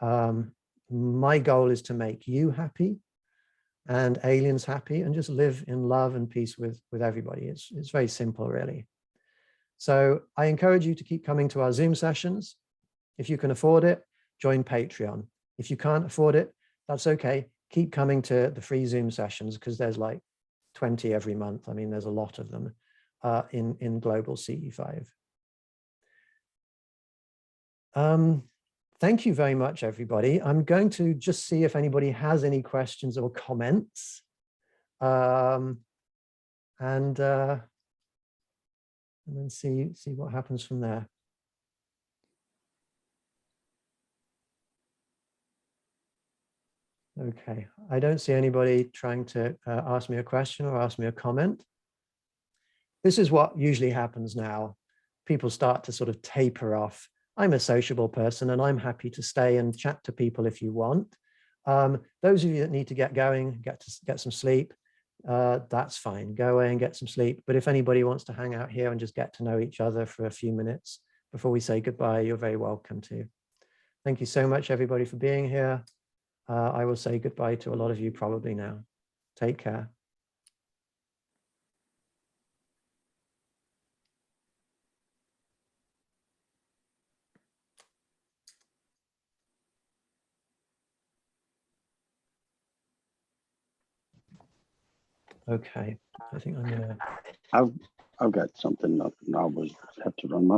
My goal is to make you happy and aliens happy, and just live in love and peace with everybody. It's very simple, really. So I encourage you to keep coming to our Zoom sessions. If you can afford it, join Patreon. If you can't afford it, that's okay. Keep coming to the free Zoom sessions, because there's like 20 every month. I mean, there's a lot of them in global CE5. Thank you very much, everybody. I'm going to just see if anybody has any questions or comments. And then see what happens from there. Okay, I don't see anybody trying to ask me a question or ask me a comment. This is what usually happens now. People start to sort of taper off. I'm a sociable person and I'm happy to stay and chat to people if you want. Those of you that need to get going, get some sleep, that's fine. Go away and get some sleep. But if anybody wants to hang out here and just get to know each other for a few minutes before we say goodbye, you're very welcome to. Thank you so much, everybody, for being here. I will say goodbye to a lot of you probably now. Take care. Okay, I think I'm gonna. I've got something. I was have to run my